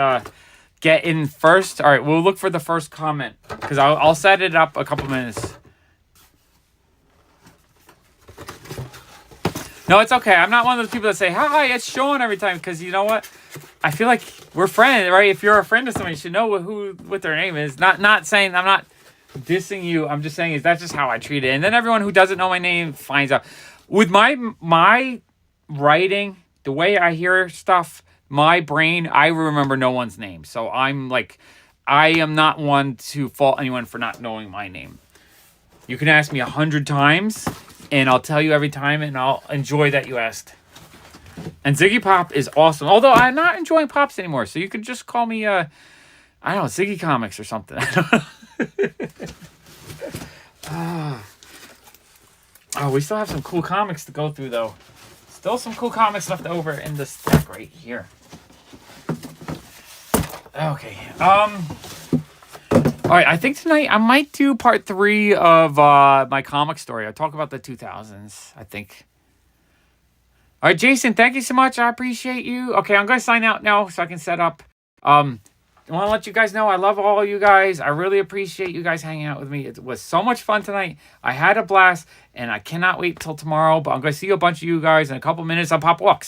Speaker 1: get in first. All right, we'll look for the first comment because I'll set it up a couple minutes. No, it's okay. I'm not one of those people that say, hi, it's Sean every time because you know what? I feel like we're friends, right? If you're a friend of somebody, you should know what their name is. Not saying I'm not dissing you. I'm just saying that's just how I treat it. And then everyone who doesn't know my name finds out. With my writing, the way I hear stuff, my brain, I remember no one's name. So I am not one to fault anyone for not knowing my name. You can ask me 100 times, and I'll tell you every time, and I'll enjoy that you asked. And Ziggy Pop is awesome. Although I'm not enjoying Pops anymore, so you could just call me, I don't know, Ziggy Comics or something. We still have some cool comics to go through, though. Still some cool comics left over in this stack right here. Okay. All right, I think tonight I might do part 3 of my comic story. I'll talk about the 2000s, I think. All right, Jason, thank you so much. I appreciate you. Okay, I'm going to sign out now so I can set up. I want to let you guys know I love all you guys. I really appreciate you guys hanging out with me. It was so much fun tonight. I had a blast, and I cannot wait till tomorrow. But I'm going to see a bunch of you guys in a couple minutes on Pop Walks.